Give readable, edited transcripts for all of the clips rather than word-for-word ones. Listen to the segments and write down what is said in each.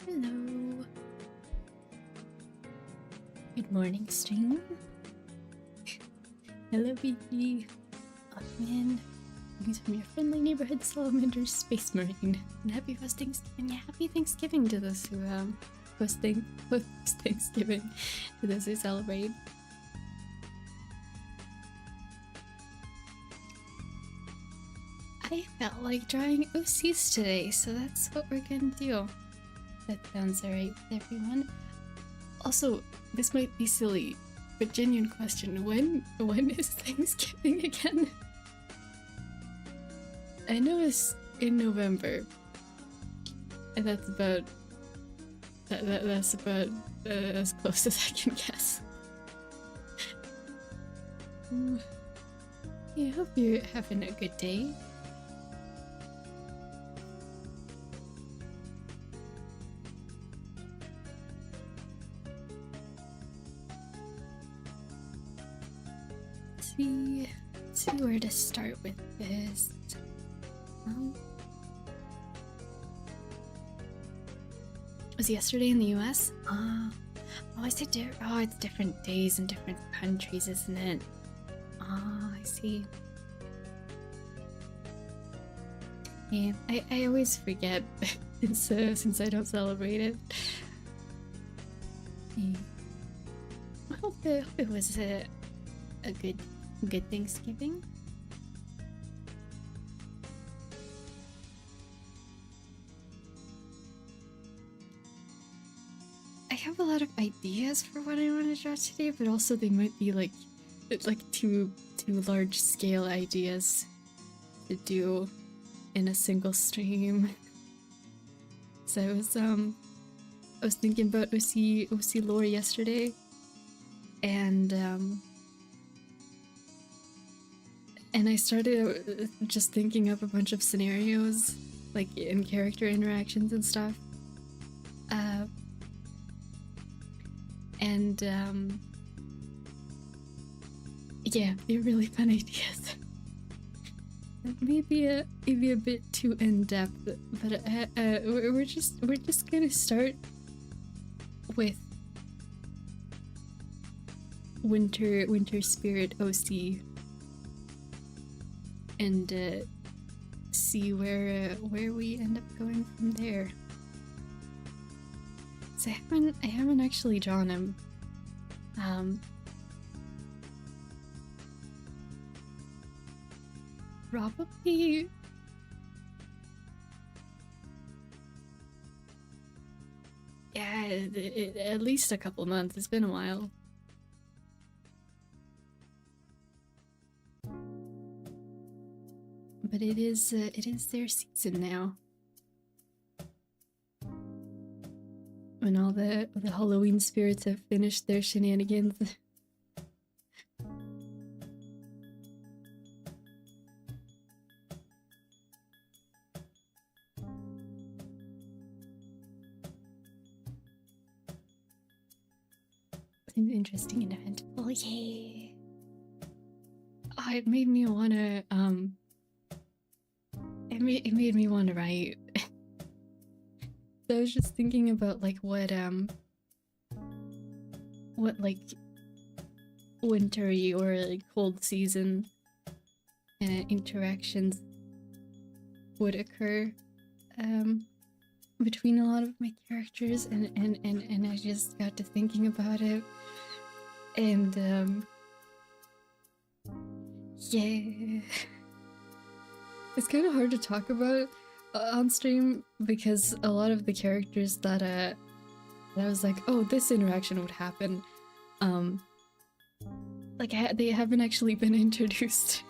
Hello. Good morning, stream. Hello, BG. Welcome in. Greetings from your friendly neighborhood salamander space marine. And happy Thanksgiving to those who host Thanksgiving to those who celebrate. I felt like drawing OCs today, so that's what we're gonna do. That sounds alright with everyone. Also, this might be silly, but genuine question, when is Thanksgiving again? I know it's in November, and that's about as close as I can guess. Yeah, I hope you're having a good day. Let's see where to start with this. Was yesterday in the US? Oh, is it it's different days in different countries, isn't it? Oh, I see. Yeah, I always forget since I don't celebrate it. Yeah. I hope it was a good Thanksgiving. I have a lot of ideas for what I want to draw today, but also they might be like too large scale ideas to do in a single stream. So I was thinking about OC lore yesterday, and I started just thinking up a bunch of scenarios, like in character interactions and stuff. Yeah, they're really fun ideas. Maybe a bit too in depth, but we're just gonna start with Winter Spirit OC. And see where we end up going from there. So I haven't actually drawn him. Probably at least a couple months. It's been a while. But it is their season now. When all the Halloween spirits have finished their shenanigans. Seems interesting and eventful. Yay! Oh, it made me wanna It made me want to write. So I was just thinking about like what like wintry or like cold season interactions would occur between a lot of my characters, and I just got to thinking about it, and yeah. It's kind of hard to talk about on stream because a lot of the characters that I was like, oh, this interaction would happen, like they haven't actually been introduced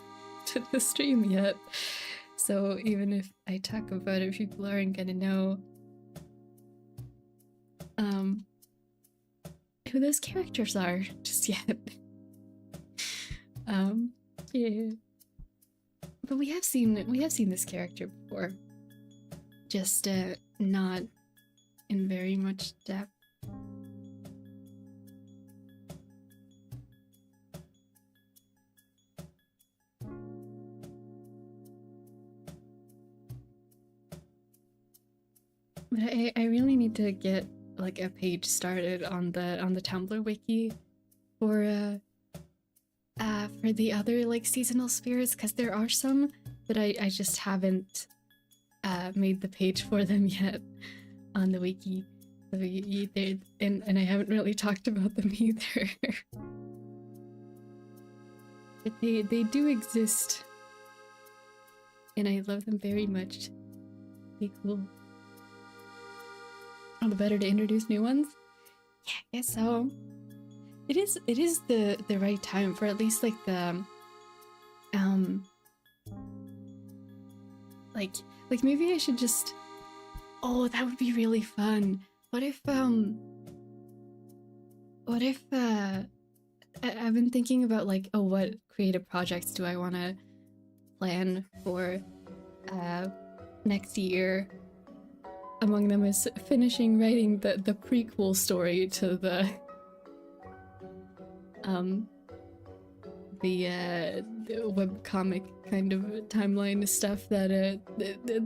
to the stream yet. So even if I talk about it, people aren't gonna know who those characters are just yet. Yeah. But we have seen this character before, just not in very much depth. But I really need to get like a page started on the Tumblr wiki for the other like seasonal spirits, because there are some, but I just haven't made the page for them yet on the wiki. So and I haven't really talked about them either. But they do exist, and I love them very much. Be cool. All the better to introduce new ones. Yeah, I guess so. It is the right time for at least like the like maybe I should just, oh, that would be really fun. What if I've been thinking about like, oh, what creative projects do I want to plan for next year? Among them is finishing writing the prequel story to the webcomic kind of timeline stuff that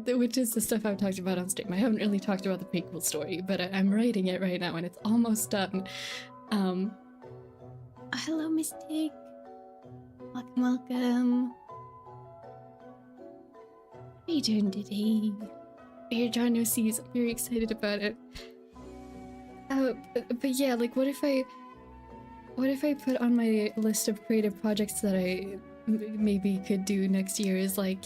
which is the stuff I've talked about on stream. I haven't really talked about the prequel story, but I'm writing it right now and it's almost done. Hello, Mystic. Welcome. How are you doing today? You're John OCs. I'm very excited about it. But yeah, like what if I put on my list of creative projects that I maybe could do next year is like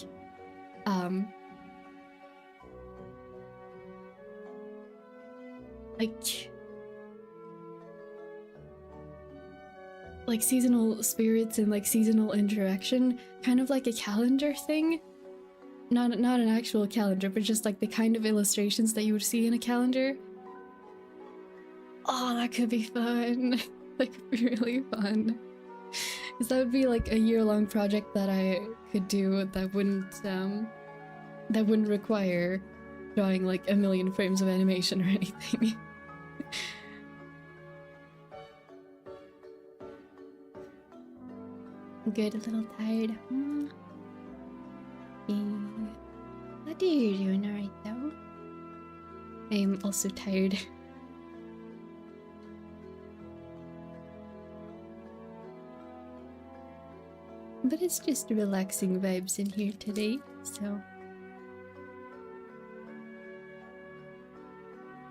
seasonal spirits and like seasonal interaction, kind of like a calendar thing. Not an actual calendar, but just like the kind of illustrations that you would see in a calendar. Oh, that could be fun. That could be really fun. Because that would be like a year-long project that I could do that wouldn't require drawing like 1,000,000 frames of animation or anything. Good, a little tired. What are you doing? Alright though. I am also tired. But it's just relaxing vibes in here today, so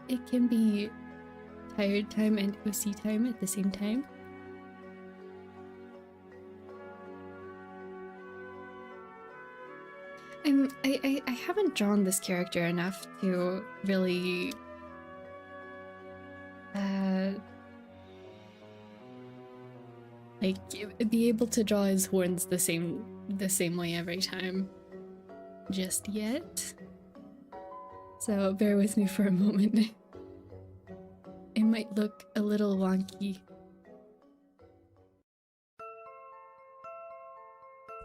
it can be tired time and OC time at the same time. I haven't drawn this character enough to really like be able to draw his horns the same way every time just yet. So bear with me for a moment. It might look a little wonky.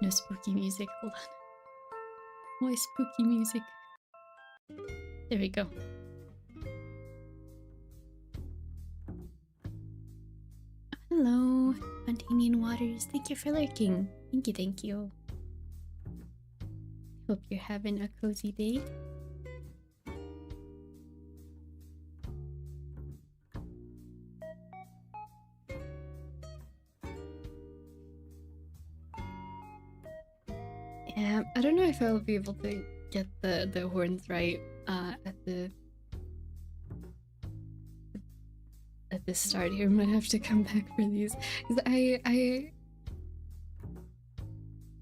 No spooky music, hold on. Why spooky music? There we go. Hello, Spontaneous Waters. Thank you for lurking. Thank you. Hope you're having a cozy day. I don't know if I'll be able to get the horns right at the start here. Might have to come back for these, because I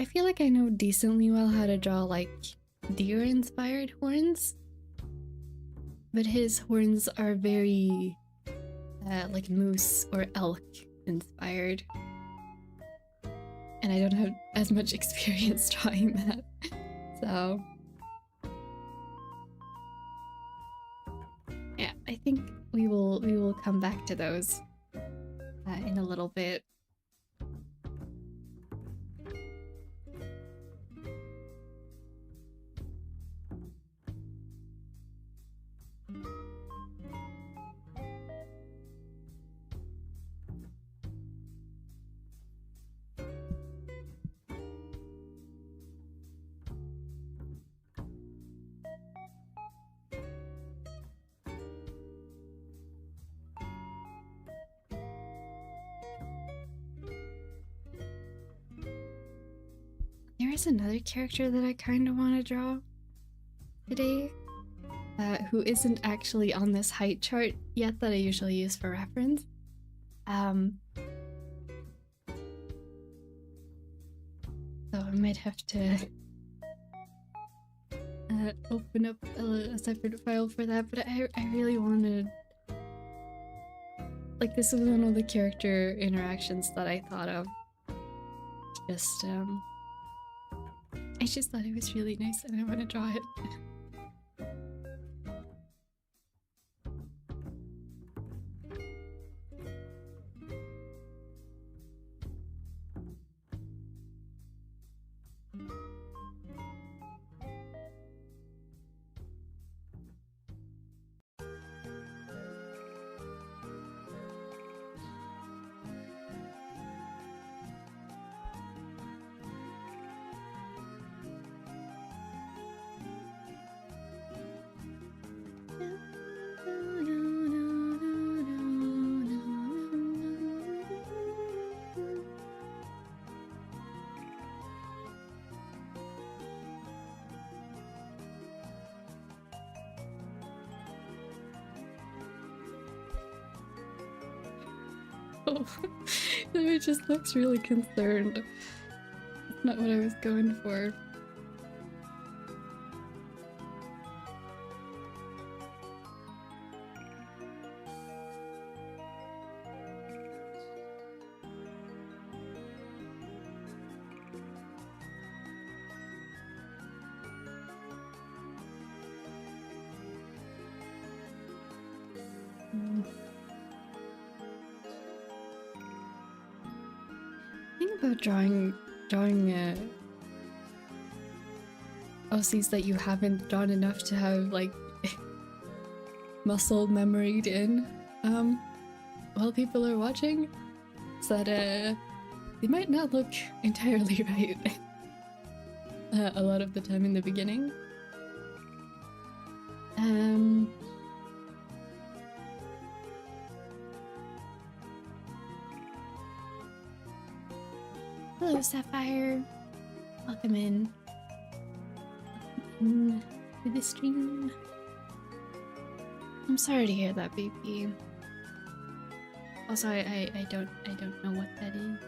feel like I know decently well how to draw like deer inspired horns, but his horns are very like moose or elk inspired. And I don't have as much experience drawing that, so yeah, I think we will come back to those in a little bit. there is another character that I kind of want to draw today, who isn't actually on this height chart yet that I usually use for reference. So I might have to open up a separate file for that, but I really wanted... Like, this was one of the character interactions that I thought of. Just, I just thought it was really nice and I want to draw it. Oh, it just looks really concerned. That's not what I was going for. About drawing OCs that you haven't drawn enough to have like muscle memoried in while people are watching, so that they might not look entirely right a lot of the time in the beginning. Hello, Sapphire. Welcome in. Welcome in to the stream. I'm sorry to hear that, baby. Also, I don't know what that is.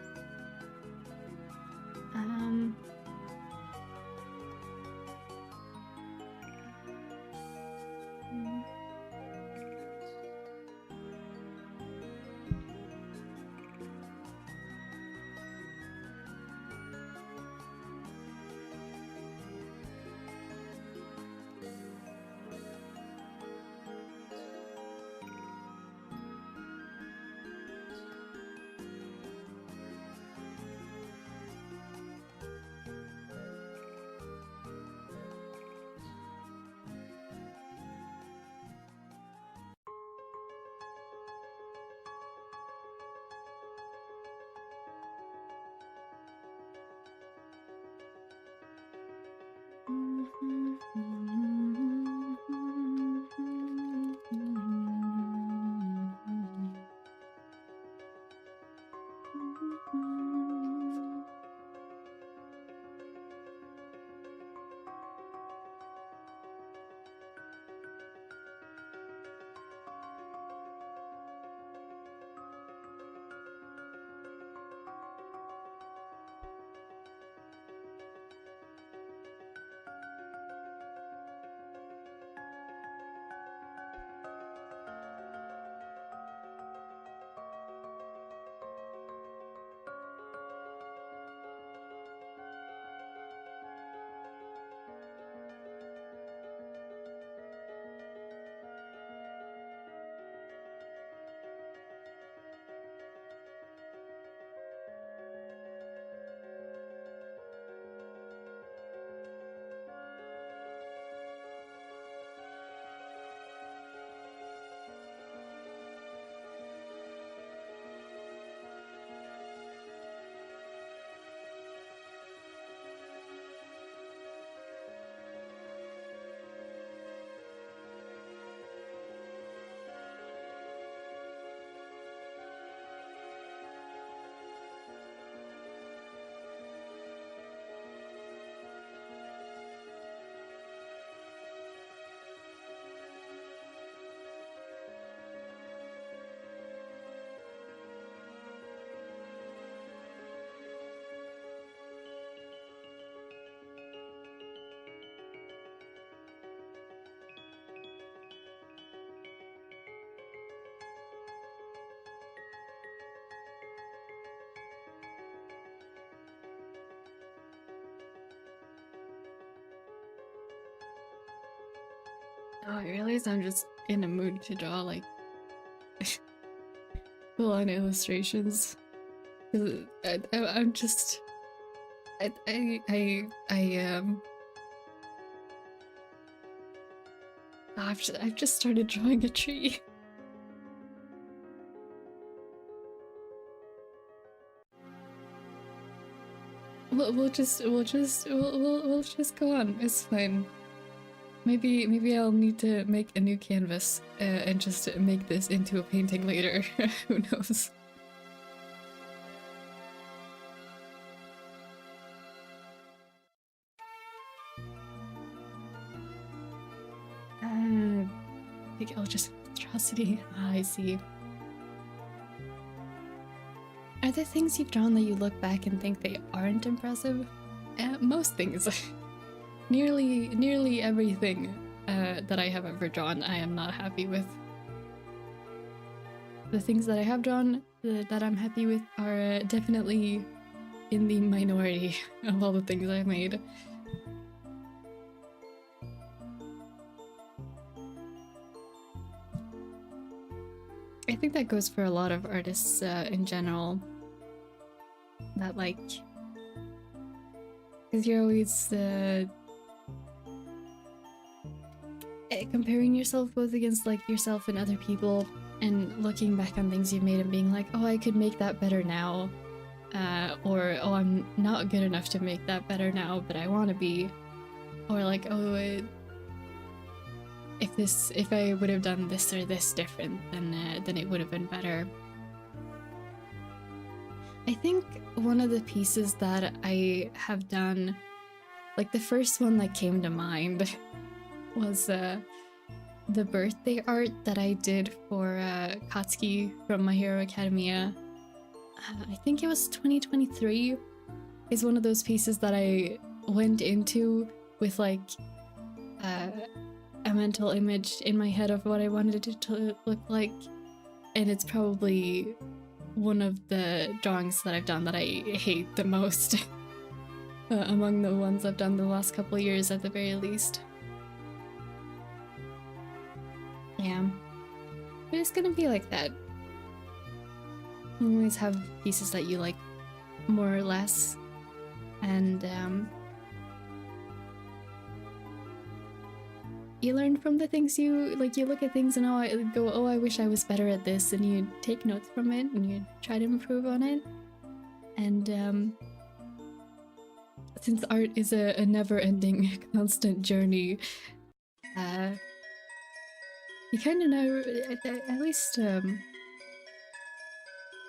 Oh, I realize I'm just in a mood to draw like full-on illustrations. I'm just I've just started drawing a tree. We'll just go on. It's fine. Maybe I'll need to make a new canvas and just make this into a painting later. Who knows? Big just monstrosity. Ah, I see. Are there things you've drawn that you look back and think they aren't impressive? Most things. Nearly everything that I have ever drawn I am not happy with. The things that I have drawn that I'm happy with are definitely in the minority of all the things I've made. I think that goes for a lot of artists in general. That like, because you're always comparing yourself both against like yourself and other people, and looking back on things you've made and being like, oh, I could make that better now, or oh, I'm not good enough to make that better now, but I want to be, or like, oh, if I would have done this or this different, then it would have been better. I think one of the pieces that I have done, like the first one that came to mind, was the birthday art that I did for Katsuki from My Hero Academia. I think it was 2023. Is one of those pieces that I went into with like a mental image in my head of what I wanted it to look like, and it's probably one of the drawings that I've done that I hate the most among the ones I've done the last couple of years at the very least. Yeah, but it's gonna be like that. You always have pieces that you like more or less, and you learn from the things you like. You look at things and oh, I wish I was better at this, and you take notes from it and you try to improve on it. And since art is a never-ending, constant journey, you kind of know, at least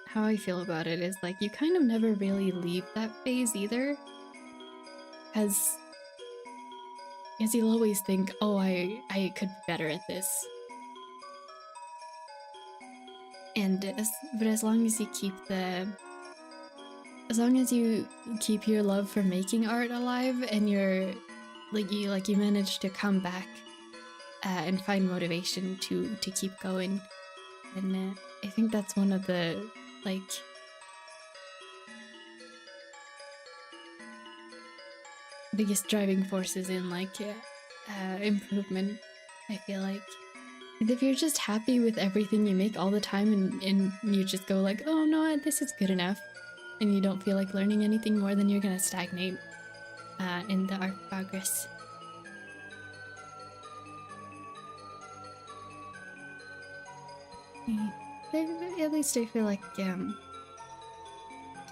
how I feel about it is like you kind of never really leave that phase either, as you'll always think, oh, I could be better at this. And but as long as you keep your love for making art alive, and you manage to come back and find motivation to keep going, and I think that's one of the like biggest driving forces in like improvement. I feel like if you're just happy with everything you make all the time, and you just go like, oh no, this is good enough, and you don't feel like learning anything more, then you're gonna stagnate in the art progress. At least I feel like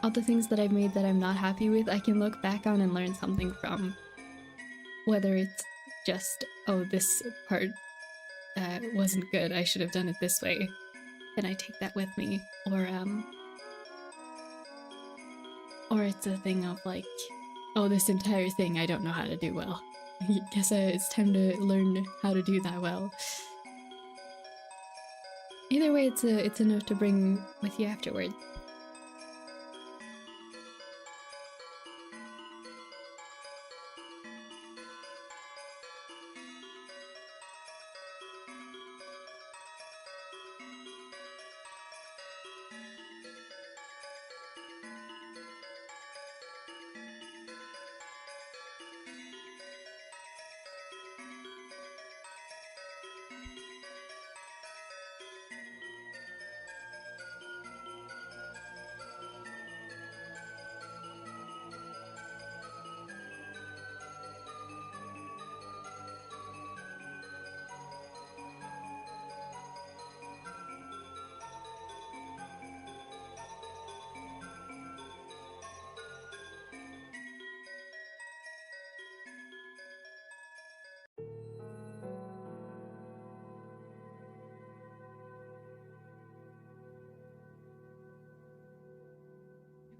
all the things that I've made that I'm not happy with, I can look back on and learn something from. Whether it's just, oh, this part wasn't good, I should have done it this way, and I take that with me, or it's a thing of like, oh, this entire thing I don't know how to do well. I guess it's time to learn how to do that well. Either way, it's a note to bring with you afterward.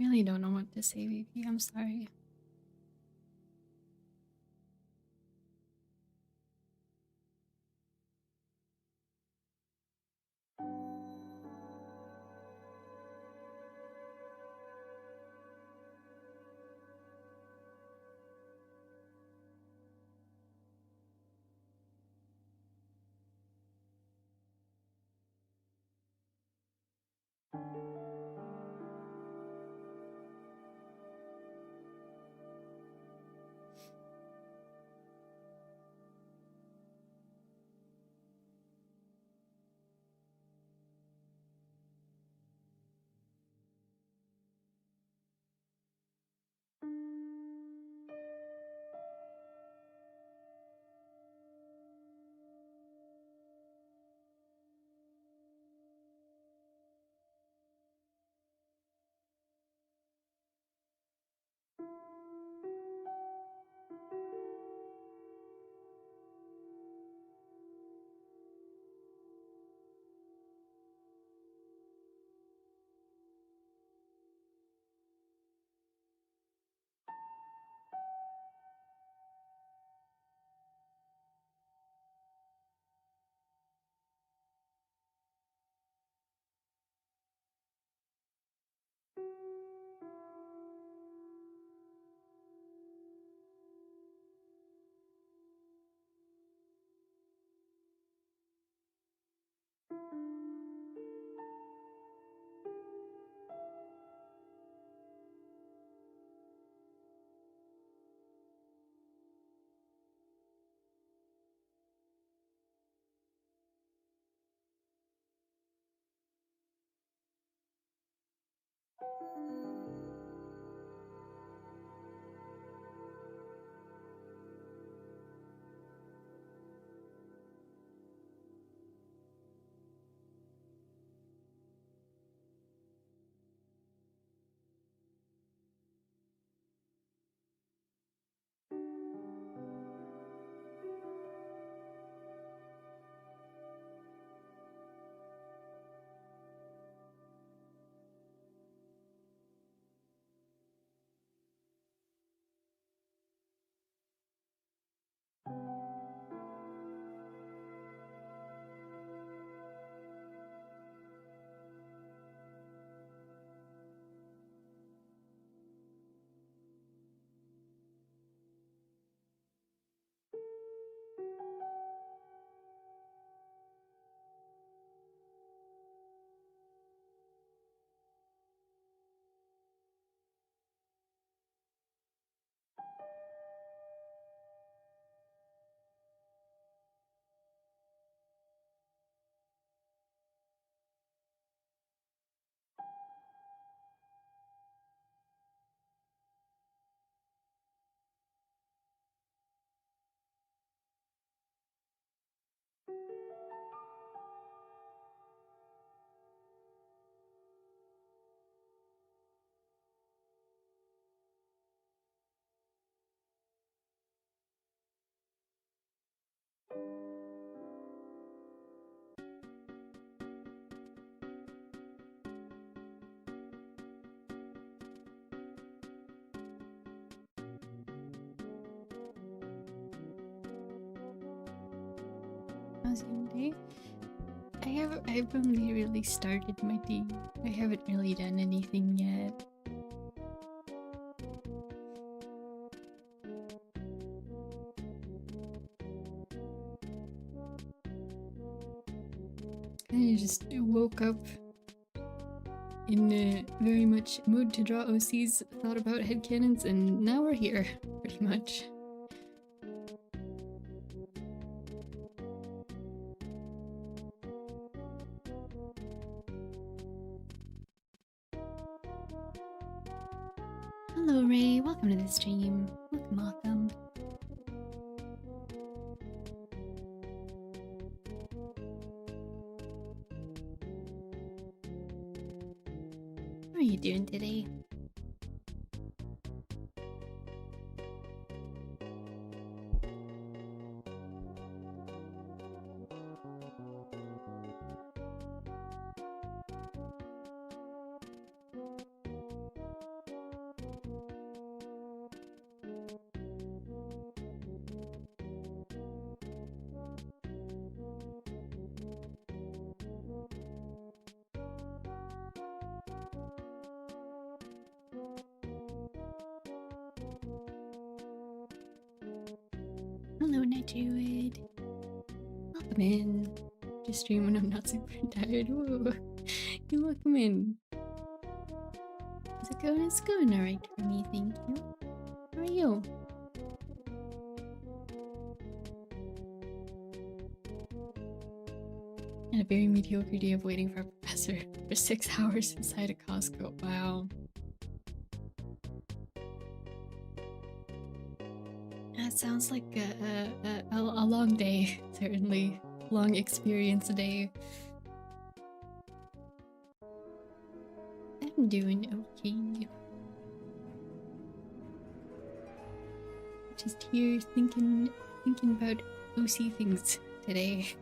really don't know what to say, VP. I'm sorry. How's your day? I've only really started my day. I haven't really done anything yet. I just woke up in very much mood to draw OCs, thought about headcanons, and now we're here, pretty much. Hello Ray, welcome to the stream. Welcome. How are you doing today? Hello, Night Druid. Welcome in. Just stream when I'm not super tired. Whoa. You're welcome in. How's it going? It's going alright for me, thank you. How are you? And a very mediocre day of waiting for a professor for 6 hours inside a Costco. Wow. That sounds like a long day, certainly. Long experience day. I'm doing okay. Just here thinking about OC things today.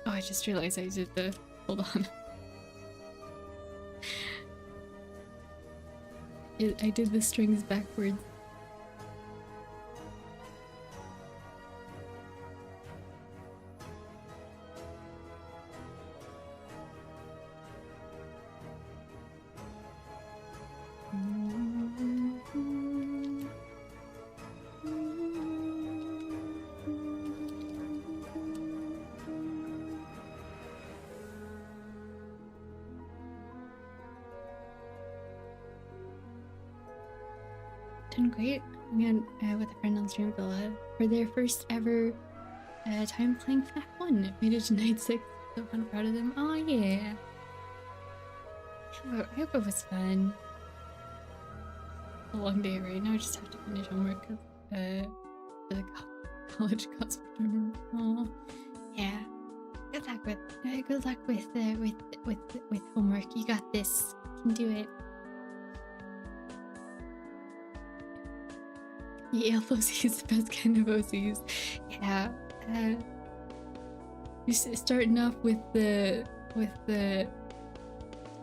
Oh, I just realized I did the... Hold on. I did the strings backwards. Doing great. I'm with a friend on stream for their first ever time playing FNAF 1. Made it to night 6, so I'm proud of them. Oh yeah. I hope it was fun. A long day right now. I just have to finish homework for the college cosplay. Oh yeah. Good luck with homework. You got this. You can do it. Yeah, OC is the best kind of OCs. Yeah. You're starting off with the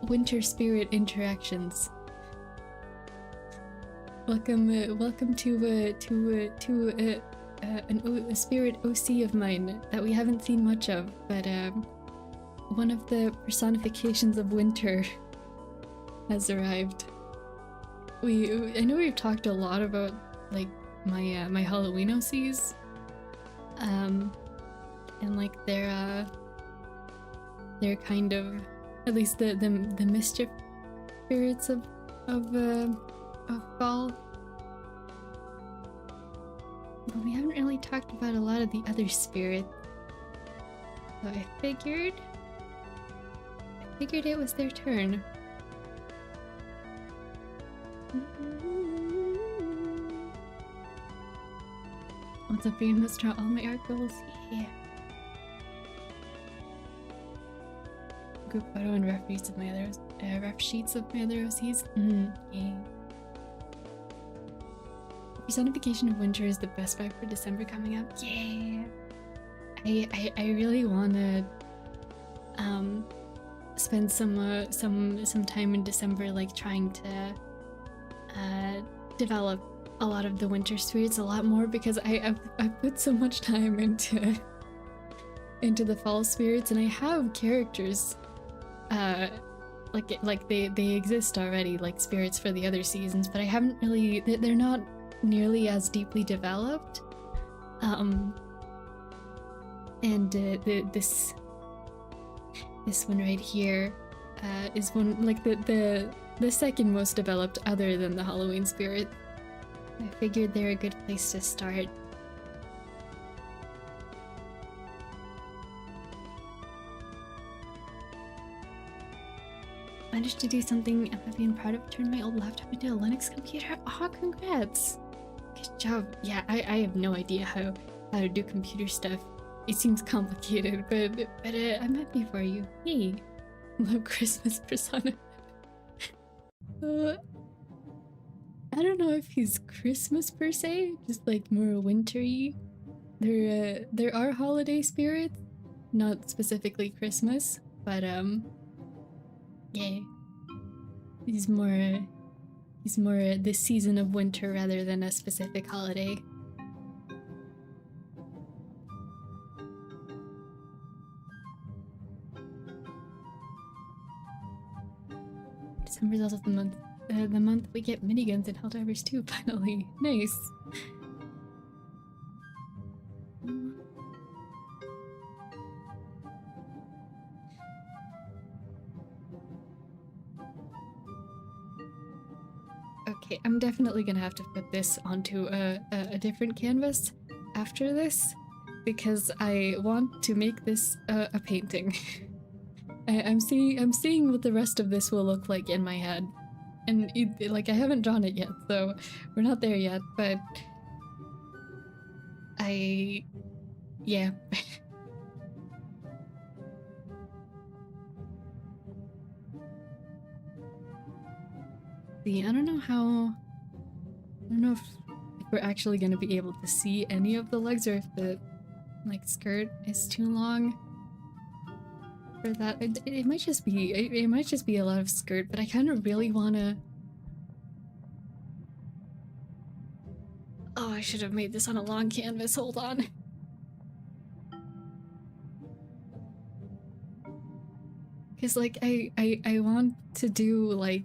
winter spirit interactions. Welcome to a spirit OC of mine that we haven't seen much of, but one of the personifications of winter has arrived. I know we've talked a lot about like my Halloween OCs, and like they're kind of, at least the mischief spirits of fall. But we haven't really talked about a lot of the other spirits, so I figured it was their turn. What's up, being Mr. All my art goals? Yeah. Group photo and ref sheets of my other OCs. Yeah. Personification of winter is the best vibe for December coming up. Yeah. I really wanna spend some time in December like trying to develop a lot of the winter spirits a lot more, because I've put so much time into the fall spirits, and I have characters like they exist already, like spirits for the other seasons, but I haven't really, they're not nearly as deeply developed. And this one right here is one, like the second most developed other than the Halloween spirit. I figured they're a good place to start. Managed to do something I'm happy and proud of. Turned my old laptop into a Linux computer. Oh, congrats! Good job. Yeah, I have no idea how to do computer stuff. It seems complicated, but I'm happy for you. Hey, love Christmas persona. I don't know if he's Christmas per se, just like more wintry. There are holiday spirits, not specifically Christmas, but yeah, he's more this season of winter rather than a specific holiday. December's also the month we get miniguns in Helldivers 2, finally. Nice. Okay, I'm definitely gonna have to put this onto a different canvas after this, because I want to make this a painting. I'm seeing what the rest of this will look like in my head, and like I haven't drawn it yet, so we're not there yet. But yeah. See, I don't know if we're actually gonna be able to see any of the legs, or if the like skirt is too long for that. It might just be a lot of skirt, but I kind of really wanna. Oh, I should have made this on a long canvas. Hold on. Because like I want to do like.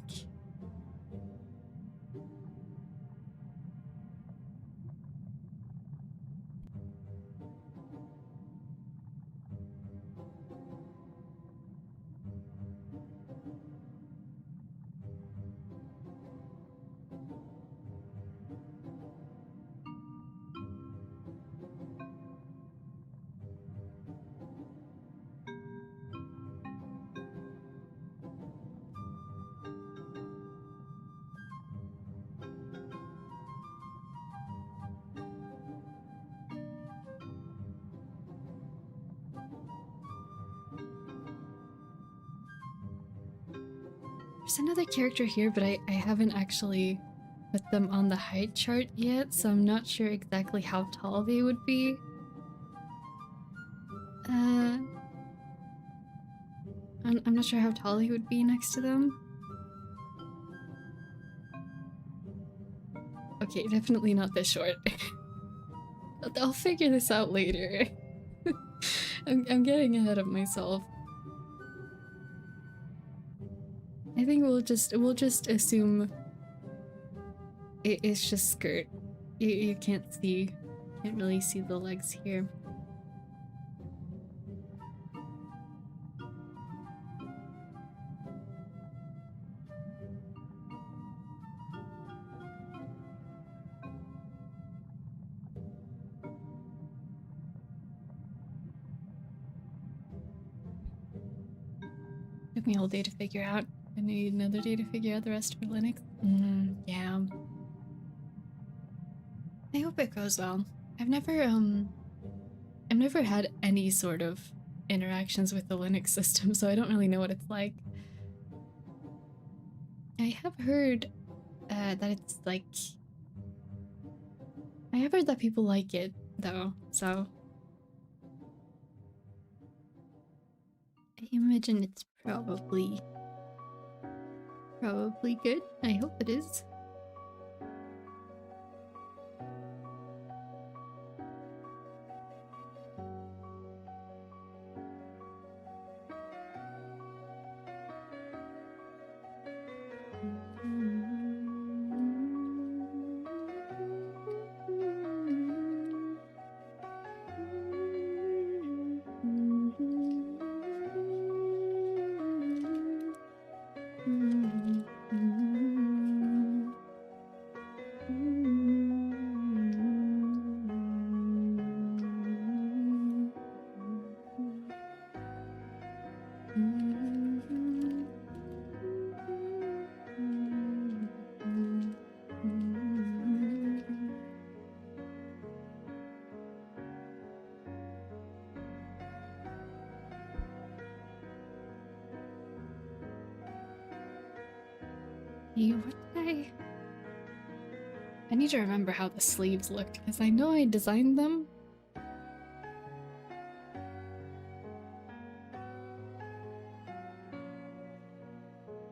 There's another character here, but I haven't actually put them on the height chart yet, so I'm not sure exactly how tall they would be. I'm not sure how tall he would be next to them. Okay, definitely not this short. I'll figure this out later. I'm getting ahead of myself. I think we'll just assume it's just skirt. You can't really see the legs here. Took me all day to figure out. I need another day to figure out the rest for Linux. Yeah. I hope it goes well. I've never had any sort of interactions with the Linux system, so I don't really know what it's like. I have heard that it's like... I have heard that people like it, though, so... I imagine it's probably good. I hope it is. What did I need to remember how the sleeves looked, because I know I designed them.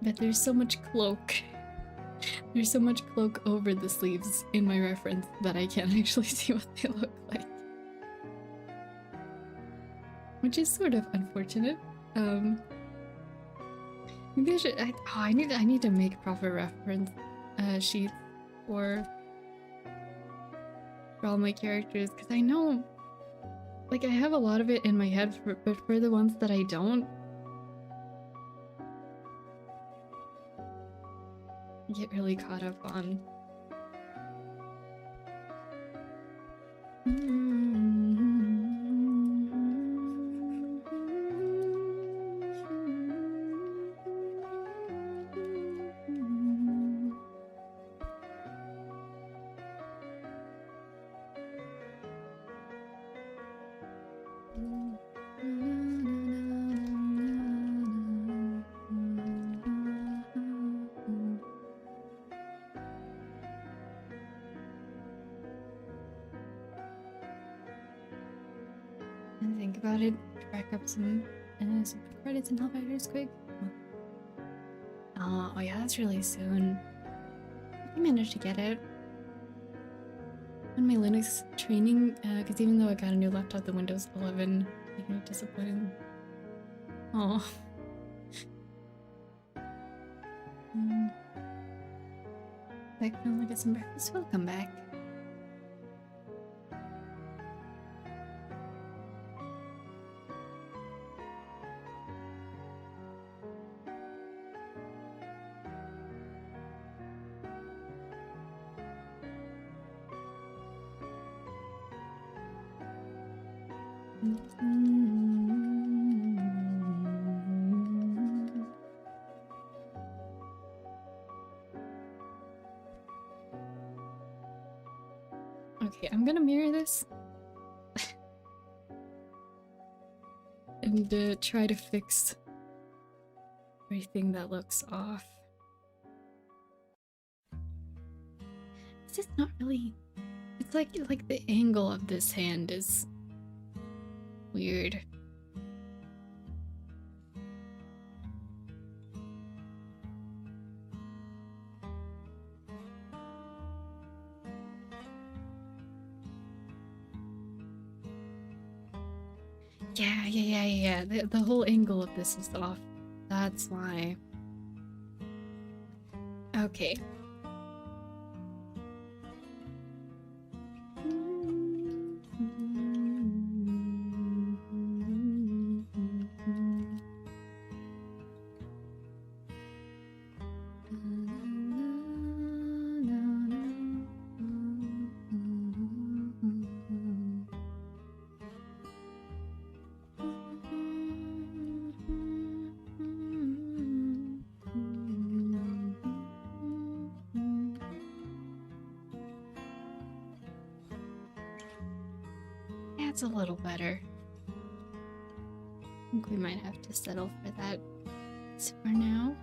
But there's so much cloak. There's so much cloak over the sleeves in my reference that I can't actually see what they look like. Which is sort of unfortunate. Maybe I should. I need to make proper reference sheets for all my characters, because I know, like, I have a lot of it in my head, but for the ones that I don't, I get really caught up on. Think about it. Rack up some credits and Hellfighters quick. Oh yeah, that's really soon. I managed to get it. On my Linux training, because even though I got a new laptop, the Windows 11 made me disappointed. Oh. I can only get some breakfast. Welcome back. Okay, I'm gonna mirror this and try to fix everything that looks off. It's just not really. It's like the angle of this hand is weird. Yeah. The whole angle of this is off. That's why. Okay. That's a little better. I think we might have to settle for that for now.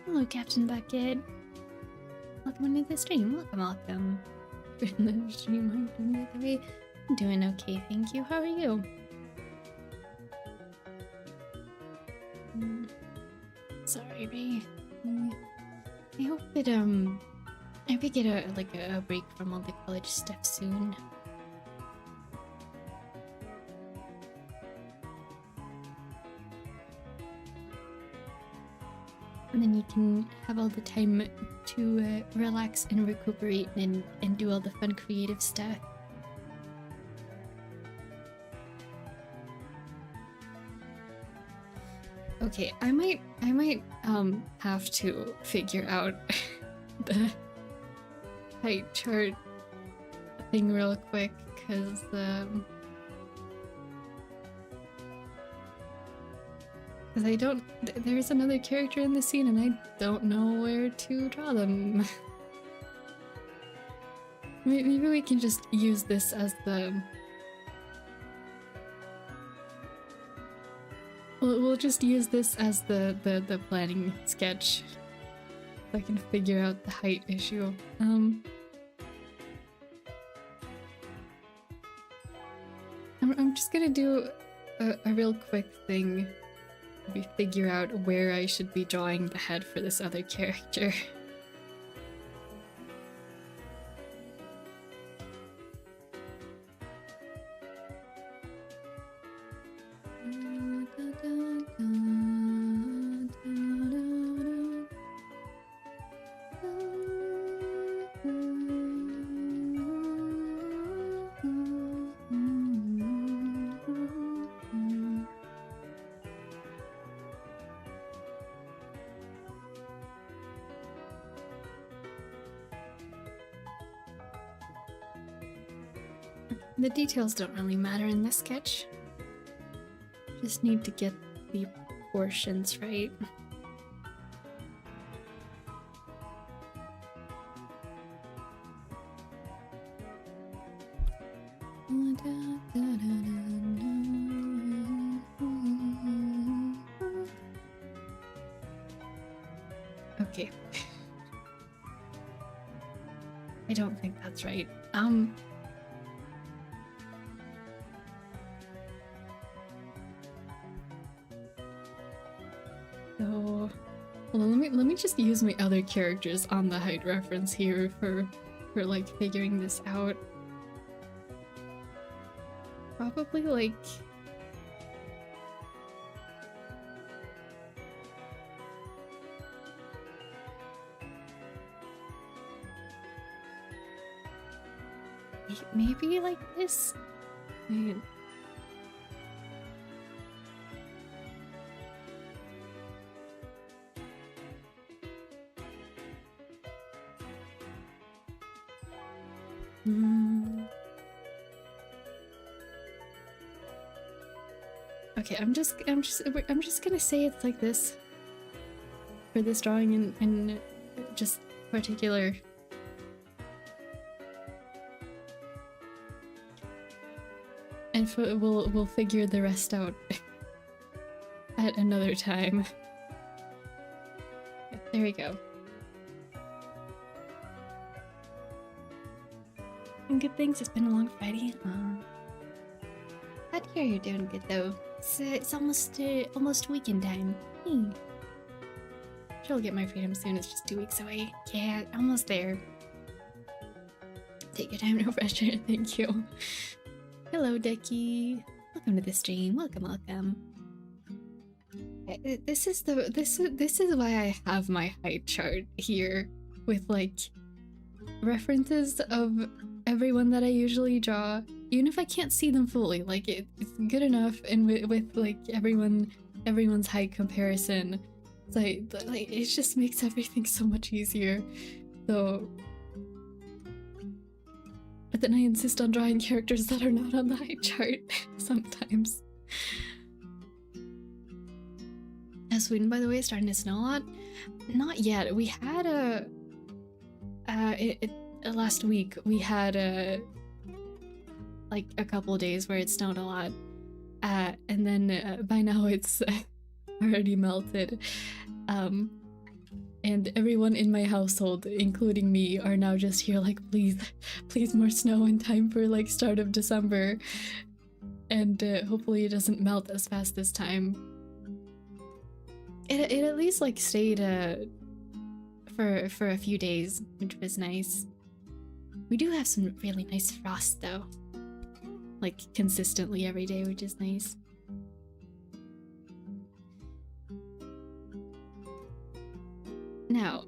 Hello, Captain Bucket. Welcome to the stream. Welcome. The stream, I'm doing okay, thank you. How are you? Sorry, Ray. I hope that we get a break from all the college stuff soon. And then you can have all the time to relax and recuperate and do all the fun creative stuff. Okay, I might have to figure out the height chart thing real quick, because I don't. There's another character in the scene, and I don't know where to draw them. Maybe we can just use this as the. We'll just use this as the planning sketch, so I can figure out the height issue. I'm just gonna do a real quick thing. We figure out where I should be drawing the head for this other character. The details don't really matter in this sketch. Just need to get the proportions right. Okay. I don't think that's right. So, well, let me just use my other characters on the height reference here for like figuring this out. Probably like maybe like this. Wait. Okay, I'm just gonna say it's like this for this drawing in just particular. And we'll figure the rest out at another time. There we go. Good things. It's been a long Friday. Glad to hear you're doing good though. It's almost weekend time. Hey. Sure, I'll get my freedom soon. It's just 2 weeks away. Yeah, almost there. Take your time, no pressure. Thank you. Hello, Decky. Welcome to the stream. Welcome. This is why I have my height chart here with like references of everyone that I usually draw, even if I can't see them fully. Like it's good enough, and with like everyone's height comparison, it's like it just makes everything so much easier. So. But then I insist on drawing characters that are not on the height chart sometimes. Sweden, by the way, is starting to snow a lot. Not yet. We had last week we had like a couple of days where it snowed a lot, and then by now it's already melted. and everyone in my household, including me, are now just here like, please, please more snow in time for like start of December. And hopefully it doesn't melt as fast this time. It at least like stayed for a few days, which was nice. We do have some really nice frost though, like consistently every day, which is nice. Now,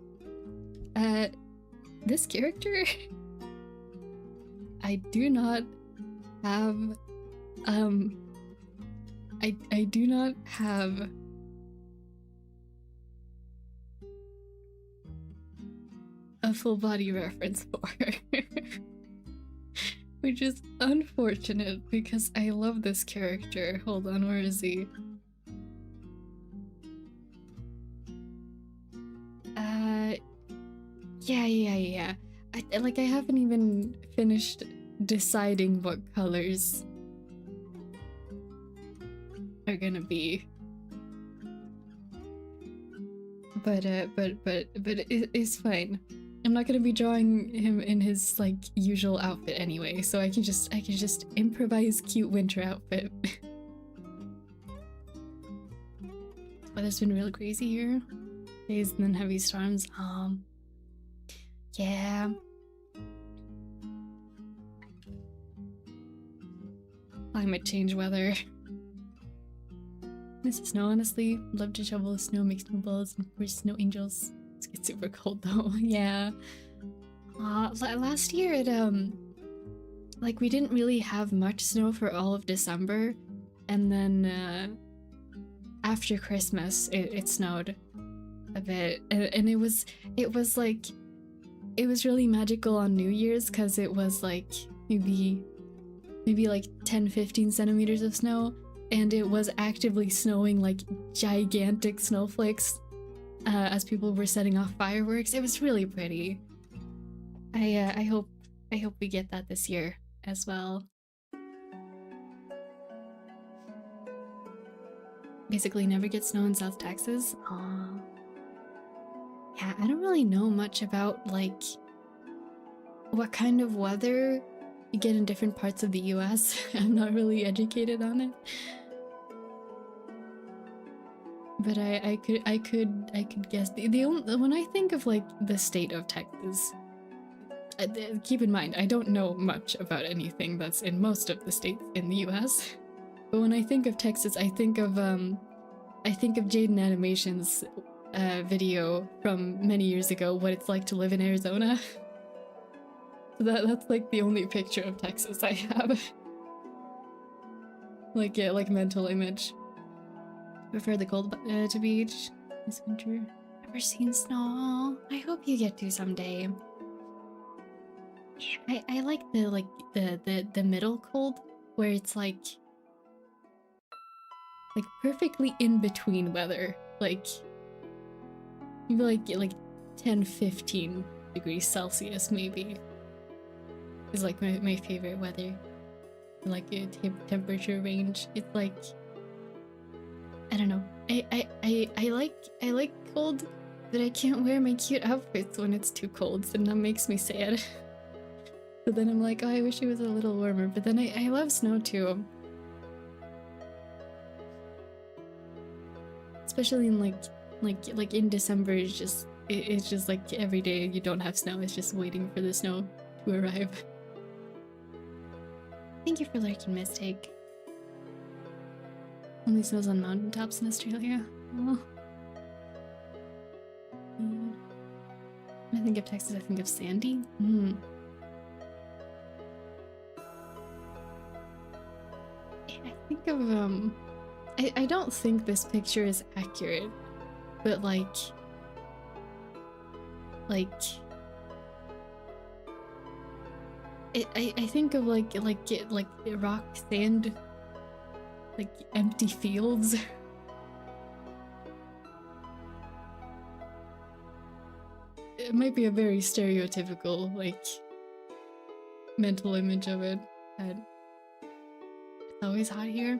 this character, I do not have, I do not have a full body reference for her. Which is unfortunate because I love this character. Hold on, where is he? Yeah. I haven't even finished deciding what colors are gonna be. But it's fine. I'm not gonna be drawing him in his like usual outfit anyway, so I can just improvise cute winter outfit. Weather's been real crazy here. Days and then heavy storms. Yeah. Climate change weather. This is snow, honestly. Love to shovel the snow, make snowballs, and of course snow angels. It's get super cold though. Yeah. Last year it like we didn't really have much snow for all of December, and then after Christmas it snowed a bit, and it was like it was really magical on New Year's because it was like maybe like 10-15 centimeters of snow, and it was actively snowing like gigantic snowflakes as people were setting off fireworks. It was really pretty. I hope we get that this year as well. Basically never get snow in South Texas. Aww. Yeah, I don't really know much about like what kind of weather you get in different parts of the US. I'm not really educated on it. But I could guess. The only, when I think of like the state of Texas, keep in mind I don't know much about anything that's in most of the states in the US. But when I think of Texas, I think of Jaden Animation's video from many years ago, what it's like to live in Arizona. So that's like the only picture of Texas I have. Like, yeah, like mental image. Prefer the cold to beach this winter. Never seen snow. I hope you get to someday. Yeah, I like the middle cold where it's like perfectly in between weather. Like maybe like 10-15 degrees Celsius maybe is like my favorite weather. Like a temperature range. It's like, I don't know. I like cold, but I can't wear my cute outfits when it's too cold, and that makes me sad. So then I'm like, oh, I wish it was a little warmer. But then I love snow too. Especially in like in December, it's just like every day you don't have snow. It's just waiting for the snow to arrive. Thank you for lurking, Mistake. Only snows on mountaintops in Australia. Oh. When I think of Texas, I think of Sandy. I think of I don't think this picture is accurate, but like I think of like rock, sand, like empty fields. It might be a very stereotypical like mental image of it, but it's always hot here.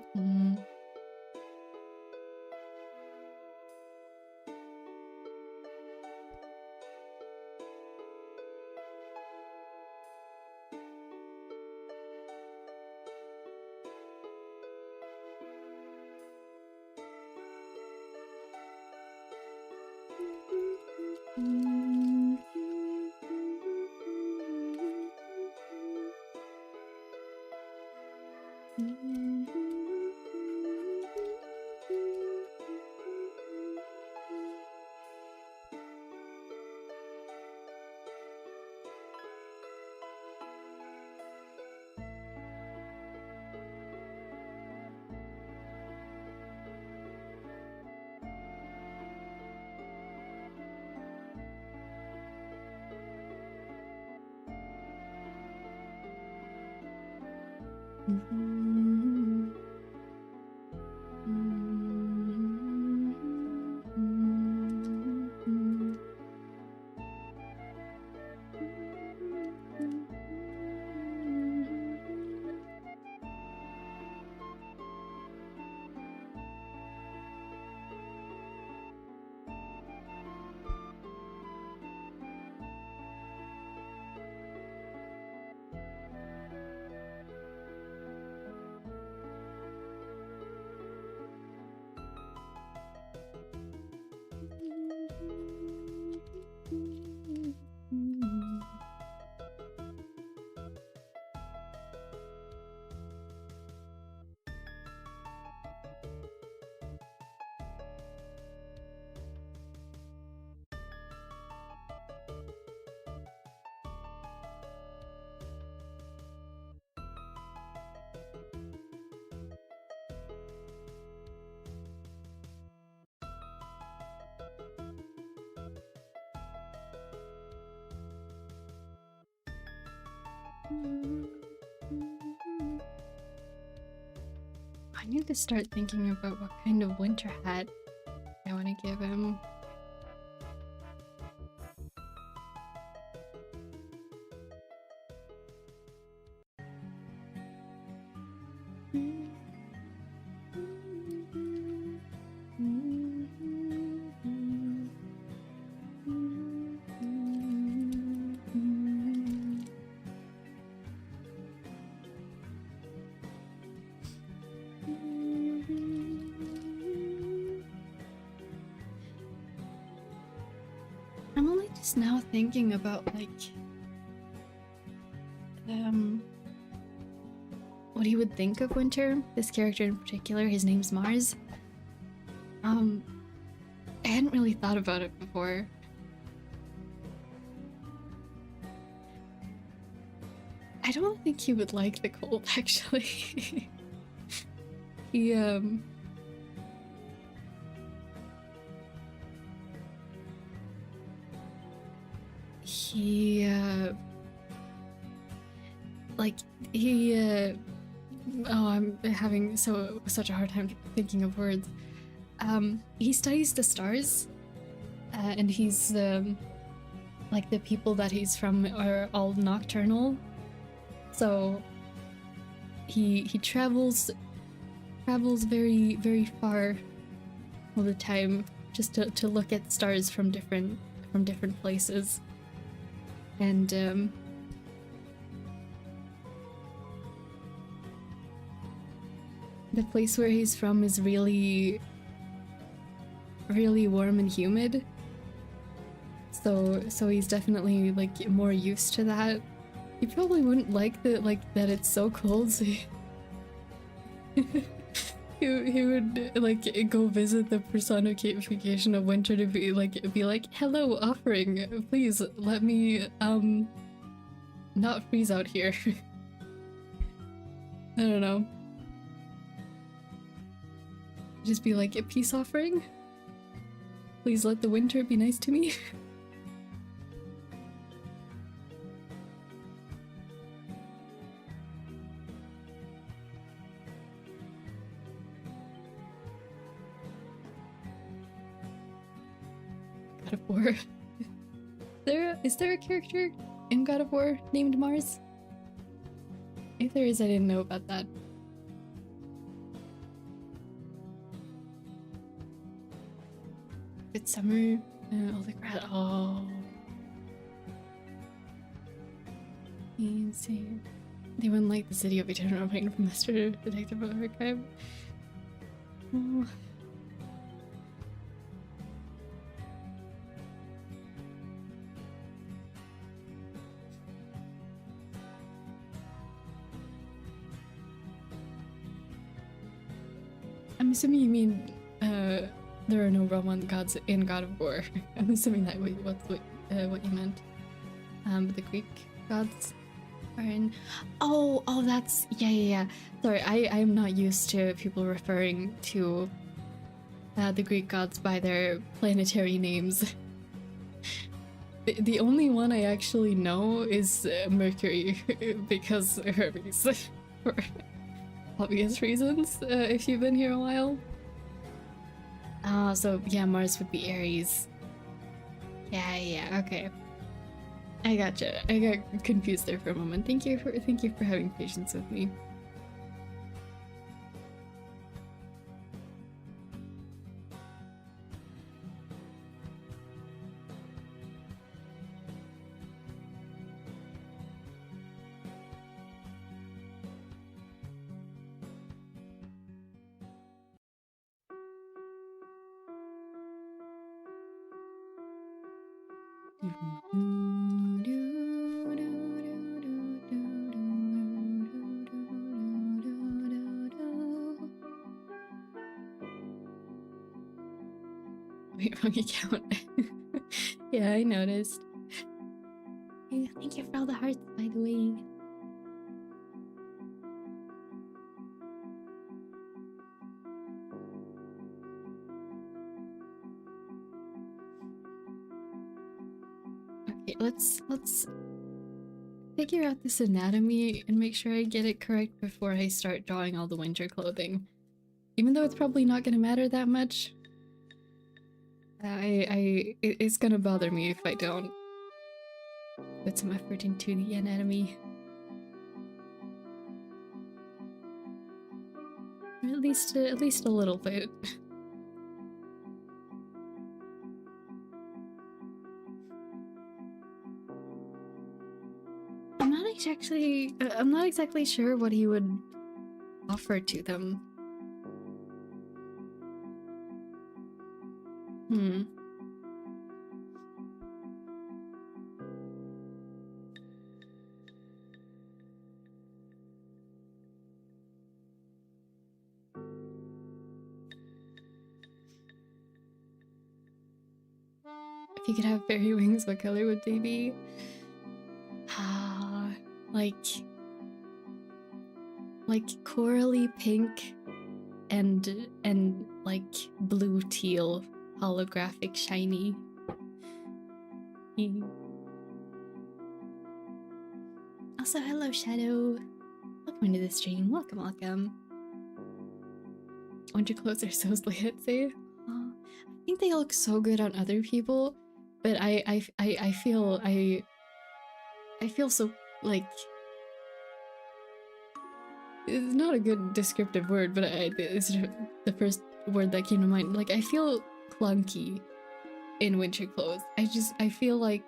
I need to start thinking about what kind of winter hat I want to give him. I'm only just now thinking about like what he would think of winter. This character in particular, his name's Mars. I hadn't really thought about it before. I don't think he would like the cold, actually. He oh, I'm having such a hard time thinking of words. He studies the stars, and he's like the people that he's from are all nocturnal, so he travels very, very far all the time just to look at stars from different places. And the place where he's from is really, really warm and humid. So he's definitely like more used to that. He probably wouldn't like that it's so cold. So he would like go visit the personification of winter to be like, hello, offering, please let me not freeze out here. I don't know. Just be like, a peace offering? Please let the winter be nice to me. God of War. Is there a character in God of War named Mars? If there is, I didn't know about that. It's summer. All the grass. Oh. Insane. They wouldn't like the city of eternal rain from Master Detective Archive. Oh. I'm assuming you mean there are no Roman gods in God of War. I'm assuming that what you meant. The Greek gods are in. Oh, that's yeah. Sorry, I am not used to people referring to the Greek gods by their planetary names. The only one I actually know is Mercury because Hermes. obvious reasons, if you've been here a while. So yeah, Mars would be Aries. Yeah, okay. I gotcha. I got confused there for a moment. Thank you for having patience with me. Wait, wrong account. Yeah, I noticed. Thank you for all the hearts, by the way. Okay, let's figure out this anatomy and make sure I get it correct before I start drawing all the winter clothing. Even though it's probably not gonna matter that much, it's gonna bother me if I don't put some effort into the anatomy. Or at least a little bit. I'm not exactly sure what he would offer to them. If you could have fairy wings, what color would they be? Like corally pink and like blue teal, holographic, shiny. Also, hello Shadow. Welcome into the stream. Welcome. Winter clothes are so lit, I think they look so good on other people, but I feel so, like, it's not a good descriptive word, but it's the first word that came to mind. Like, I feel clunky in winter clothes. I feel like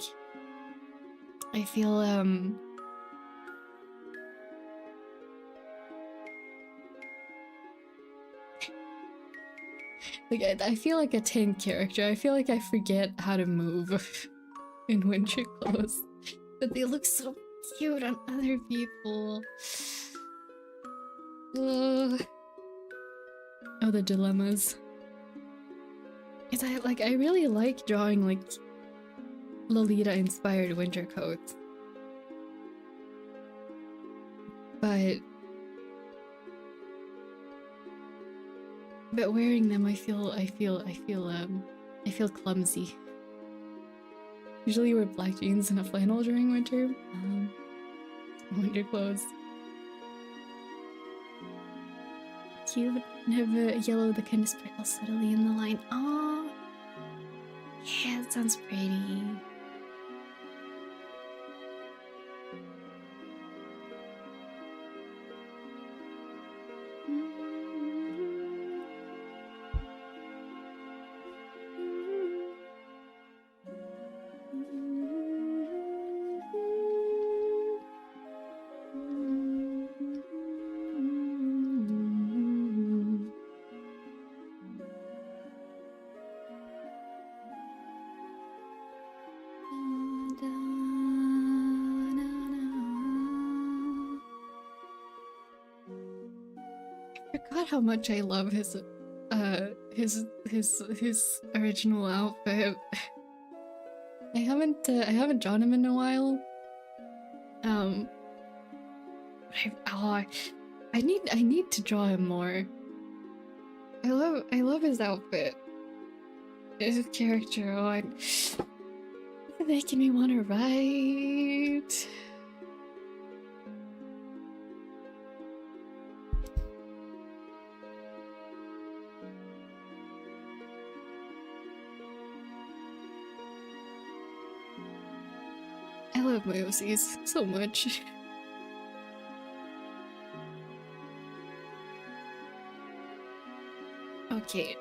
like I feel like a tank character. I feel like I forget how to move in winter clothes, but they look so cute on other people. Oh, the dilemmas. Cause I really like drawing like Lolita inspired winter coats, but wearing them I feel clumsy. Usually wear black jeans and a flannel during winter. Winter clothes. Cute. And have yellow that kind of sparkles subtly in the line. Oh, yeah, that sounds pretty. How much I love his original outfit. I haven't drawn him in a while. I need to draw him more. I love his outfit. His character. Oh, it's making me want to write. love my OCs so much. Okay.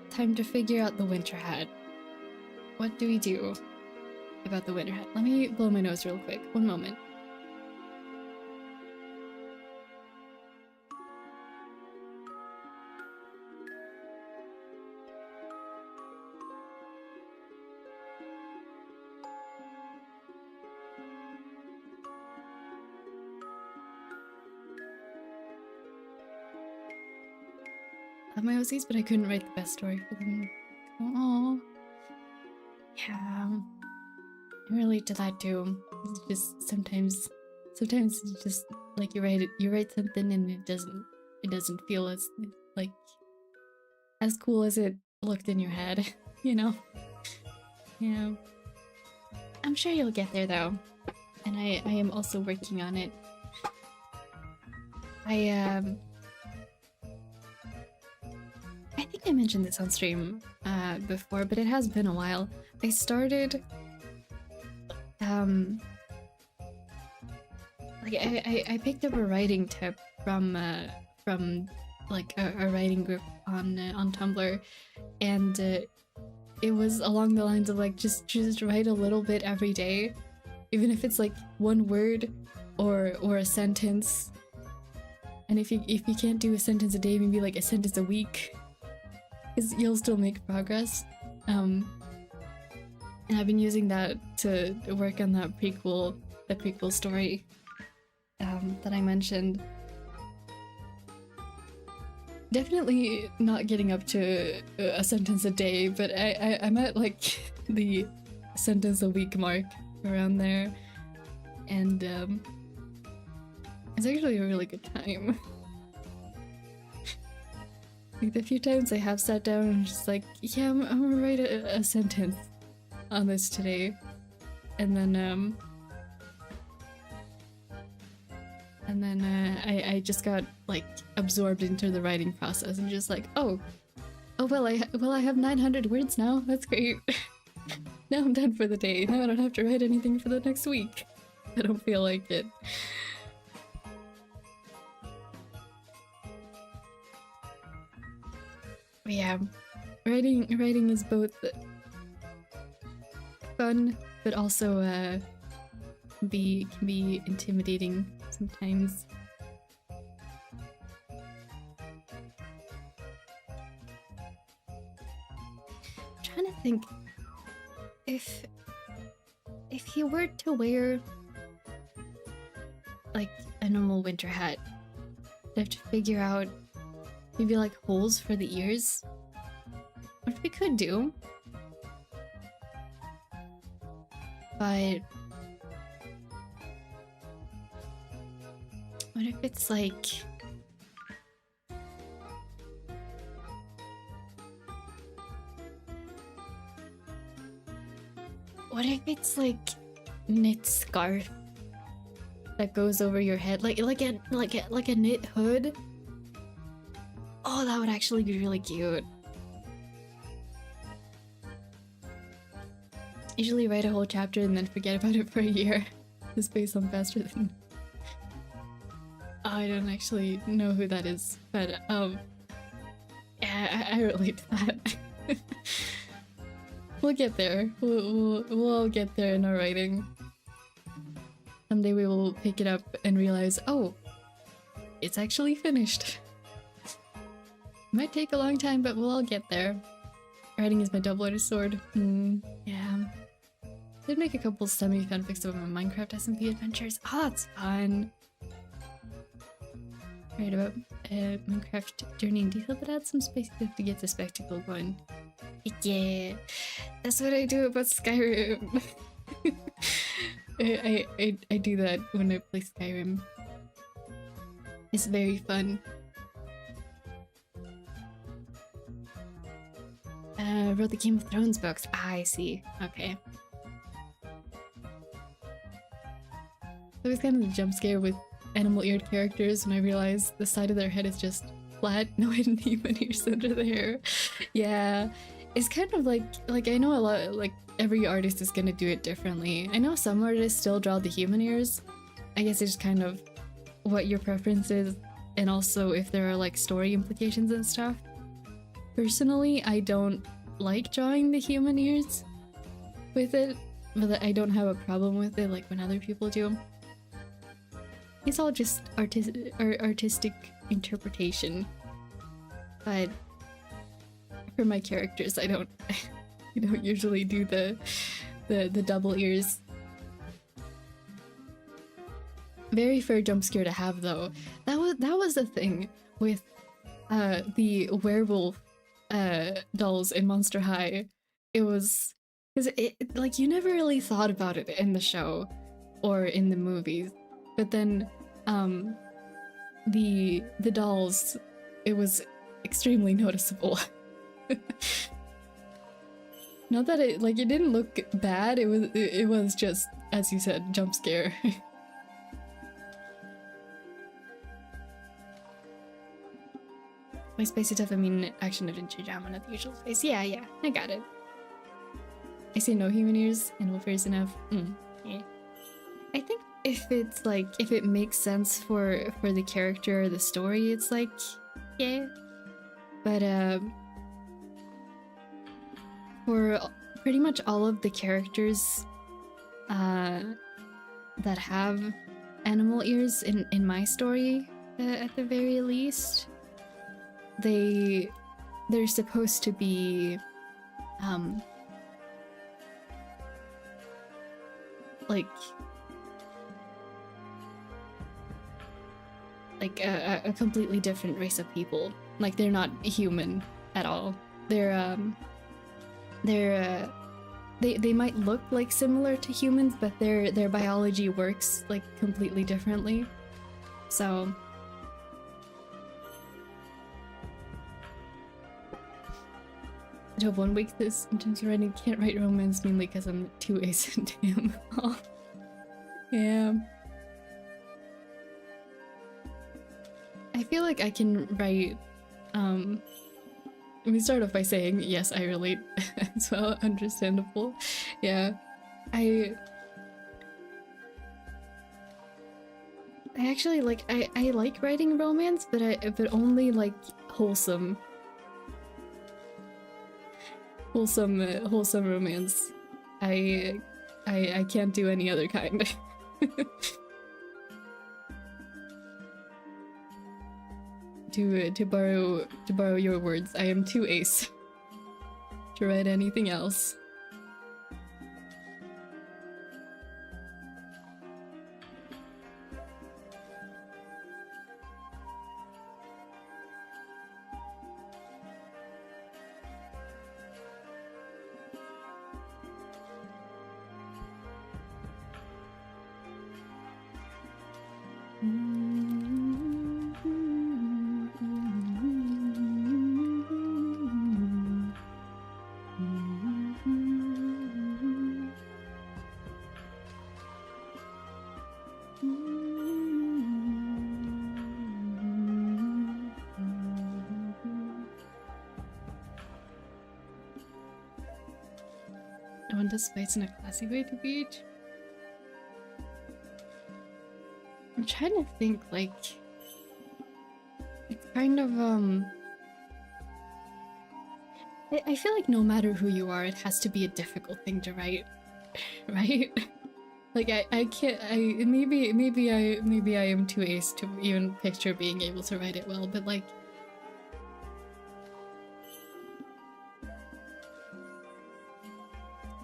Time to figure out the winter hat. What do we do about the winter hat? Let me blow my nose real quick. One moment. I love my OCs, but I couldn't write the best story for them. Oh, yeah. I relate to that too. It's just sometimes it's just like you write something and it doesn't feel as like as cool as it looked in your head, you know? Yeah. I'm sure you'll get there though. And I am also working on it. I think I mentioned this on stream before, but it has been a while. I started like I picked up a writing tip from like a writing group on Tumblr, and it was along the lines of like just write a little bit every day, even if it's like one word or a sentence. And if you can't do a sentence a day, maybe like a sentence a week, because you'll still make progress. And I've been using that to work on the prequel story that I mentioned. Definitely not getting up to a sentence a day, but I'm at like the sentence a week mark around there, and it's actually a really good time. Like the few times I have sat down and just like, yeah, I'm gonna write a sentence on this today, and then I just got like absorbed into the writing process and just like, oh well, I have 900 words now. That's great. Now I'm done for the day. Now I don't have to write anything for the next week. I don't feel like it. But yeah, writing is both fun, but also can be intimidating sometimes. I'm trying to think if you were to wear like a normal winter hat, you have to figure out maybe like holes for the ears, which we could do, but what if it's like knit scarf that goes over your head, like a knit hood? Oh, that would actually be really cute. Usually write a whole chapter and then forget about it for a year. This space on faster than... I don't actually know who that is, but yeah, I relate to that. We'll get there. We'll all get there in our writing. Someday we will pick it up and realize, oh, it's actually finished. Might take a long time, but we'll all get there. Writing is my double-edged sword. Yeah. Did make a couple semi-fanfics of my Minecraft SMP adventures. Oh, that's fun. Right about Minecraft journey in detail, but add some spicy stuff to get the spectacle going. Yeah, that's what I do about Skyrim. I do that when I play Skyrim. It's very fun. Wrote the Game of Thrones books. Ah, I see. Okay. It was kind of a jump scare with animal-eared characters when I realized the side of their head is just flat, no hidden human ears under the hair. Yeah, it's kind of like I know a lot, like every artist is gonna do it differently. I know some artists still draw the human ears. I guess it's kind of what your preference is, and also if there are like story implications and stuff. Personally, I don't like drawing the human ears with it, but I don't have a problem with it like when other people do. It's all just artistic interpretation. But for my characters, I don't usually do the double ears. Very fair jump scare to have though. That was the thing with the werewolf dolls in Monster High. It was because it like you never really thought about it in the show or in the movies, but then the dolls, it was extremely noticeable. Not that it didn't look bad, it was just, as you said, jump scare. By spicy stuff I mean action adventure drama, not the usual space. Yeah, I got it. I say no human ears and wolfers enough. Yeah. I think if it's like, if it makes sense for the character or the story, it's like, yeah. But for pretty much all of the characters that have animal ears in my story, at the very least, they're supposed to be like a completely different race of people. Like they're not human at all. They might look like similar to humans, but their biology works like completely differently. So I hope one week this in terms of writing, can't write romance mainly because I'm too asymptomatic. Yeah. I feel like I can write, let me start off by saying, yes, I relate as well, understandable. Yeah. I actually like, I like writing romance, but only like wholesome romance. I can't do any other kind. To borrow your words, I am too ace to write anything else. I want to spice in a classy way to beach. I'm trying to think, like, it's kind of, I feel like no matter who you are, it has to be a difficult thing to write, right? Like, I can't, maybe I am too ace to even picture being able to write it well, but like,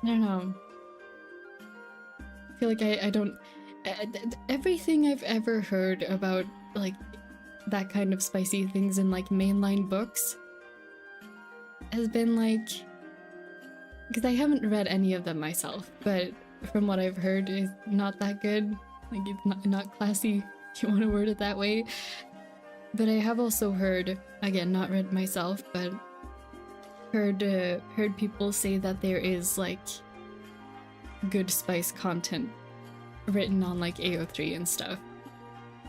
I don't know. I feel like I don't... everything I've ever heard about, like, that kind of spicy things in, like, mainline books has been, like... Because I haven't read any of them myself, but from what I've heard, it's not that good. Like, it's not classy, if you want to word it that way. But I have also heard, again, not read myself, but heard people say that there is like good spice content written on like AO3 and stuff.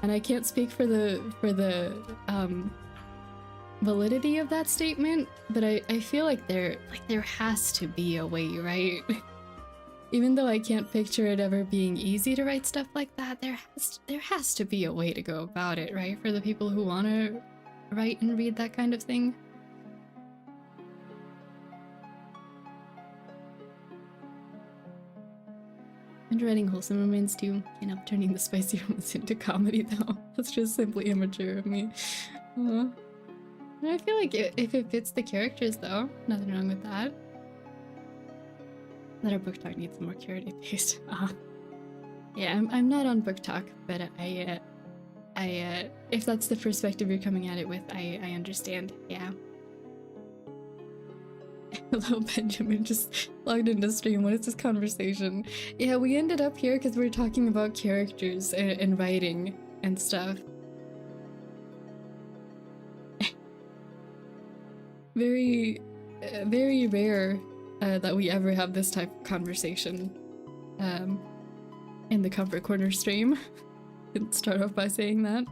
And I can't speak for the validity of that statement, but I feel like there has to be a way, right? Even though I can't picture it ever being easy to write stuff like that, there has to be a way to go about it, right? For the people who want to write and read that kind of thing. And writing wholesome romance too, and up turning the spicy romance into comedy though. That's just simply immature of me. I feel like if it fits the characters though, nothing wrong with that. That our book talk needs some more curated taste. Yeah, I'm not on book talk, but I if that's the perspective you're coming at it with, I understand. Yeah. Hello, Benjamin, just logged into stream. What is this conversation? Yeah, we ended up here because we were talking about characters and writing and stuff. Very rare that we ever have this type of conversation in the Comfort Corner stream. Didn't start off by saying that.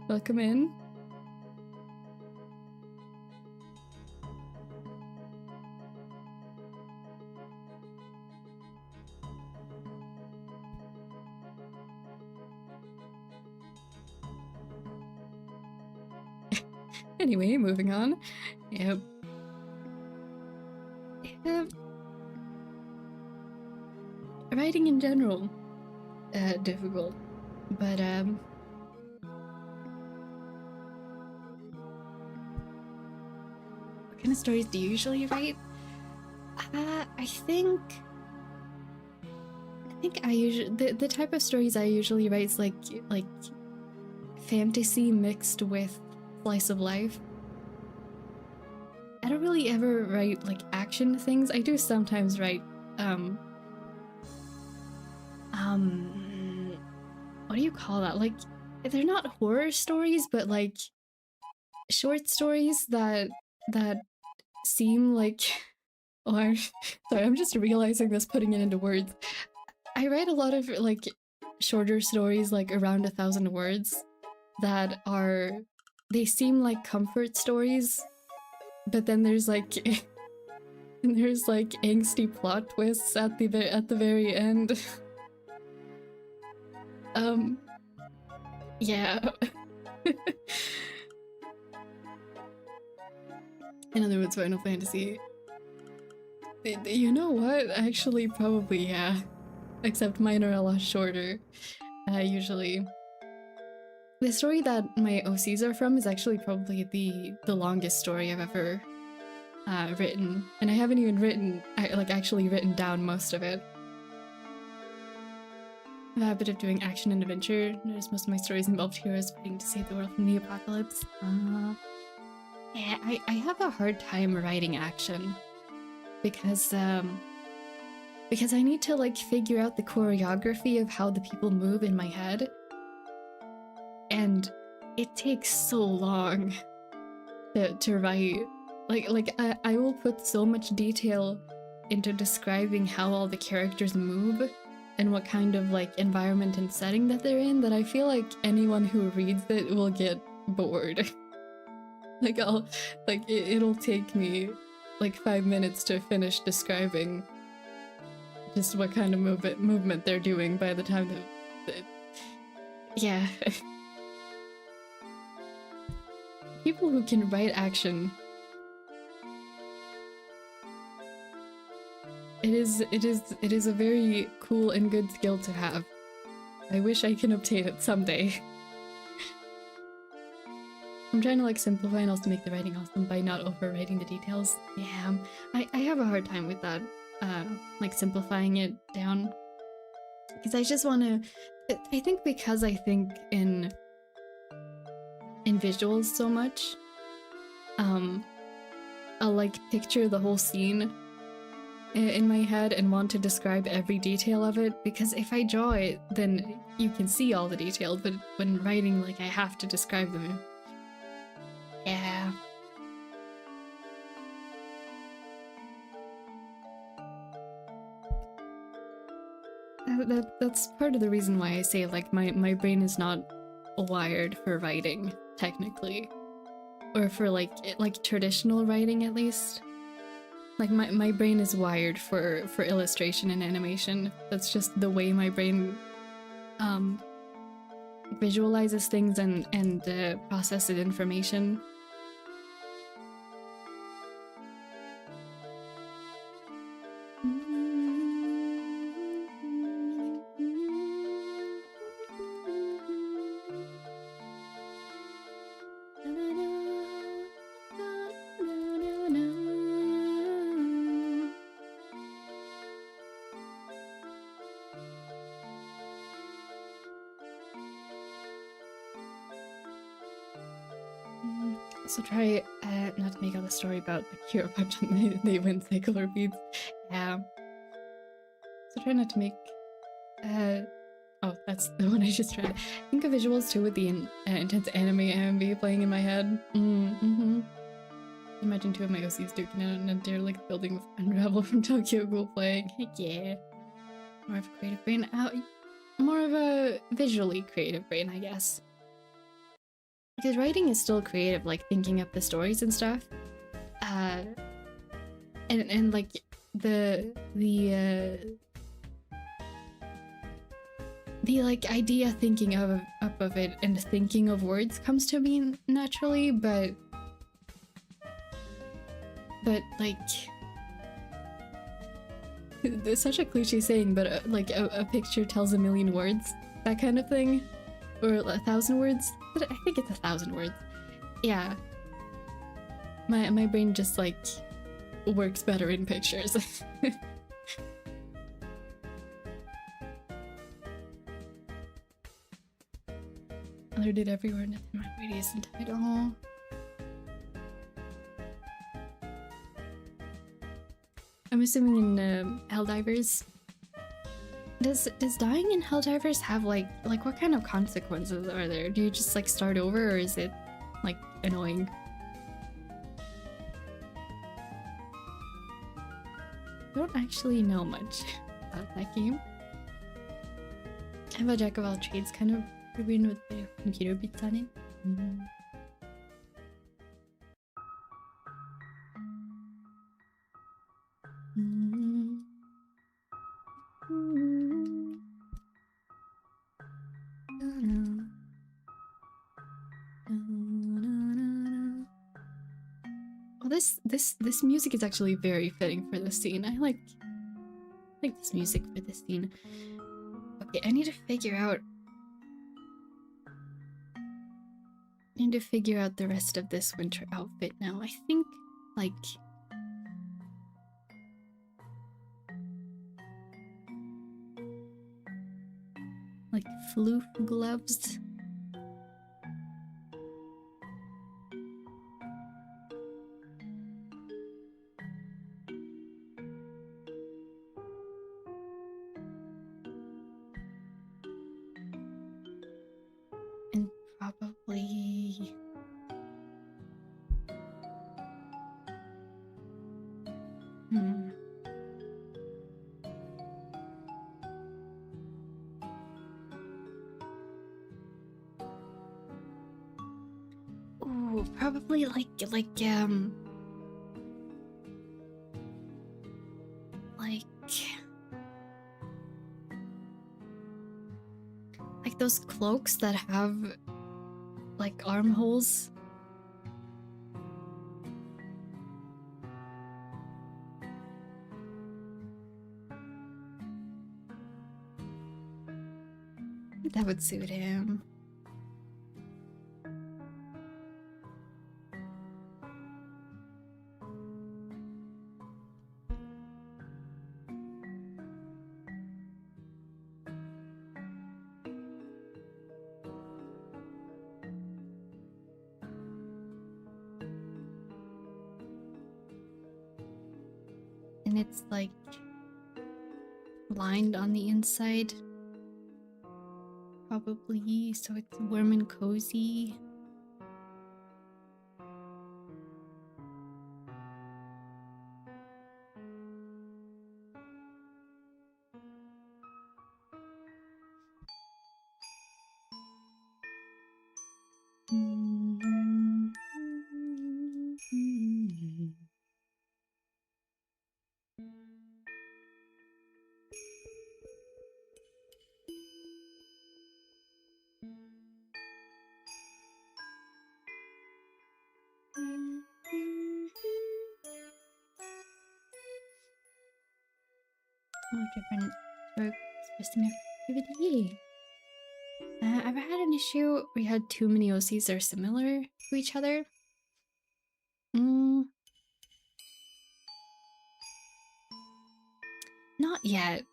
Welcome in. Anyway, moving on. Yep. Writing in general, difficult, but what kind of stories do you usually write? I think I usually the type of stories I usually write is like fantasy mixed with slice of life. I don't really ever write like action things. I do sometimes write what do you call that? Like, they're not horror stories, but like short stories that seem like or sorry, I'm just realizing this, putting it into words. I write a lot of like shorter stories, like around 1,000 words, that are, they seem like comfort stories, but then there's like there's like angsty plot twists at the very end. Yeah. In other words, Final Fantasy. You know what? Actually, probably, yeah. Except mine are a lot shorter, usually. The story that my OCs are from is actually probably the longest story I've ever written. And I haven't even actually written down most of it. I have a habit of doing action and adventure. Notice most of my stories involved heroes fighting to save the world from the apocalypse. Yeah, I have a hard time writing action because I need to like figure out the choreography of how the people move in my head, and it takes so long to write. Like I will put so much detail into describing how all the characters move and what kind of like environment and setting that they're in, that I feel like anyone who reads it will get bored. Like it'll take me like 5 minutes to finish describing just what kind of movement they're doing by the time that yeah. People who can write action, it is a very cool and good skill to have. I wish I can obtain it someday. I'm trying to like simplify and also make the writing awesome by not overwriting the details. Yeah, I have a hard time with that, like simplifying it down, because I just want to. I think because I think in visuals so much, I'll like picture the whole scene in my head and want to describe every detail of it, because if I draw it, then you can see all the details, but when writing, like, I have to describe them. Yeah. That's part of the reason why I say, like, my brain is not wired for writing, technically. or for like traditional writing at least. Like my brain is wired for illustration and animation. That's just the way my brain visualizes things and processes information. So try not to make out a story about the cure effect on the wind cycle or beads. Yeah. So try not to make oh, that's the one I just read. Think of visuals too with the intense anime AMV playing in my head. Imagine two of my OCs duking out in a derelict building with Unravel from Tokyo Ghoul playing. Heck yeah. More of a creative brain. More of a visually creative brain, I guess. Because writing is still creative, like thinking up the stories and stuff. And like the like idea thinking up of it and thinking of words comes to me naturally, but like it's such a cliche saying, but like a picture tells a million words, that kind of thing, or 1,000 words. But I think it's 1,000 words. Yeah, my brain just like works better in pictures. Alerted everywhere, nothing my radius and title. I'm assuming in Helldivers. Does dying in Helldivers have like what kind of consequences are there? Do you just like start over, or is it like annoying? I don't actually know much about that game. I have a jack of all trades kind of brain with the computer bits on it. Well, this music is actually very fitting for this scene. I like this music for this scene. Okay, I need to figure out the rest of this winter outfit now. I think like floof gloves. And probably ooh, probably like those cloaks that have like armholes. That would suit him. And it's like lined on the inside. Probably, so it's warm and cozy. Oh, different work expressing their creativity. Ever had an issue where you had too many OCs that are similar to each other? Not yet.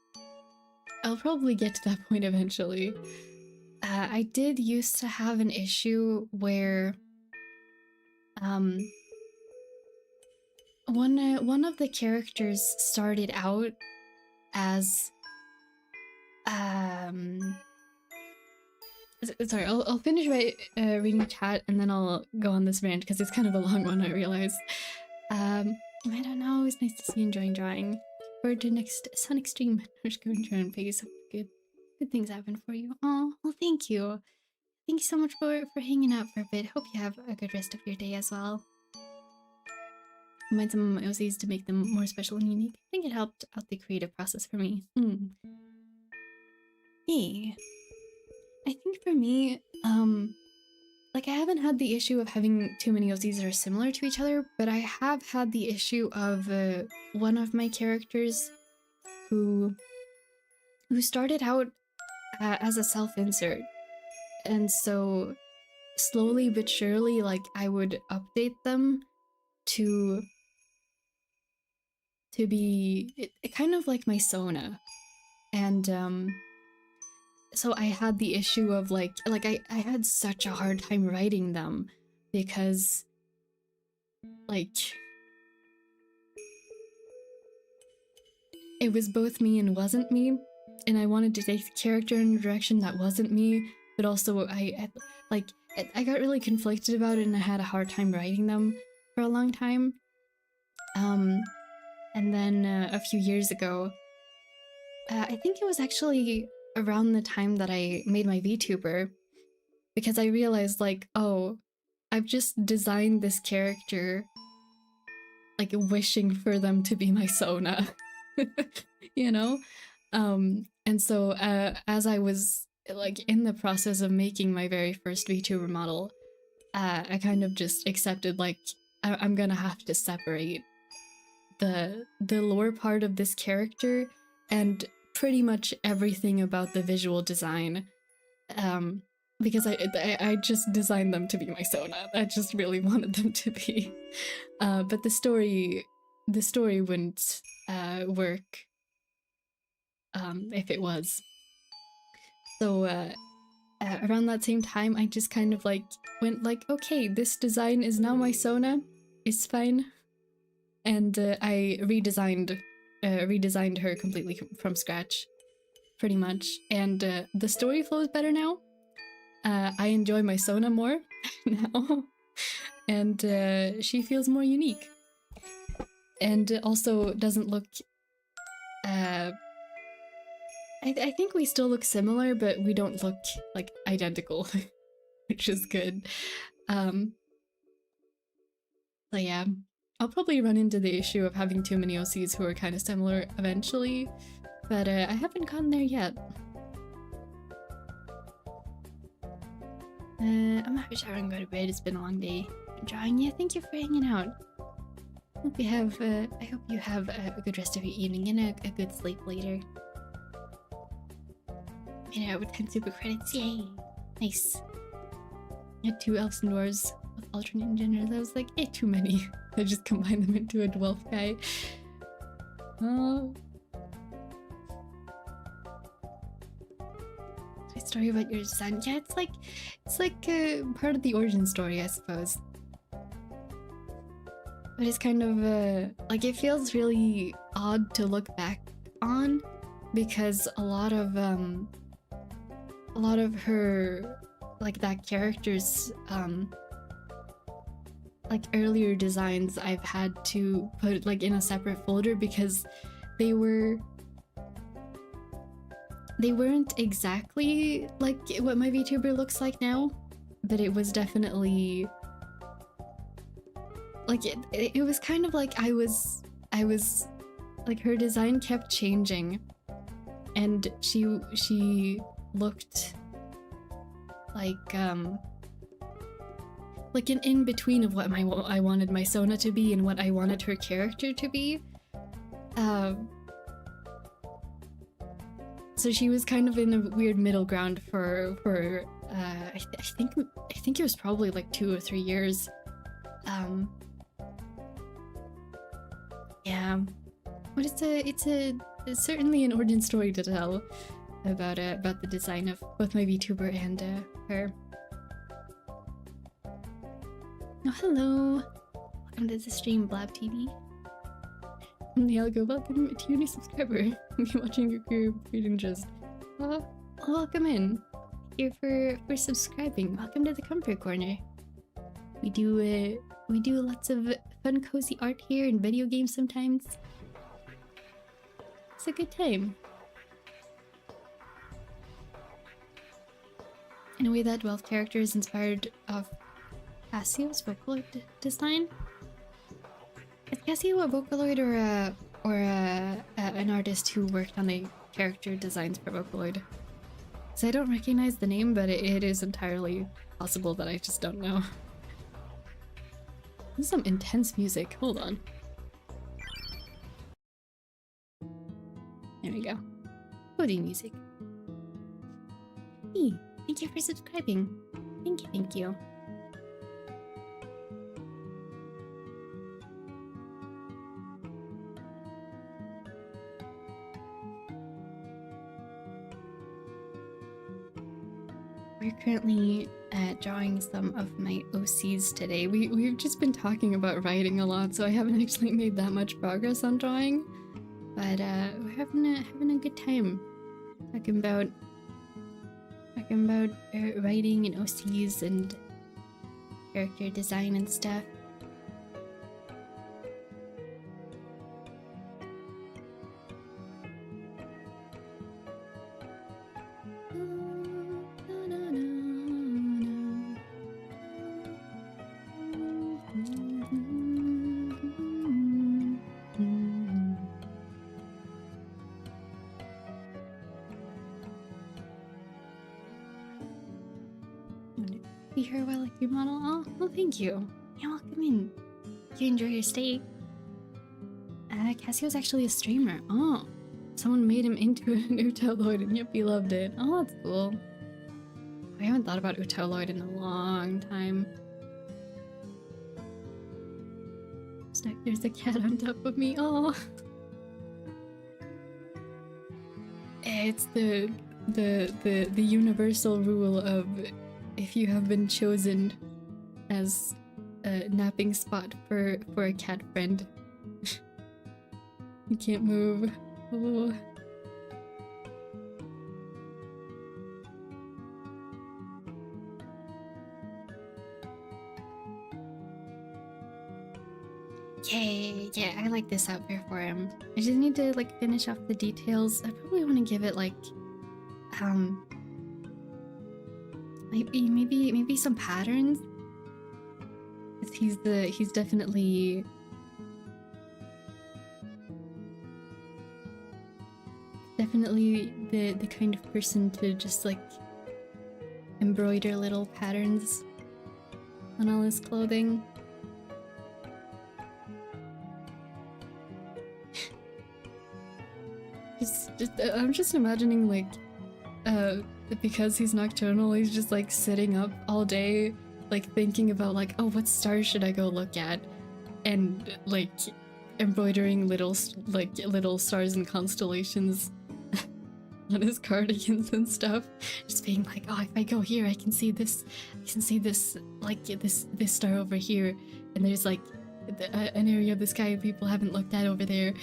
I'll probably get to that point eventually. I did used to have an issue where one of the characters started out as sorry, I'll finish by reading chat and then I'll go on this rant because it's kind of a long one, I realize. I don't know, it's nice to see you enjoying drawing. For the next Sonic stream, I'm just going to try and figure some good things happen for you. Oh, well, thank you. Thank you so much for hanging out for a bit. Hope you have a good rest of your day as well. Combine some of my OCs to make them more special and unique. I think it helped out the creative process for me. Yeah. I think for me, like I haven't had the issue of having too many OCs that are similar to each other, but I have had the issue of one of my characters who started out as a self-insert, and so slowly but surely, like I would update them to be kind of like my Sona, and so I had the issue of like I had such a hard time writing them because like it was both me and wasn't me, and I wanted to take the character in a direction that wasn't me, but also I got really conflicted about it and I had a hard time writing them for a long time. And then a few years ago, I think it was actually around the time that I made my VTuber, because I realized like, oh, I've just designed this character like wishing for them to be my Sona, you know? And so as I was like in the process of making my very first VTuber model, I kind of just accepted like I'm gonna have to separate the lore part of this character and pretty much everything about the visual design, because I just designed them to be my Sona. I just really wanted them to be, but the story wouldn't work if it was. So around that same time, I just kind of like went like, okay, this design is now my Sona. It's fine. And I redesigned her completely from scratch, pretty much. And the story flows better now. I enjoy my Sona more now, and she feels more unique. And also doesn't look. I think we still look similar, but we don't look like identical, which is good. So yeah. I'll probably run into the issue of having too many OCs who are kind of similar eventually, but I haven't gotten there yet. I'm not sure I'm going to bed. It's been a long day. I'm drawing you. Thank you for hanging out. I hope you have a good rest of your evening and a good sleep later. Made it out with 10 super credits. Yay! Nice. I had 2 elves and dwarves with alternate genders. I was like, too many. I just combined them into a dwarf guy. Oh. A story about your son. Yeah, it's like part of the origin story, I suppose. But it's kind of like it feels really odd to look back on, because a lot of her, like that character's like earlier designs I've had to put like in a separate folder because they weren't exactly like what my VTuber looks like now, but it was definitely like it was kind of like I was like her design kept changing, and she looked like an in-between of what I wanted my Sona to be and what I wanted her character to be. So she was kind of in a weird middle ground for I think it was probably like 2 or 3 years. Yeah, but it's certainly an origin story to tell about the design of both my VTuber and her. Oh, hello! Welcome to the stream, Blab TV. I'm the Algo. Welcome to your new subscriber. I'm watching your career reading just. Welcome in. Here for subscribing. Welcome to the Comfort Corner. We do lots of fun, cozy art here and video games sometimes. It's a good time. In a way, that wealth character is inspired of Cassio's Vocaloid design. Is Cassio a Vocaloid or an artist who worked on the character designs for Vocaloid? So I don't recognize the name, but it is entirely possible that I just don't know. This is some intense music. Hold on. There we go. Coding music. Hey, thank you for subscribing. Thank you, thank you. We're currently drawing some of my OCs today. We've just been talking about writing a lot, so I haven't actually made that much progress on drawing. But we're having a good time talking about writing and OCs and character design and stuff. Be here while I like your model. Oh, well, thank you. Yeah, welcome in. You enjoy your stay. Cassio's actually a streamer. Oh, someone made him into an Utoloid and yep, he loved it. Oh, that's cool. I haven't thought about Utoloid in a long time. There's a cat on top of me. Oh, it's the universal rule of if you have been chosen as a napping spot for a cat friend, you can't move. Oh. Yay, yeah, I like this outfit for him. I just need to like finish off the details. I probably want to give it like maybe some patterns. He's definitely the kind of person to just like embroider little patterns on all his clothing. I'm just imagining like because he's nocturnal, he's just like sitting up all day like thinking about like, oh, what stars should I go look at, and like embroidering little stars and constellations on his cardigans and stuff, just being like, oh, if I go here I can see this like this star over here, and there's like an area of the sky people haven't looked at over there.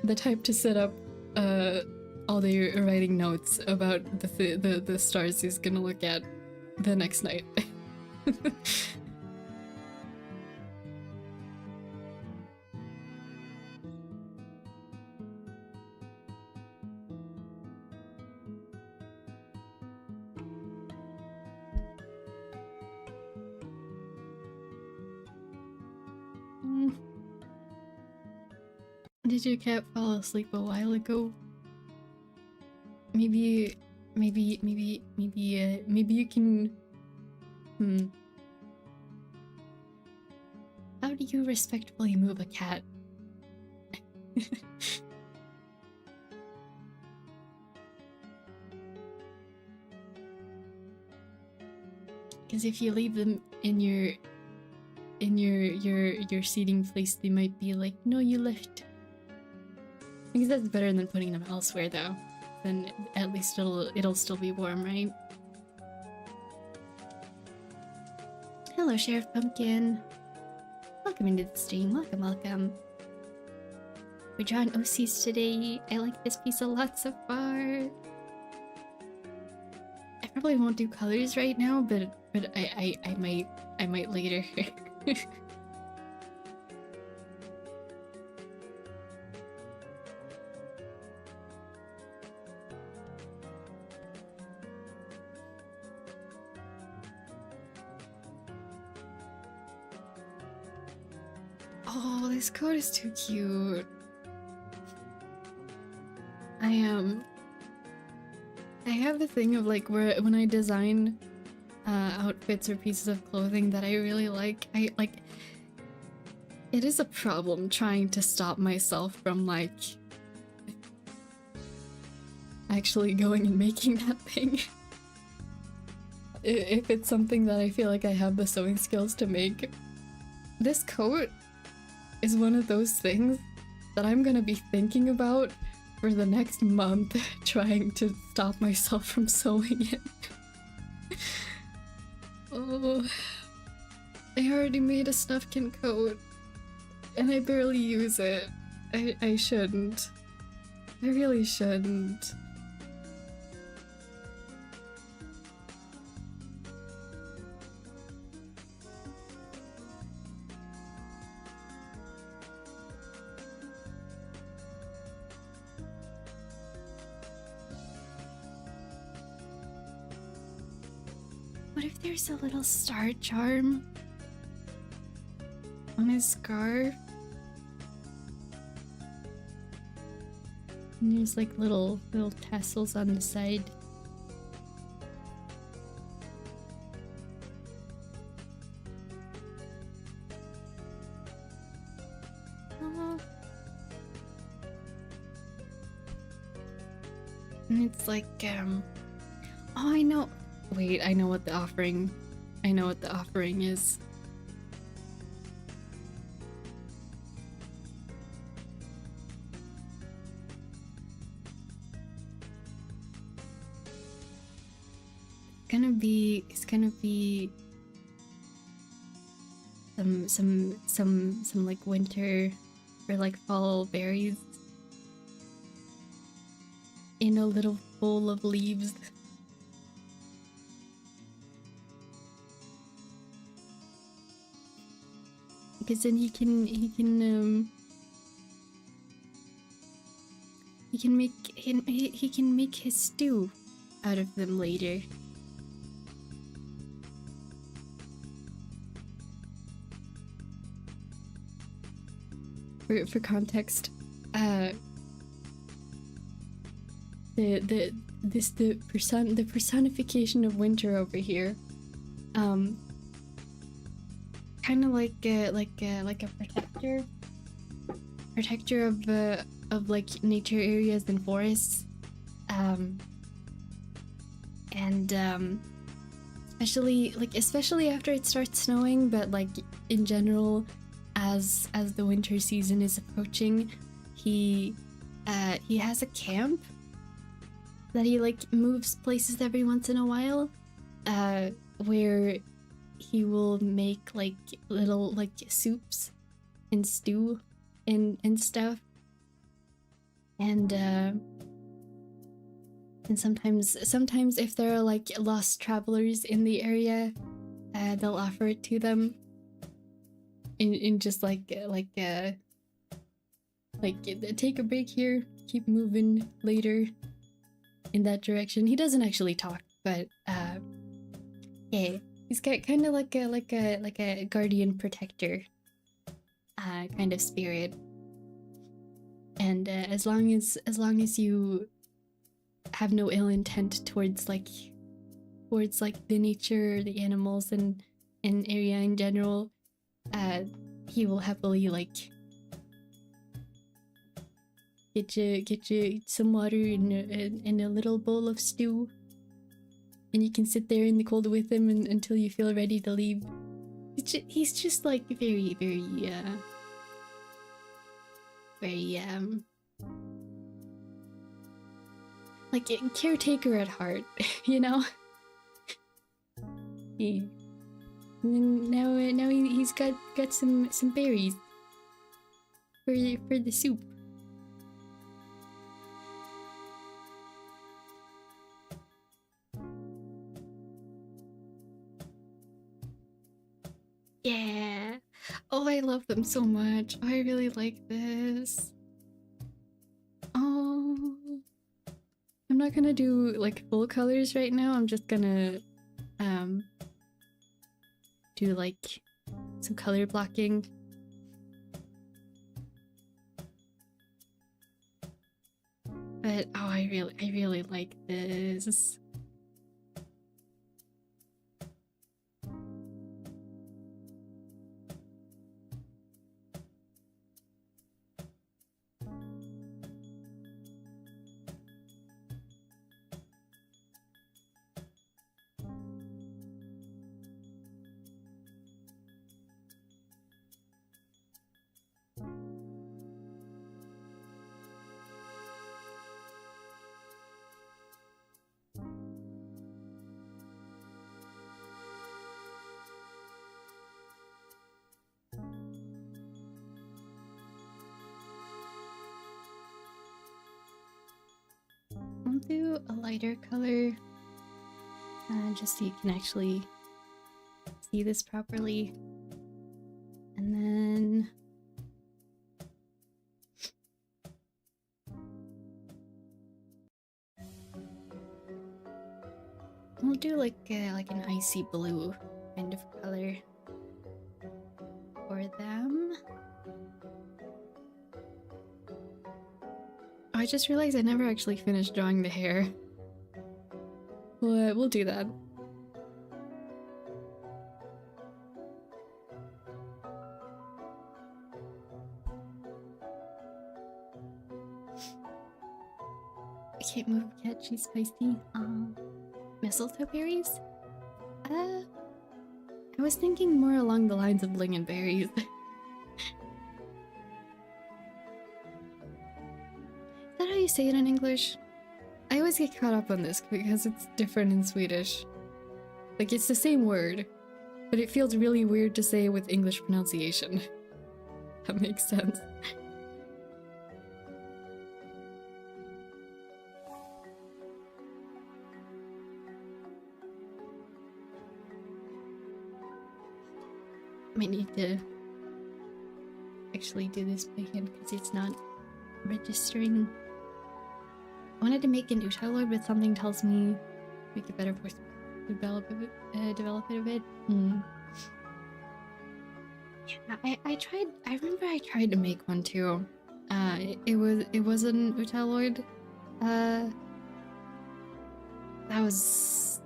The type to set up all day writing notes about the stars he's gonna look at the next night. Did your cat fall asleep a while ago? Maybe you can... How do you respectfully move a cat? Because if you leave them in your seating place, they might be like, no, you left. I think that's better than putting them elsewhere, though. Then at least it'll still be warm, right? Hello, Sheriff Pumpkin. Welcome into the stream. Welcome, welcome. We're drawing OCs today. I like this piece a lot so far. I probably won't do colors right now, but I might later. Oh, this coat is too cute. I have a thing of like when I design outfits or pieces of clothing that I really like, it is a problem trying to stop myself from like actually going and making that thing. If it's something that I feel like I have the sewing skills to make. This coat is one of those things that I'm gonna be thinking about for the next month, trying to stop myself from sewing it. Oh, I already made a Snufkin coat, and I barely use it. I shouldn't. I really shouldn't. What if there's a little star charm on his scarf? And there's like little tassels on the side. And it's like, oh, I know. Wait, I know what the offering is. It's gonna be some like winter or like fall berries in a little bowl of leaves. Because then he can make his stew out of them later. For context, the personification of winter over here, kind of like a protector of like nature areas and forests, and especially after it starts snowing, but like in general, as the winter season is approaching, he has a camp that he like moves places every once in a while, where he will make like little like soups and stew and stuff, and sometimes if there are like lost travelers in the area, they'll offer it to them in just like take a break here, keep moving later in that direction. He doesn't actually talk, but yeah, he's got kind of like a guardian protector kind of spirit. And as long as you have no ill intent towards the nature, the animals, and area in general, he will happily like get you some water in a little bowl of stew, and you can sit there in the cold with him until you feel ready to leave. He's just like very, like a caretaker at heart, you know? Now he's got some berries for the soup. Yeah. Oh, I love them so much. I really like this. Oh. I'm not gonna do like full colors right now. I'm just gonna do like some color blocking. But oh, I really like this. I'll do a lighter color, just so you can actually see this properly. And then we'll do like an icy blue kind of color for them. I just realized I never actually finished drawing the hair. We'll do that. I can't move yet, she's feisty. Mistletoe berries? I was thinking more along the lines of lingonberries. Is that how you say it in English? I always get caught up on this because it's different in Swedish. Like, it's the same word, but it feels really weird to say with English pronunciation. That makes sense. Might need to actually do this by hand because it's not registering. I wanted to make an Utaloid, but something tells me make a better voice develop it a bit. Yeah, I tried. I remember I tried to make one too. It was an Utaloid. That was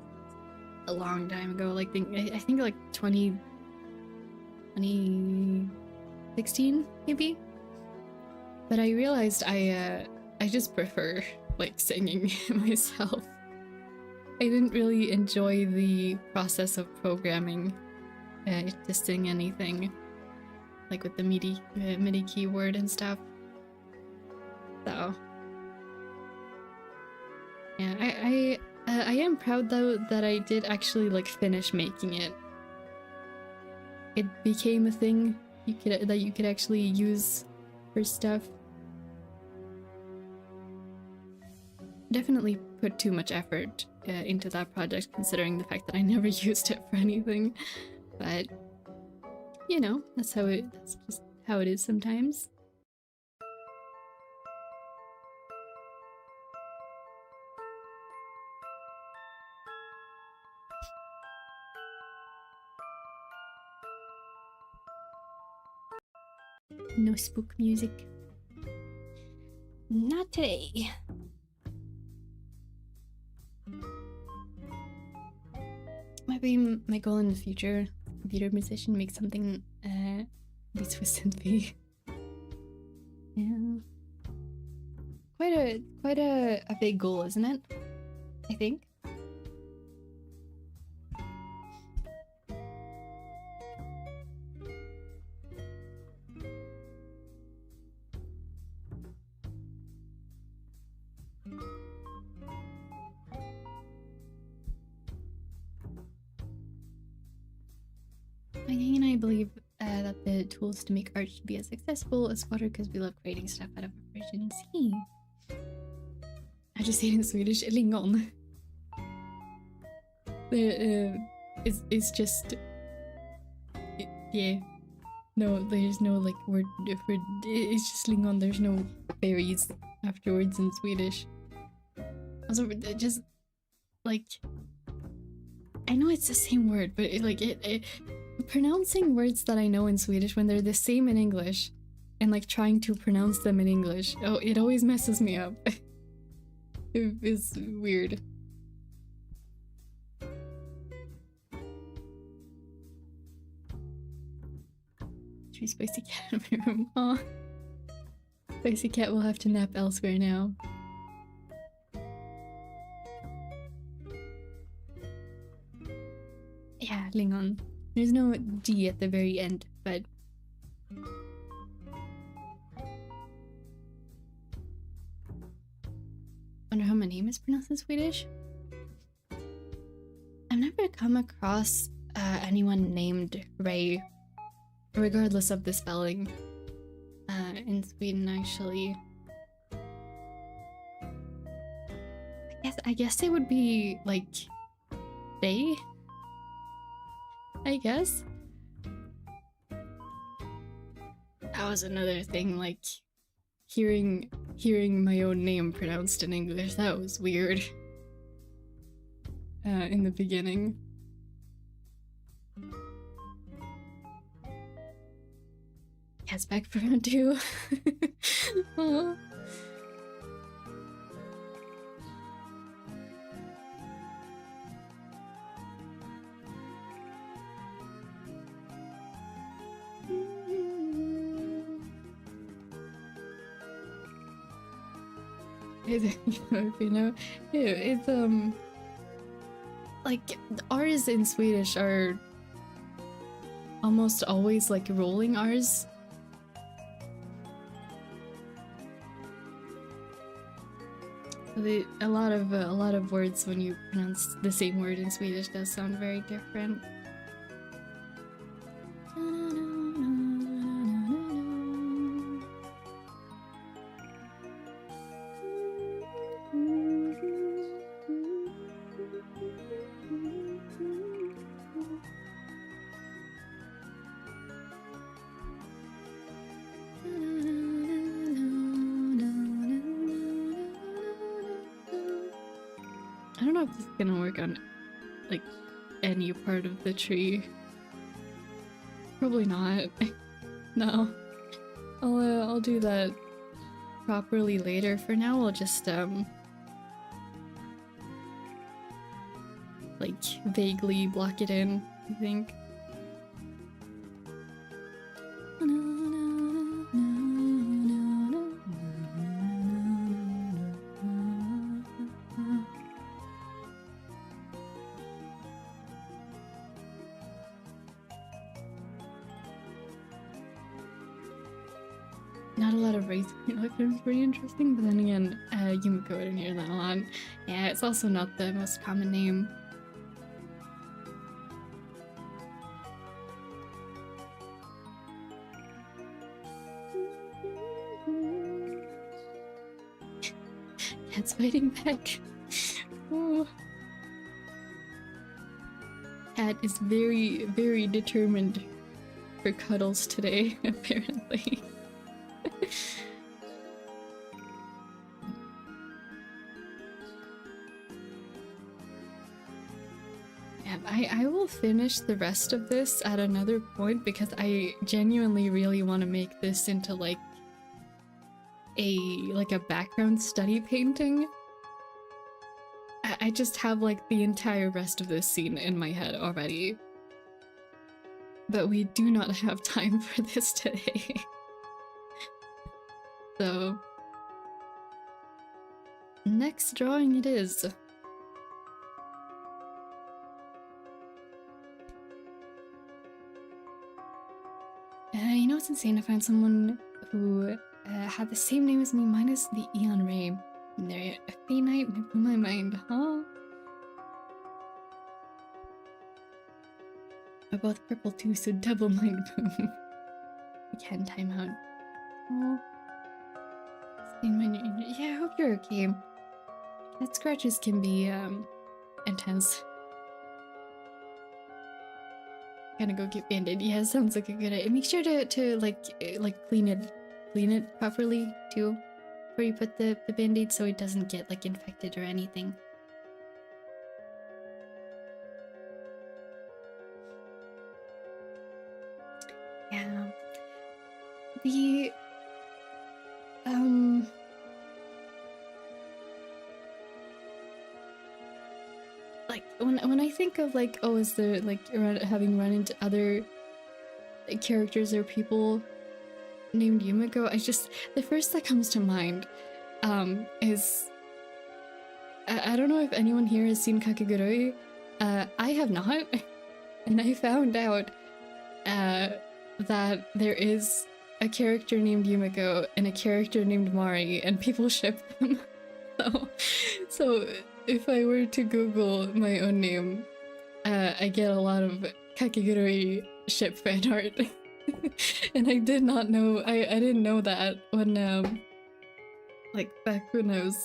a long time ago. Like I think like 2016 maybe. But I realized I just prefer like singing myself. I didn't really enjoy the process of programming to sing anything, like with the MIDI keyword and stuff. So yeah, I am proud though that I did actually like finish making it. It became a thing that you could actually use for stuff. Definitely put too much effort into that project, considering the fact that I never used it for anything. But you know, that's just how it is sometimes. No spook music. Not today. Maybe my goal in the future, computer musician, make something at least with synthwave. Yeah. Quite a big goal, isn't it? I think. believe that the tools to make art should be as accessible as water because we love creating stuff out of a virgin sea. I just say in Swedish, lingon. It's just... yeah. No, there's no like word for... It's just lingon, there's no berries afterwards in Swedish. Also, just... like... I know it's the same word, but pronouncing words that I know in Swedish when they're the same in English and like trying to pronounce them in English, oh, it always messes me up. It is weird. Tree Spicy Cat in my room. Aw. Spicy Cat will have to nap elsewhere now. Yeah, lingon. There's no D at the very end, but... wonder how my name is pronounced in Swedish? I've never come across anyone named Ray, regardless of the spelling, in Sweden, actually. I guess it would be, like, they? I guess. That was another thing, like hearing my own name pronounced in English. That was weird. In the beginning. Cat's back for round 2. Aww. You know, it's like R's in Swedish are almost always like rolling R's. So a lot of words when you pronounce the same word in Swedish does sound very different. I don't know if this is gonna work on like any part of the tree. Probably not. No. I'll do that properly later. For now, I'll just like vaguely block it in, I think. Not a lot of race looks pretty interesting, but then again, Yumiko didn't hear that a lot. Yeah, it's also not the most common name. Cat's fighting back. Oh. Cat is very, very determined for cuddles today, apparently. Yeah, I will finish the rest of this at another point because I genuinely really want to make this into like a background study painting. I just have like the entire rest of this scene in my head already. But we do not have time for this today. So, next drawing it is. You know what's insane? I found someone who had the same name as me, minus the E on Ray. And they're a Fey Knight, and it blew my mind, huh? are both purple too, so double mind boom. We can time out. Oh. Yeah, I hope you're okay. Cat scratches can be intense. Gonna go get banded. Yeah, sounds like a good idea. Make sure to like clean it properly too before you put the band-aid so it doesn't get like infected or anything. Yeah. The like when I think of like, oh, is there like having run into other characters or people named Yumiko, the first that comes to mind is I don't know if anyone here has seen Kakegurui. I have not, and I found out that there is a character named Yumiko and a character named Mari, and people ship them. So if I were to Google my own name, I get a lot of Kakegurui ship fan art. And I did not know, I didn't know that when, like, back when I was,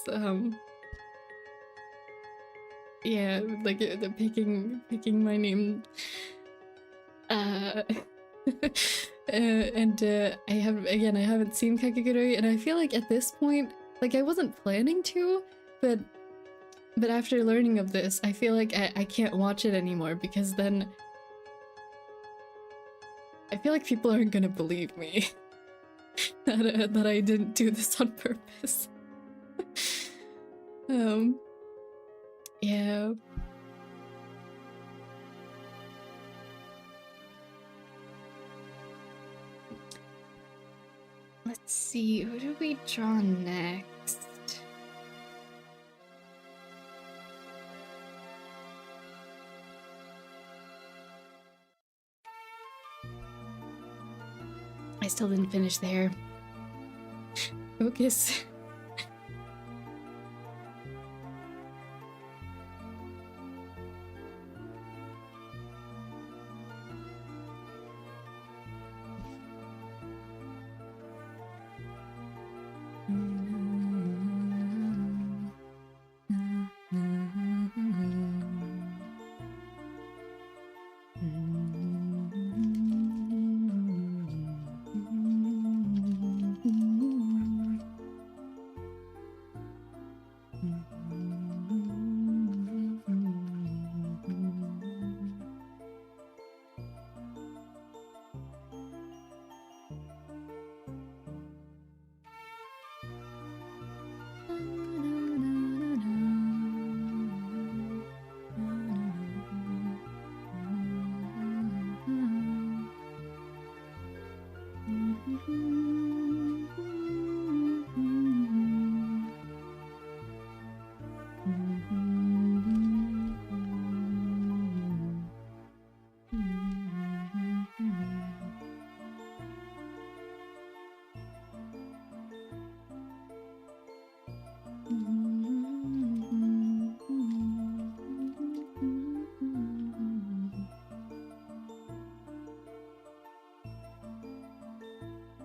yeah, like, the picking my name, and, I haven't seen Kakegurui, and I feel like at this point, like, I wasn't planning to, but after learning of this, I feel like I can't watch it anymore, because then I feel like people aren't gonna believe me that I didn't do this on purpose. Yeah. Let's see, who do we draw next? I still didn't finish the hair. Focus.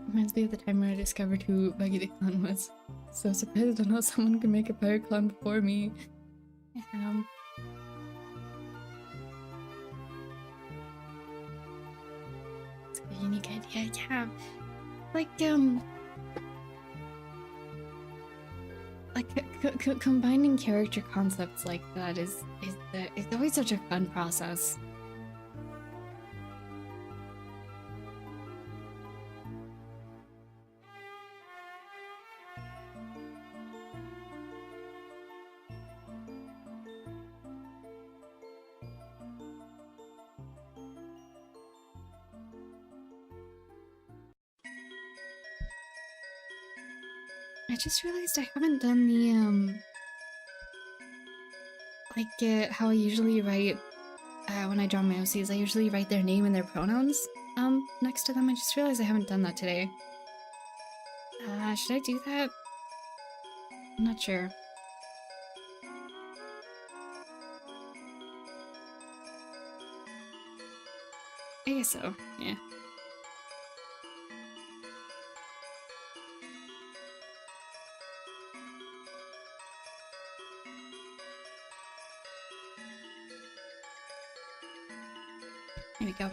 Reminds me of the time where I discovered who Buggy the Clown was. So surprised on how someone could make a pirate clown before me. It's a unique idea, yeah. Like, combining character concepts like that is always such a fun process. I just realized I haven't done the, how I usually write, when I draw my OCs, I usually write their name and their pronouns, next to them. I just realized I haven't done that today. Should I do that? I'm not sure. guess so, yeah. Here we go.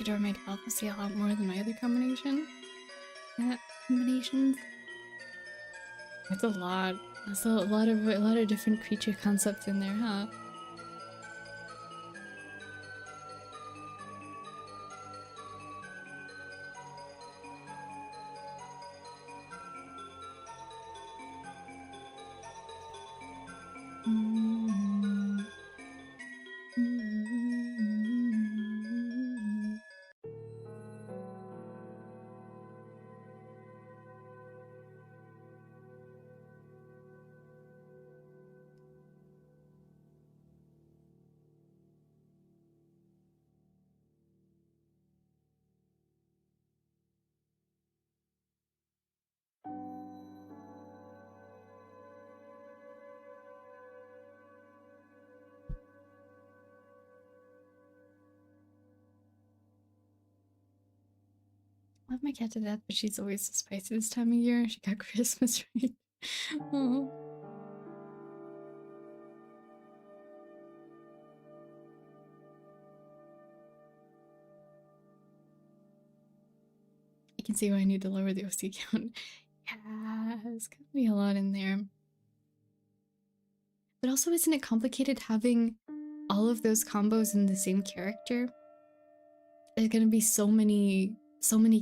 Sorry, I made alpha see a lot more than my other combinations. That's a lot. That's a lot of different creature concepts in there, huh? I love my cat to death, but she's always so spicy this time of year. She got Christmas right. Oh. I can see why I need to lower the OC count. Yeah, there's gonna be a lot in there. But also, isn't it complicated having all of those combos in the same character? There's gonna be so many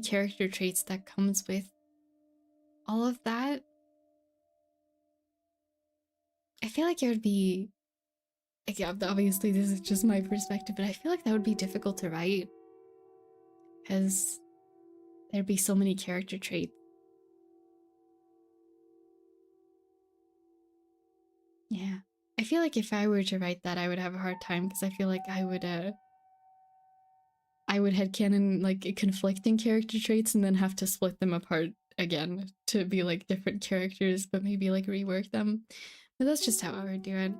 character traits that comes with all of that. I feel like it would be, like, yeah, obviously this is just my perspective, but I feel like that would be difficult to write because there'd be so many character traits. Yeah, I feel like if I were to write that, I would have a hard time because I feel like I would headcanon like conflicting character traits and then have to split them apart again to be like different characters, but maybe like rework them. But that's just how I would do it.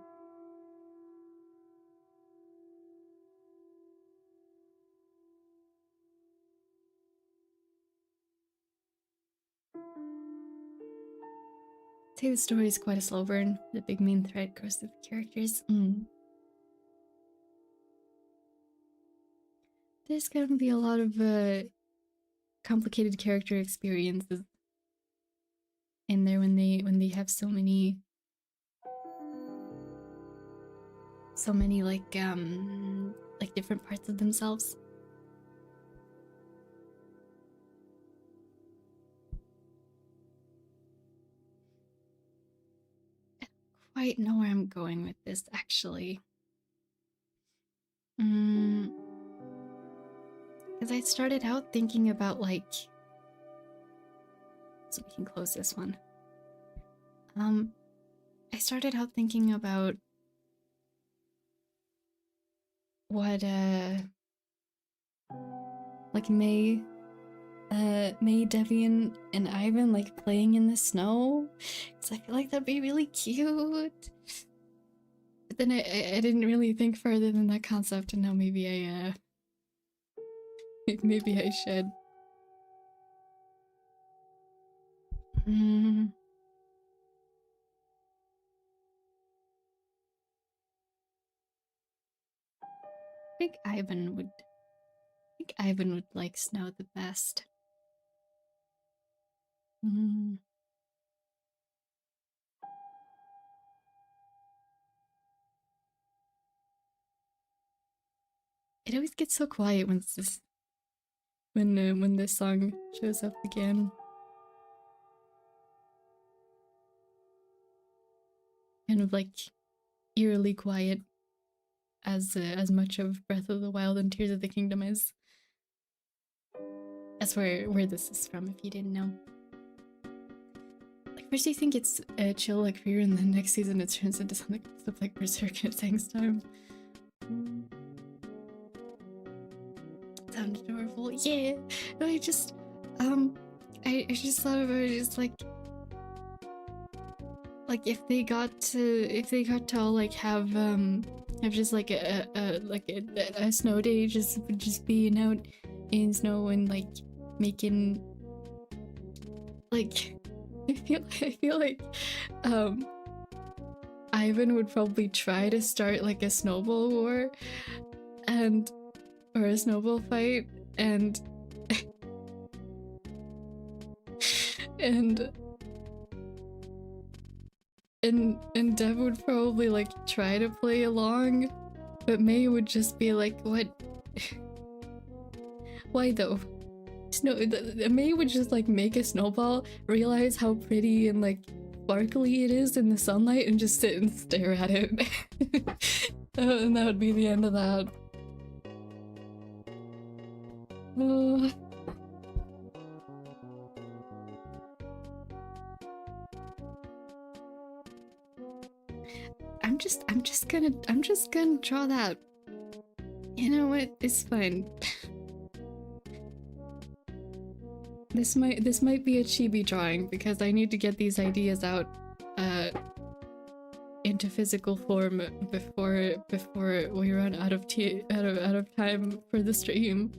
I'd say the story is quite a slow burn. The big main thread goes to the characters. There's gonna be a lot of complicated character experiences in there when they have so many like different parts of themselves. I don't quite know where I'm going with this actually. Because I started out thinking about like, so we can close this one. I started out thinking about what like May, Devian, and Ivan like playing in the snow, because I feel like that'd be really cute. But then I didn't really think further than that concept, and now maybe maybe I should. I think Ivan would like snow the best. It always gets so quiet when this song shows up again. Kind of like eerily quiet, as much of Breath of the Wild and Tears of the Kingdom is. That's where this is from, if you didn't know. Like, first you think it's chill like Fear, and then next season it turns into something stuff like Berserk at Thanks Time. Sounds adorable. Yeah. No, I just thought about it, just like if they got to all like have just like a snow day, just being out in snow and like making like I feel like Ivan would probably try to start like a snowball war or a snowball fight, and and Dev would probably like try to play along, but May would just be like, what? Why though? May would just like make a snowball, realize how pretty and like sparkly it is in the sunlight, and just sit and stare at it. And that would be the end of that. I'm just gonna draw that. You know what? It's fine. This might be a chibi drawing because I need to get these ideas out into physical form before we run out of time for the stream.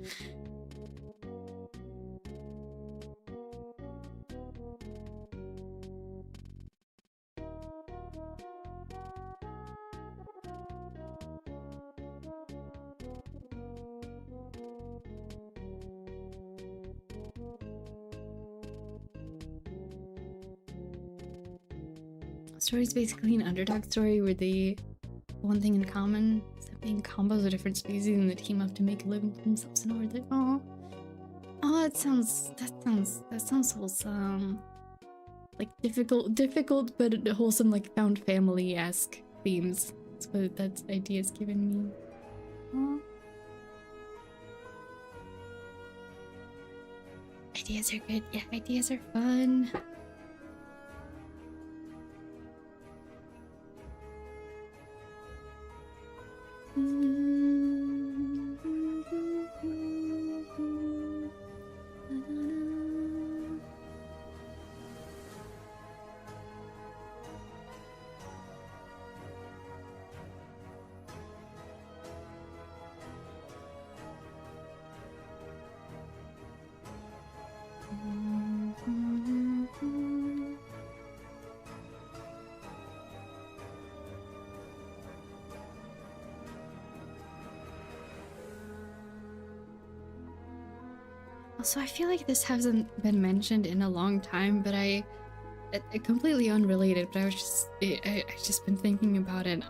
Story is basically an underdog story where the one thing in common is that being combos of different species and they team up to make a living for themselves in order. Oh, that sounds wholesome. Like difficult but wholesome, like found family-esque themes. That's what that idea's given me. Aww. Ideas are good. Yeah, ideas are fun. So I feel like this hasn't been mentioned in a long time, but I completely unrelated, but I just been thinking about it.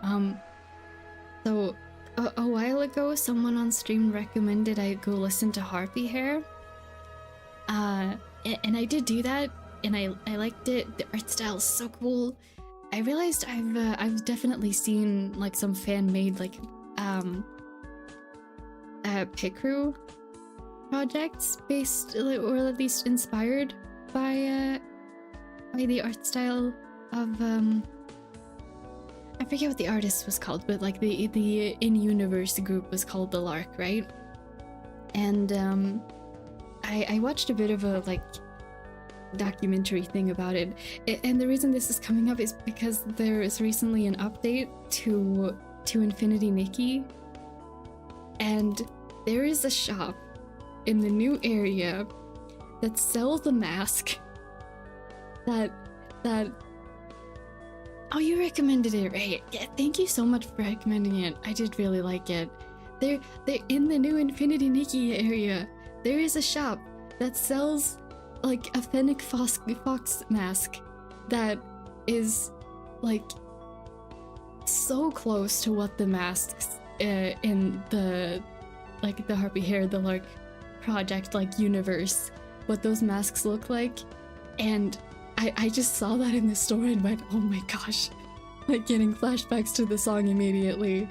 So a while ago, someone on stream recommended I go listen to Harpy Hair. And I did do that, and I liked it. The art style is so cool. I realized I've definitely seen like some fan-made like Picrew projects based, or at least inspired by the art style of I forget what the artist was called, but like the in-universe group was called The Lark, right? And I watched a bit of a like documentary thing about it. And the reason this is coming up is because there is recently an update to Infinity Nikki, and there is a shop in the new area that sells a mask that oh, you recommended it, right? Yeah, thank you so much for recommending it. I did really like it. They're in the new Infinity Nikki area. There is a shop that sells like a Fennec Fox mask that is like so close to what the masks in the Harpy Hair the Lark project like universe, what those masks look like. And I just saw that in the store and went, oh my gosh, like getting flashbacks to the song immediately.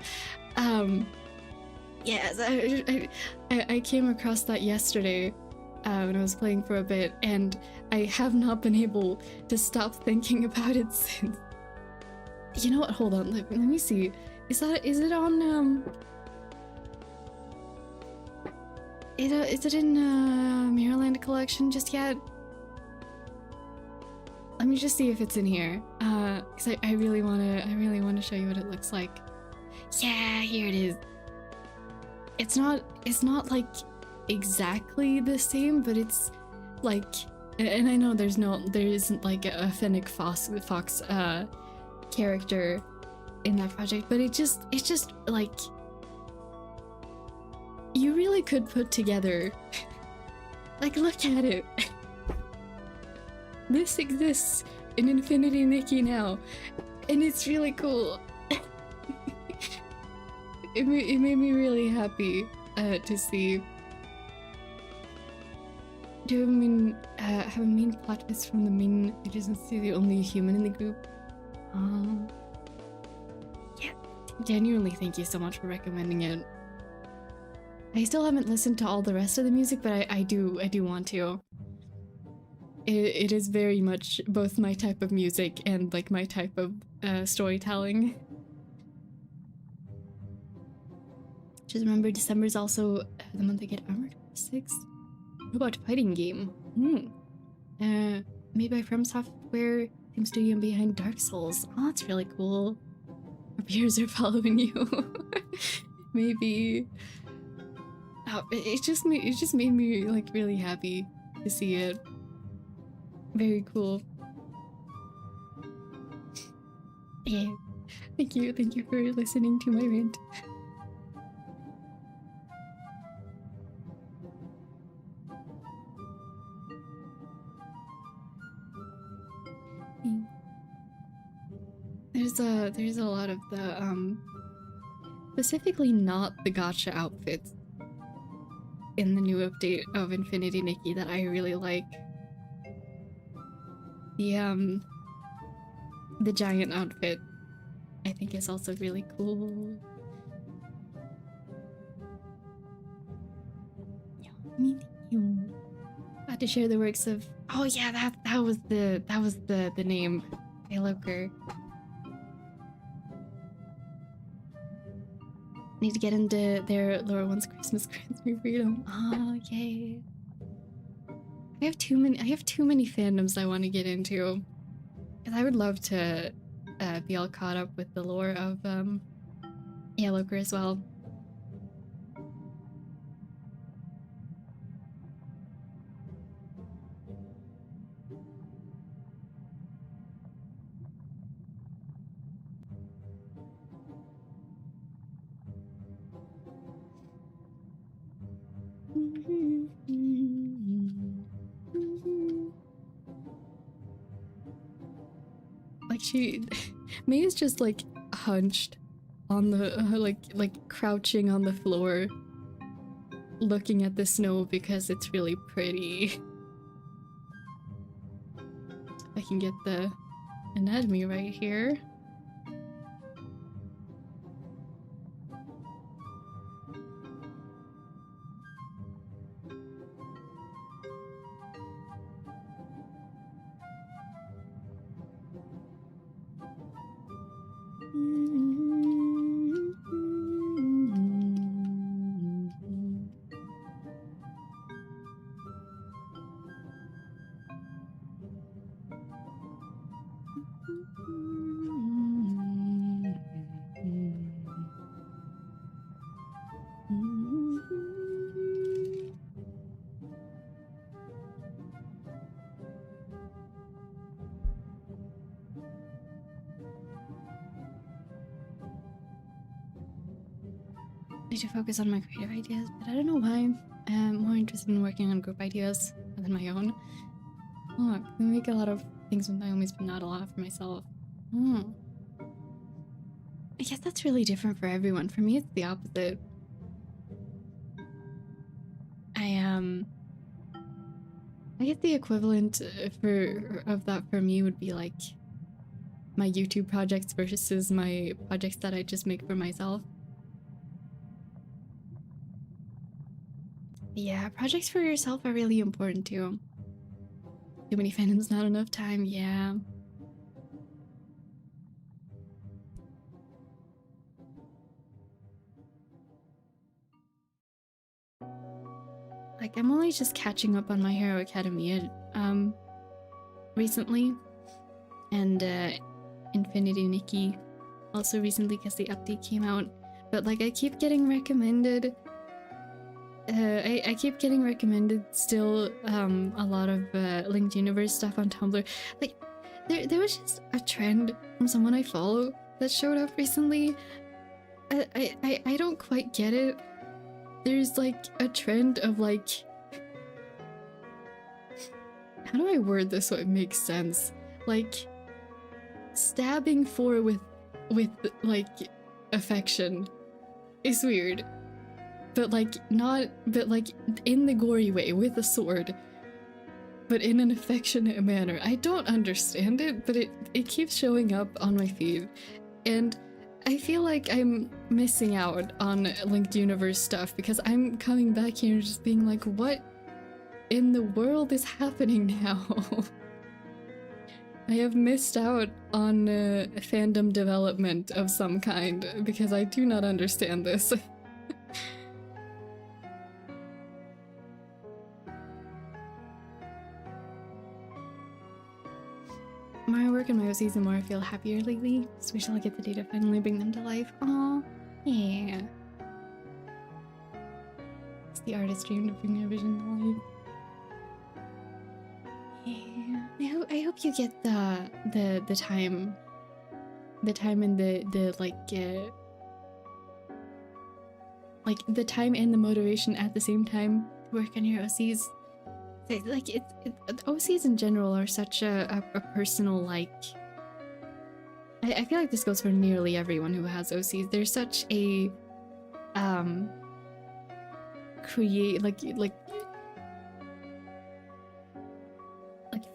Yes, I came across that yesterday when I was playing for a bit, and I have not been able to stop thinking about it since. You know what? Hold on, let me see. Is it on is it in Mirrorland collection just yet? Let me just see if it's in here. Cause I really wanna show you what it looks like. Yeah, here it is. It's not like exactly the same, but it's like, and I know there isn't like a Fennec Fox character in that project, but it just like, you really could put together like, look at it. This exists in Infinity Nikki now, and it's really cool. It made me really happy to see. Do you have a main plot twist from the main agency, the only human in the group? Yeah, genuinely thank you so much for recommending it. I still haven't listened to all the rest of the music, but I do want to. It is very much both my type of music and like my type of storytelling. Just remember, December is also the month I get Armored Core 6. What about fighting game? Made by From Software, same studio behind Dark Souls. Oh, that's really cool. Our peers are following you. Maybe. Oh, it just made me like really happy to see it. Very cool. Yeah. Thank you for listening to my rant. There's a lot of the specifically not the gacha outfits in the new update of Infinity Nikki that I really like. The giant outfit I think is also really cool. Yeah, me too. I had to share the works of, oh yeah, that was the name. Loker. Need to get into their Laura One's Christmas grants me freedom. Oh yay. I have too many fandoms I want to get into. Because I would love to be all caught up with the lore of Loker as well. Like May is just like hunched on the like crouching on the floor, looking at the snow because it's really pretty. I can get the anatomy right here. I need to focus on my creative ideas, but I don't know why I'm more interested in working on group ideas than my own. Oh, I can make a lot of things with my homies, but not a lot for myself. I guess that's really different for everyone. For me, it's the opposite. I guess the equivalent of that for me would be like my YouTube projects versus my projects that I just make for myself. Yeah, projects for yourself are really important too. Too many fandoms, not enough time, yeah. Like, I'm only just catching up on My Hero Academia, recently. And, Infinity Nikki also recently because the update came out. But, like, I keep getting recommended... I keep getting recommended still, a lot of, Linked Universe stuff on Tumblr. Like, there was just a trend from someone I follow that showed up recently. I don't quite get it. There's like a trend of like, how do I word this so it makes sense? Like stabbing for with like affection is weird, but like not, but like in the gory way with a sword, but in an affectionate manner. I don't understand it, but it keeps showing up on my feed, and I feel like I'm missing out on Linked Universe stuff because I'm coming back here and just being like, what in the world is happening now? I have missed out on fandom development of some kind because I do not understand this. My work and my OCs and more, I feel happier lately. Just wish I'll get the day to finally bring them to life. Aww. Yeah. It's the artist's dream to bring their vision to life. Yeah. I hope you get the time and the like the time and the motivation at the same time to work on your OCs. Like OCs in general are such a personal, like, I feel like this goes for nearly everyone who has OCs. They're such a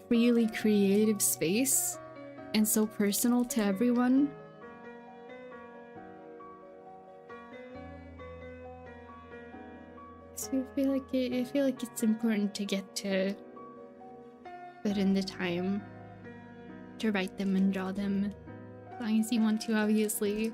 freely creative space and so personal to everyone. So I feel like it's important to get to put in the time to write them and draw them, as long as you want to, obviously.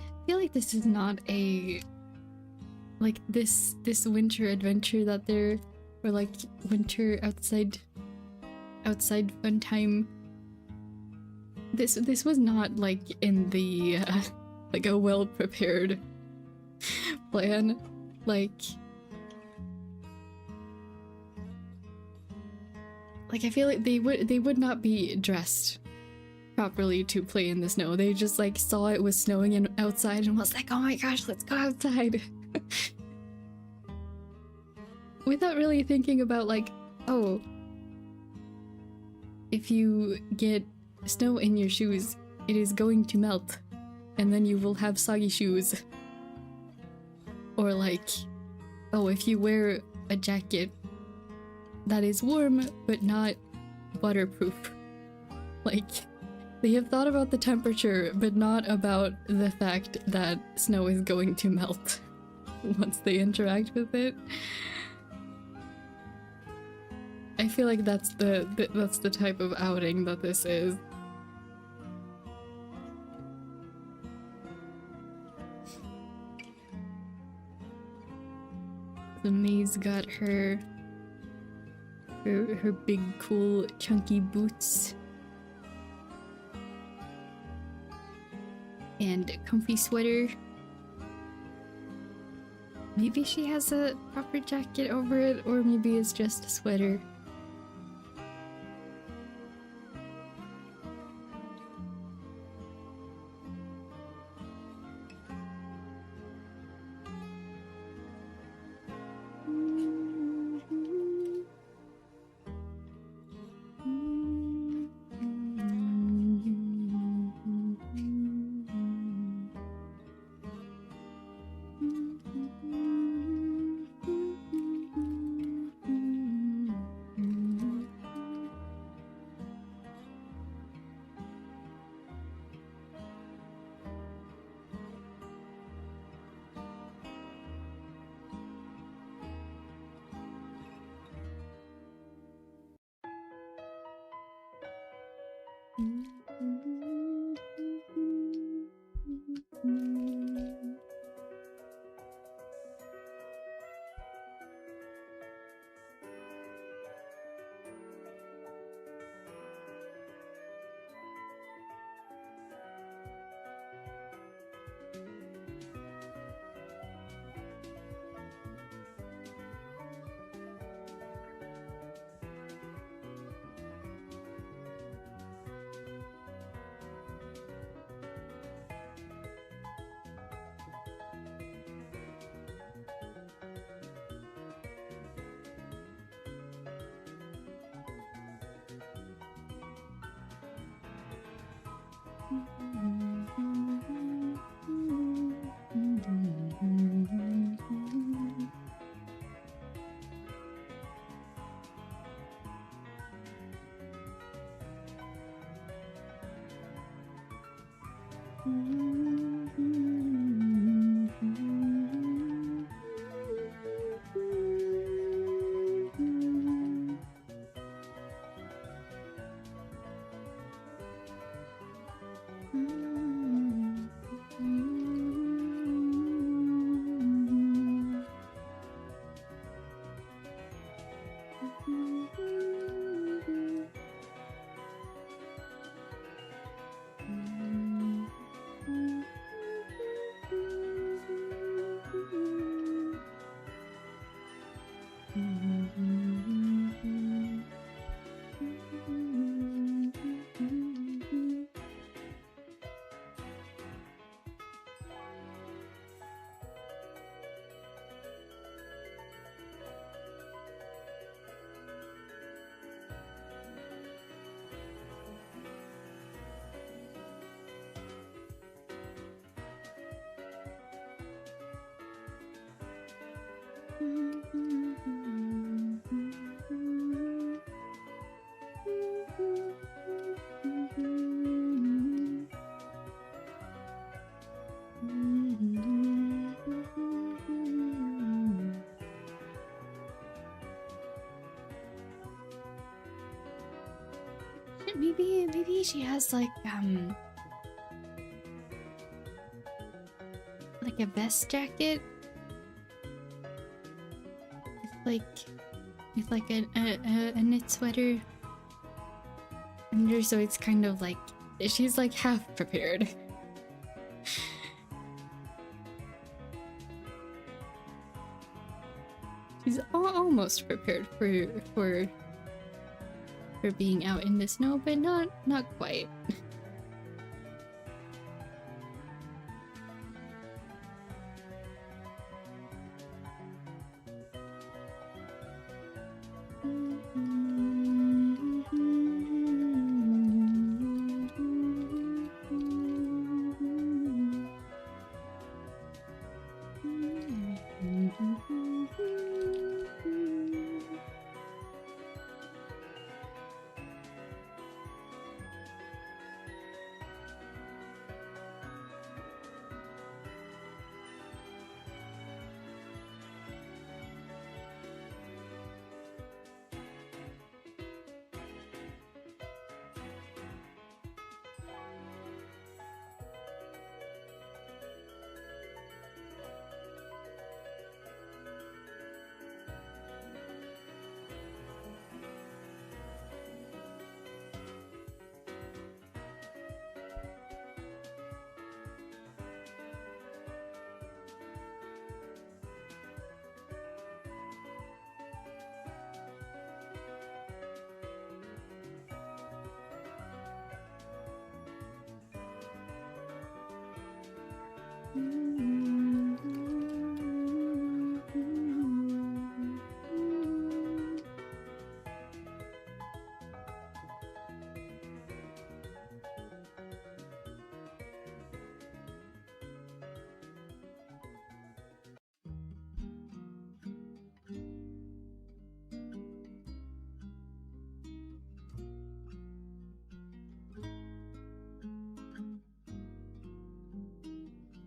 I feel like this is not a like this winter adventure that they're, or like winter outside fun time. This was not like in the like a well prepared plan. Like I feel like they would not be dressed properly to play in the snow. They just like saw it was snowing and outside and was like, oh my gosh, let's go outside. Without really thinking about like, oh, if you get snow in your shoes, it is going to melt and then you will have soggy shoes. Or like, oh, if you wear a jacket that is warm but not waterproof. Like, they have thought about the temperature but not about the fact that snow is going to melt once they interact with it. I feel like that's the type of outing that this is. The Maze got her big cool chunky boots and a comfy sweater. Maybe she has a proper jacket over it, or maybe it's just a sweater. Maybe she has like a vest jacket like a knit sweater under, so it's kind of like she's like half prepared. She's almost prepared for being out in the snow, but not quite.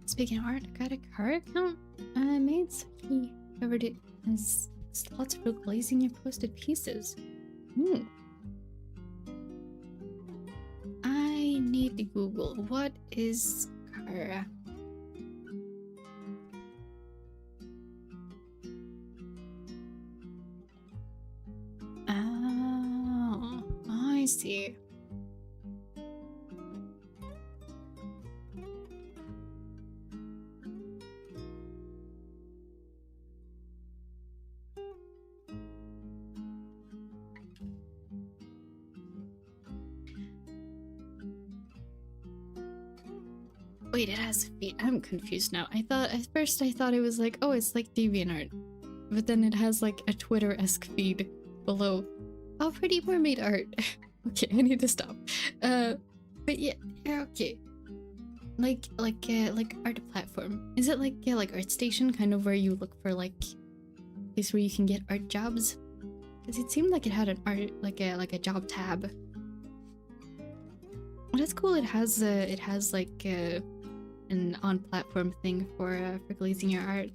Speaking of art, I got a car account I made, so he covered it as slots for glazing your posted pieces. I need to Google what is car. Oh, I see. Wait, it has feet. I'm confused now. At first I thought it was like, oh, it's like DeviantArt. But then it has like a Twitter-esque feed below. Oh, pretty mermaid art. Okay, I need to stop. But yeah, okay. Like art platform. Is it like ArtStation, kind of where you look for like place where you can get art jobs? Because it seemed like it had an art like a job tab. Well, that's cool. It has like an on-platform thing for glazing your art.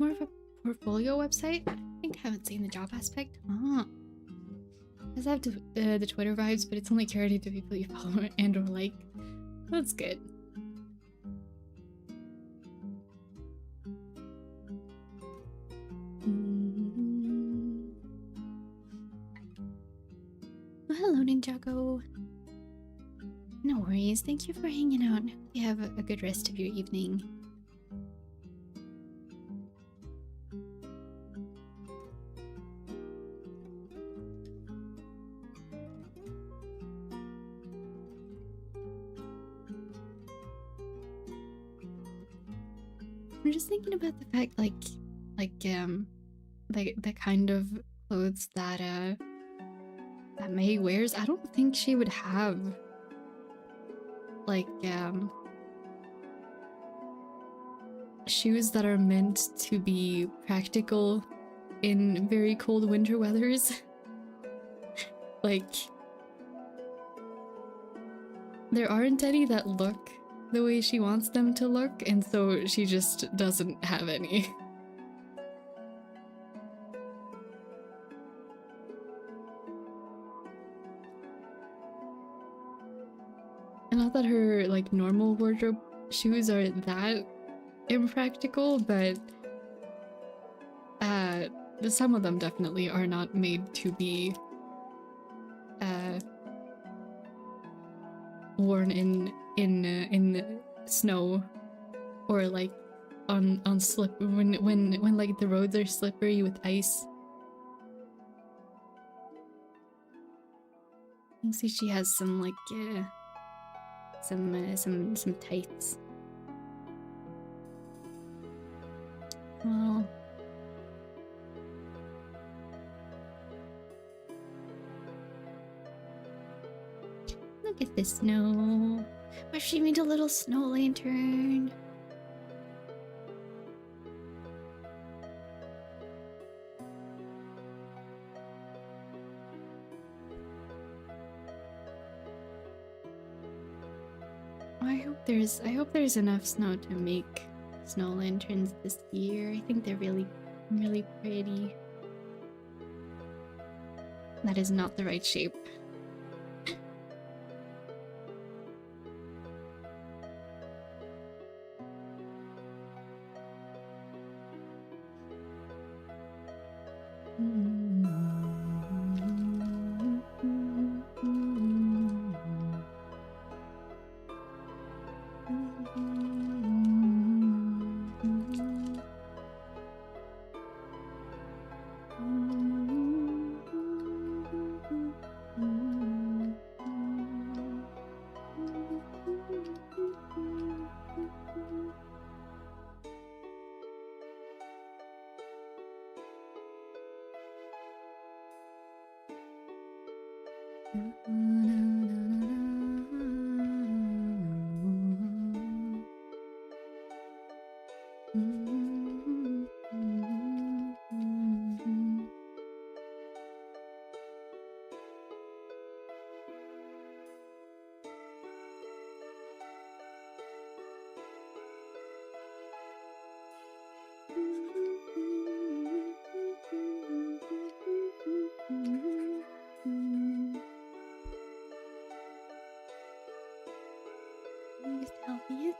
More of a portfolio website? I think I haven't seen the job aspect. Ah. It does have the Twitter vibes, but it's only curated to people you follow and or like. That's good. Well, hello, Ninjago. No worries. Thank you for hanging out. Hope you have a good rest of your evening. I'm just thinking about the fact, the kind of clothes that that May wears. I don't think she would have shoes that are meant to be practical in very cold winter weathers. Like, there aren't any that look the way she wants them to look, and so she just doesn't have any. And not that her, like, normal wardrobe shoes are that impractical, but some of them definitely are not made to be worn in snow, or like on slip when like the roads are slippery with ice. You see, she has some like some tights. Well, look at the snow. What, she made a little snow lantern. I hope there's enough snow to make snow lanterns this year. I think they're really pretty. That is not the right shape.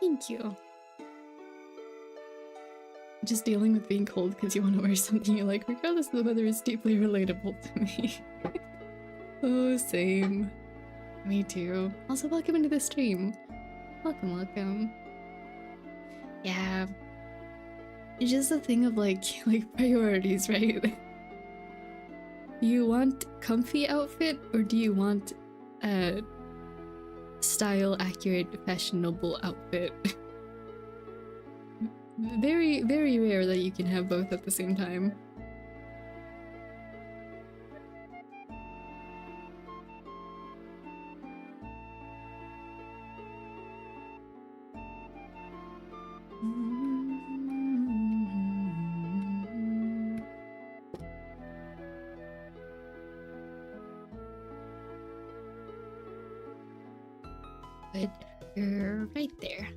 Thank you. Just dealing with being cold because you want to wear something you like, regardless of the weather, is deeply relatable to me. Oh, same. Me too. Also, welcome into the stream. Welcome. Yeah. It's just a thing of like priorities, right? Do you want comfy outfit, or do you want a style accurate, fashionable outfit? Very, very rare that you can have both at the same time. But you're right there.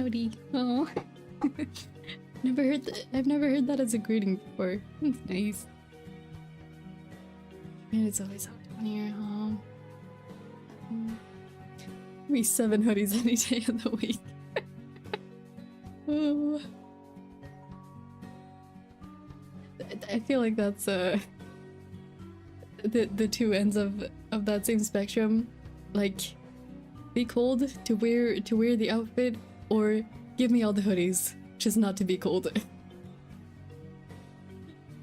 howdy. Oh. I've never heard that as a greeting before. That's nice. Man, it's always hot down here, huh? Maybe 7 hoodies any day of the week. Oh. I feel like that's the two ends of that same spectrum. Like, be cold to wear the outfit, or give me all the hoodies, just not to be cold.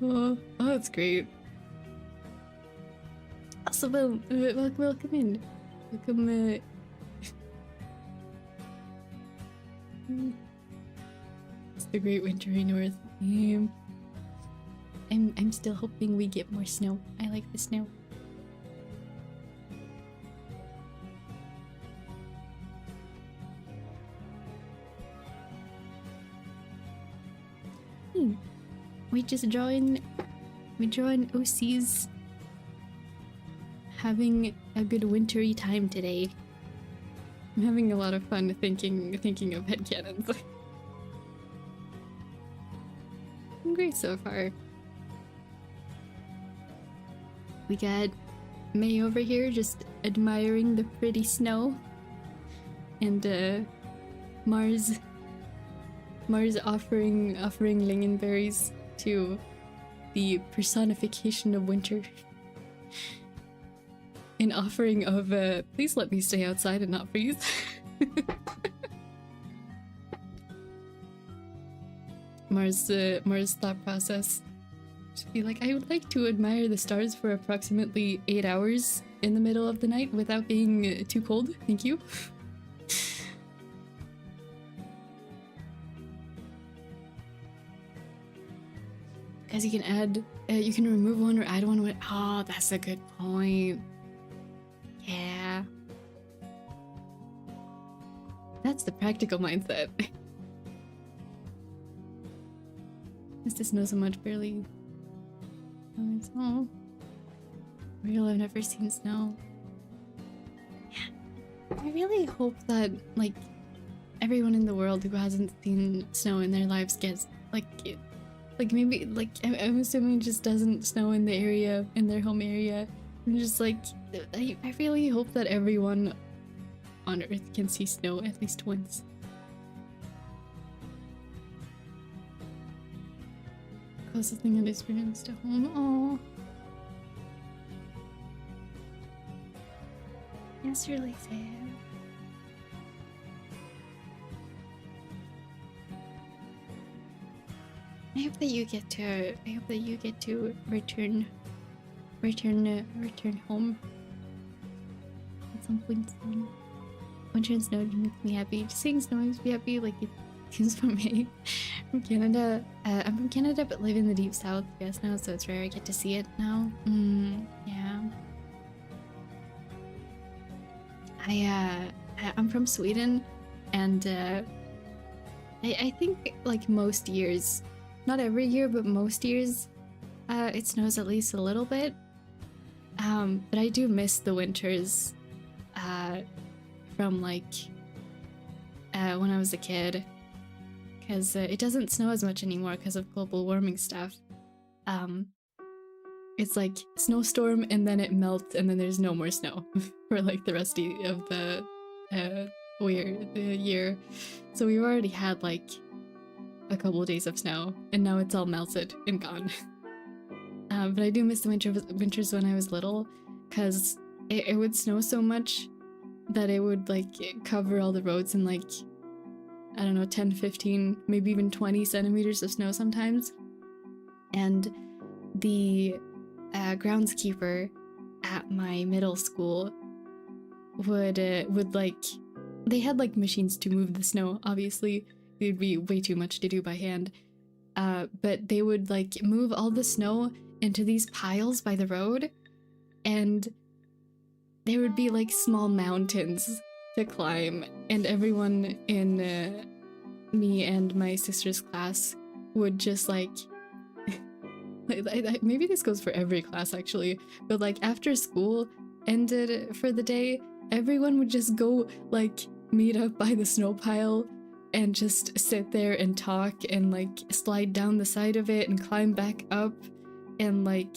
Oh, that's great. Also, welcome in. Welcome. It's the great wintry north. I'm still hoping we get more snow. I like the snow. We join OCs having a good wintry time today. I'm having a lot of fun thinking of headcanons. Great so far. We got May over here just admiring the pretty snow, and Mars offering lingonberries to the personification of winter. An offering of please let me stay outside and not freeze. Mars' thought process should be like, I would like to admire the stars for approximately 8 hours in the middle of the night without being too cold. Thank you. Because you can add, you can remove one or add one. Oh, that's a good point. Yeah. That's the practical mindset. Used to snow so much, barely. Oh, real, I've never seen snow. Yeah. I really hope that, like, everyone in the world who hasn't seen snow in their lives gets, like maybe, like, I'm assuming just doesn't snow in the area, in their home area. And just, like, I really hope that everyone on Earth can see snow at least once. Closest thing I've experienced to home. Aww. That's really sad. I hope that you get to return home at some point soon. Winter and snow makes me happy. Just seeing snow makes me happy. Like, it seems for me. From Canada. I'm from Canada, but live in the deep south, yes, now, so it's rare I get to see it now. Yeah. I'm from Sweden, and I think, like, most years, not every year, but most years, it snows at least a little bit. But I do miss the winters from, like, when I was a kid, because it doesn't snow as much anymore because of global warming stuff. It's like snowstorm, and then it melts, and then there's no more snow for, like, the rest of the year. So we've already had, like, a couple of days of snow, and now it's all melted and gone. But I do miss the winters when I was little, because it would snow so much that it would, like, cover all the roads in, like, I don't know, 10, 15, maybe even 20 centimeters of snow sometimes. And the groundskeeper at my middle school would like, they had, like, machines to move the snow, obviously. It would be way too much to do by hand. But they would, like, move all the snow into these piles by the road, and there would be, like, small mountains to climb, and everyone in me and my sister's class would just, like, maybe this goes for every class actually, but, like, after school ended for the day, everyone would just go, like, meet up by the snow pile and just sit there and talk and like slide down the side of it and climb back up, and like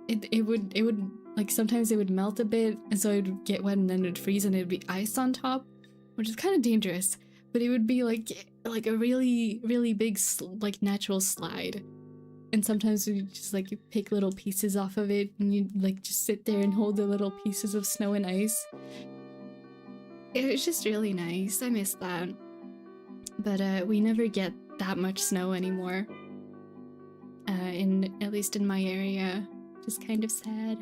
it would like sometimes it would melt a bit, and so it would get wet and then it would freeze and it would be ice on top, which is kind of dangerous, but it would be like a really big like natural slide. And sometimes we just like pick little pieces off of it and you like just sit there and hold the little pieces of snow and ice. It was just really nice. I miss that. But we never get that much snow anymore. At least in my area. Just kind of sad.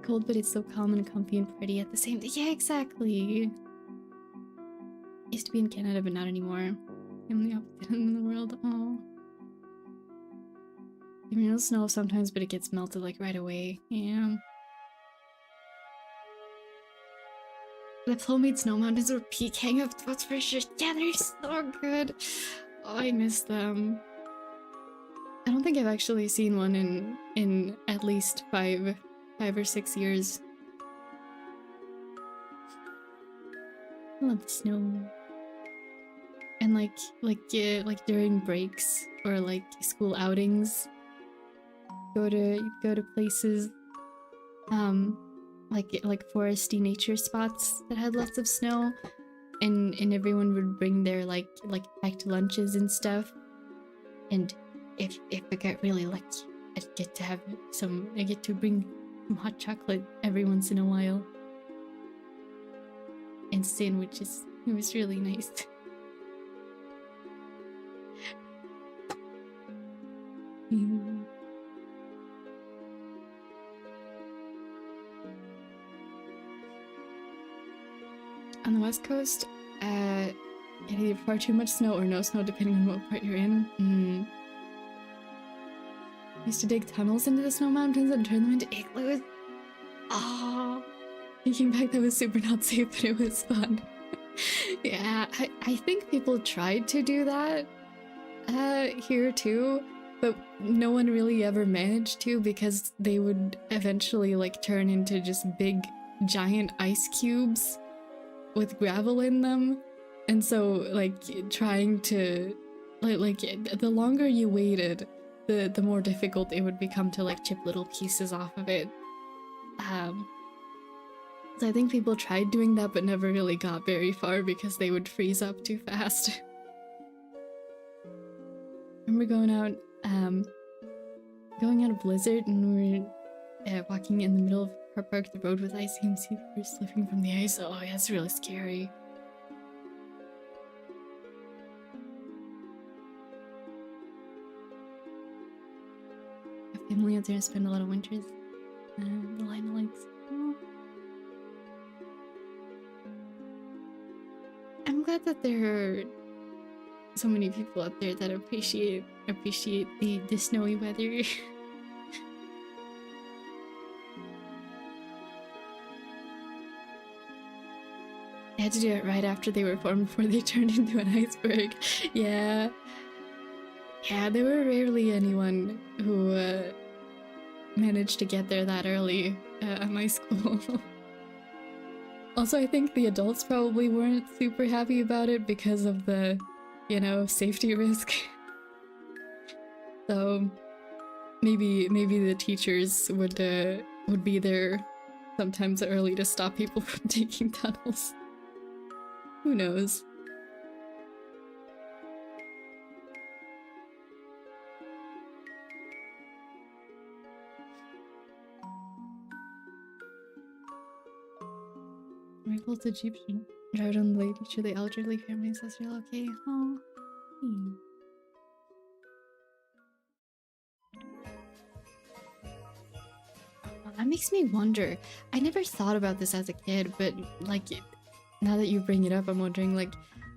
Cold, but it's so calm and comfy and pretty at the same time. Yeah, exactly. Used to be in Canada, but not anymore. I'm the opposite end of the world. Oh. I mean, it'll snow sometimes, but it gets melted like right away. Yeah. The Flow-made snow mountains were peak Hangout spots for sure. Yeah, they're so good. Oh, I miss them. I don't think I've actually seen one in at least five or 6 years. I love the snow. And like during breaks or like school outings, go to places like foresty nature spots that had lots of snow, and everyone would bring their like packed lunches and stuff. And if I get really lucky, I get to bring some hot chocolate every once in a while. And sandwiches. It was really nice. On the west coast, get either far too much snow or no snow depending on what part you're in. Used to dig tunnels into the snow mountains and turn them into igloos. Oh, thinking back, that was super not safe, but it was fun. Yeah, I think people tried to do that here too, but no one really ever managed to, because they would eventually like turn into just big giant ice cubes with gravel in them. And so like trying to like the longer you waited, the more difficult it would become to like chip little pieces off of it. So I think people tried doing that but never really got very far because they would freeze up too fast. I remember going out a blizzard, and we were walking in the middle of our park. The road was icy and we were slipping from the ice. Oh yeah, it's really scary. My family out there spend a lot of winters. The line of lights. Oh. I'm glad that there are so many people out there that appreciate the snowy weather. I had to do it right after they were formed, before they turned into an iceberg. Yeah. Yeah, there were rarely anyone who managed to get there that early at my school. Also, I think the adults probably weren't super happy about it because of the, you know, safety risk. So maybe the teachers would be there sometimes early to stop people from taking tunnels. Who knows? My voltage Jeep should drive down the lake, make sure the elderly families are still okay. Oh. That makes me wonder. I never thought about this as a kid, but like now that you bring it up, I'm wondering, like,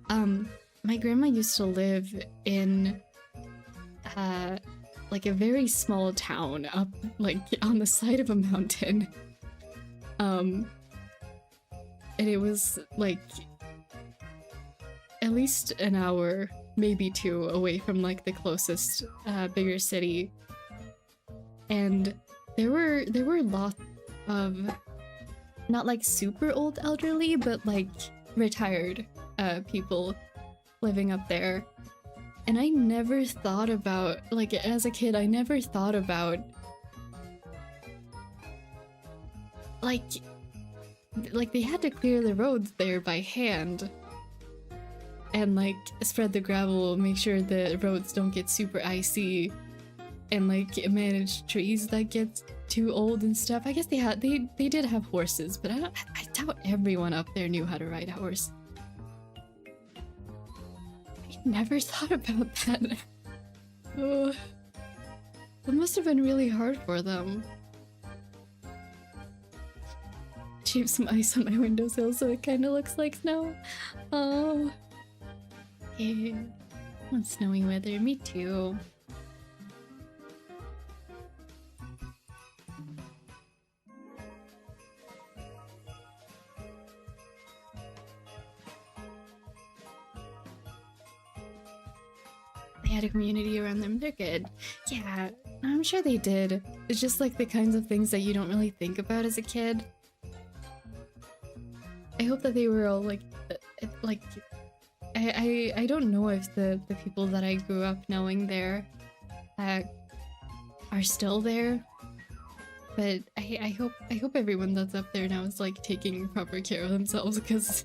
my grandma used to live in like a very small town up like on the side of a mountain. And it was like at least an hour, maybe 2 away from like the closest bigger city. And there were lots of not like super old elderly, but like retired people living up there. And I never thought about, like as a kid, I never thought about like they had to clear the roads there by hand and like spread the gravel, make sure the roads don't get super icy, and like manage trees that get too old and stuff. I guess they did have horses, but I doubt everyone up there knew how to ride a horse. I never thought about that. Oh, that must have been really hard for them. Shaved some ice on my windowsill so it kind of looks like snow. Oh, yeah. I want snowy weather. Me too. They had a community around them. They're good. Yeah, I'm sure they did. It's just like the kinds of things that you don't really think about as a kid. I hope that they were all like I don't know if the people that I grew up knowing there are still there, but I hope everyone that's up there now is like taking proper care of themselves, because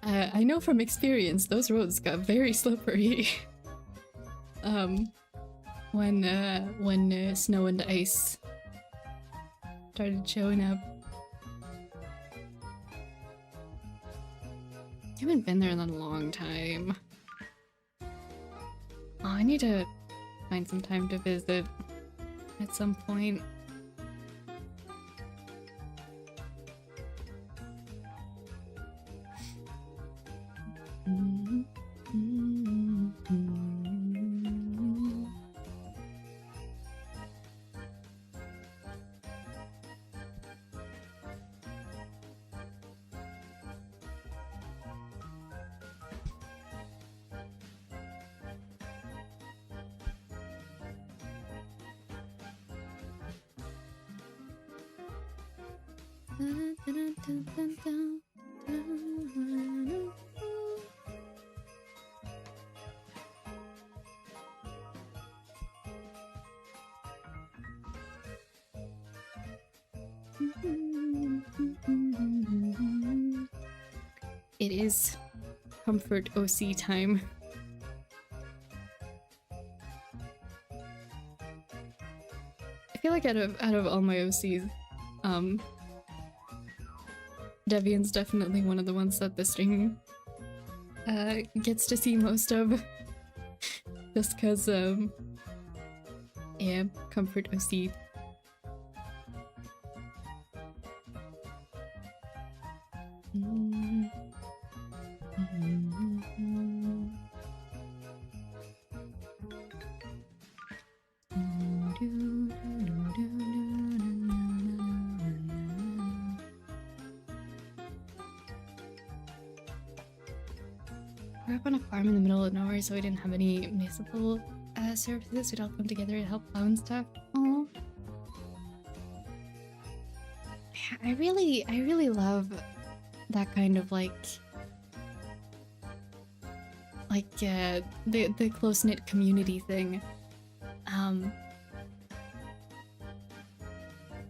I know from experience those roads got very slippery when snow and ice started showing up. I haven't been there in a long time. Oh, I need to find some time to visit at some point. It is comfort OC time. I feel like out of all my OCs, Devian's definitely one of the ones that the stream gets to see most of. Just cause yeah, comfort OC. We're up on a farm in the middle of nowhere, so we didn't have any municipal services. We'd all come together to help plow and stuff. Oh, I really love that kind of like the close-knit community thing.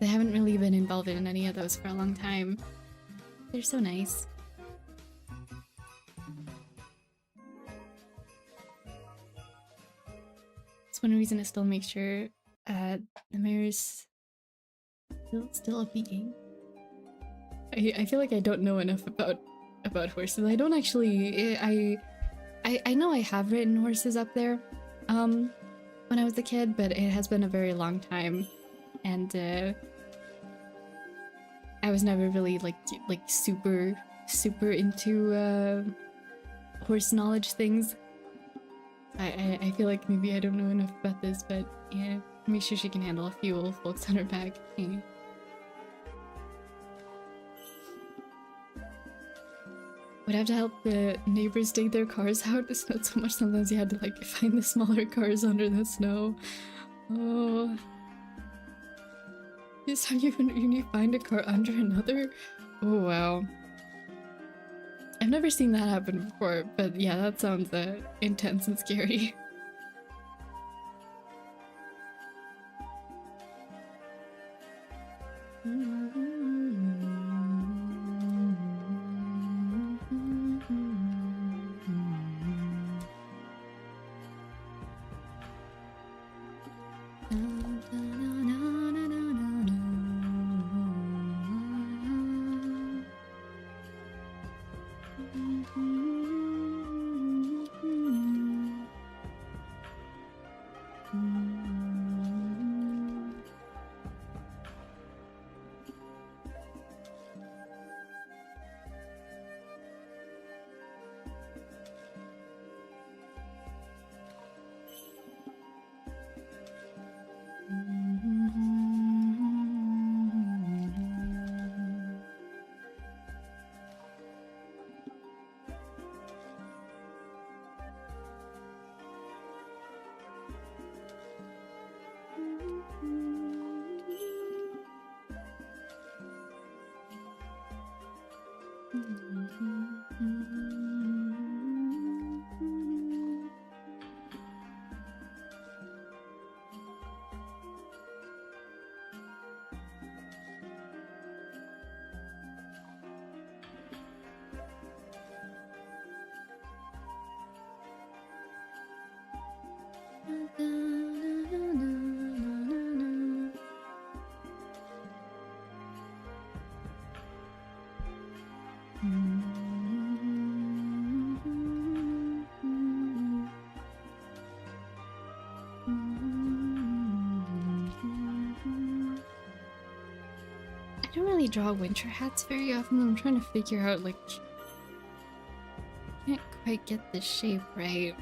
They haven't really been involved in any of those for a long time. They're so nice. It's one reason I still make sure the mayor's still up the game. I feel like I don't know enough about horses. I don't actually. I know I have ridden horses up there when I was a kid, but it has been a very long time, and I was never really like super into horse knowledge things. I feel like maybe I don't know enough about this, but yeah, make sure she can handle a few old folks on her back. Yeah. Would have to help the neighbors dig their cars out. It's not so much, sometimes you had to like find the smaller cars under the snow. Oh. This time you find a car under another? Oh wow. I've never seen that happen before, but yeah, that sounds intense and scary. I don't really draw winter hats very often. I'm trying to figure out, like, can't quite get the shape right.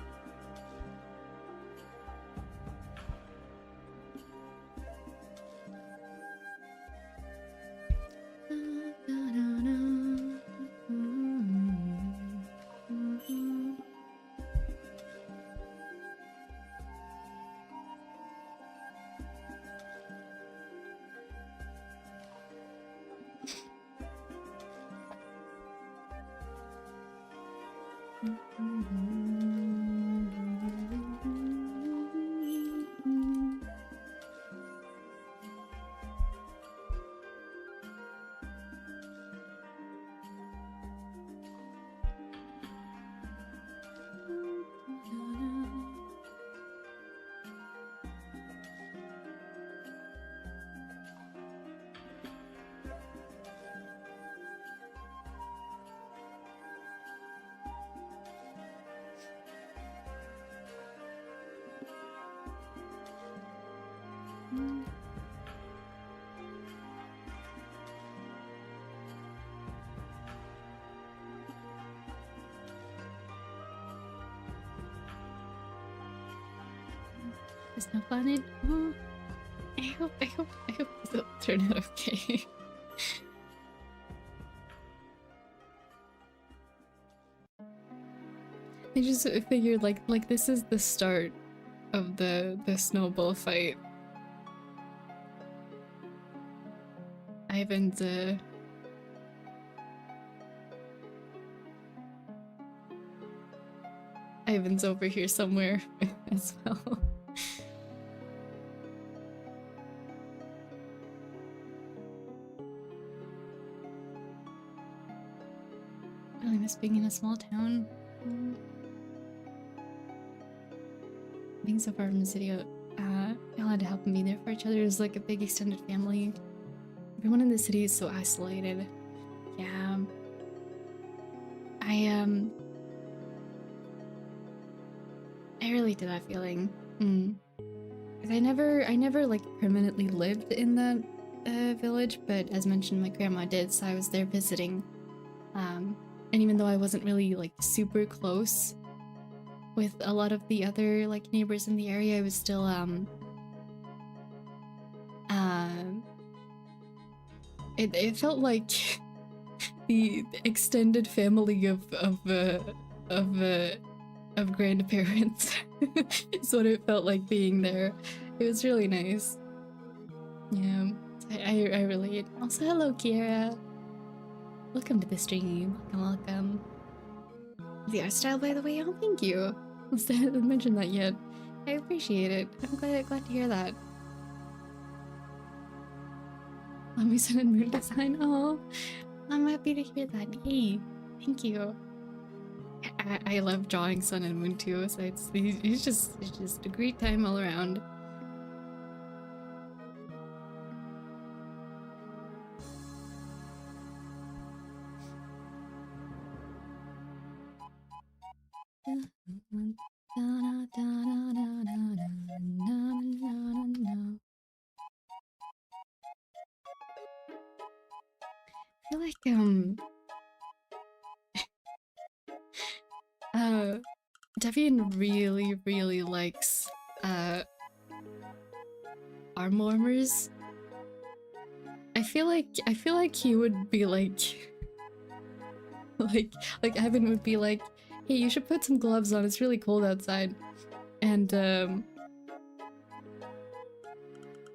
It's not planning. Oh, I hope it'll turn out okay. I just figured like this is the start of the snowball fight. Ivan's over here somewhere as well. I miss being in a small town. Being so far from the city, we all had to help and be there for each other. It was like a big extended family. Everyone in the city is so isolated. Yeah. I relate to that feeling. 'Cause I never like permanently lived in the village, but as mentioned, my grandma did, so I was there visiting. And even though I wasn't really like super close with a lot of the other like neighbors in the area, I was still it felt like the extended family of grandparents is what it felt like being there. It was really nice. Yeah, I relate. Also, hello, Kiera. Welcome to the stream. Welcome. The art style, by the way, oh, thank you. I haven't mentioned that yet. I appreciate it. I'm glad to hear that. Let me send a moon design. Oh, I'm happy to hear that. Yay. Thank you. I love drawing sun and moon too, so it's just a great time all around. I feel like Devian really likes arm warmers. I feel like he would be like Evan would be like, hey, you should put some gloves on, it's really cold outside. And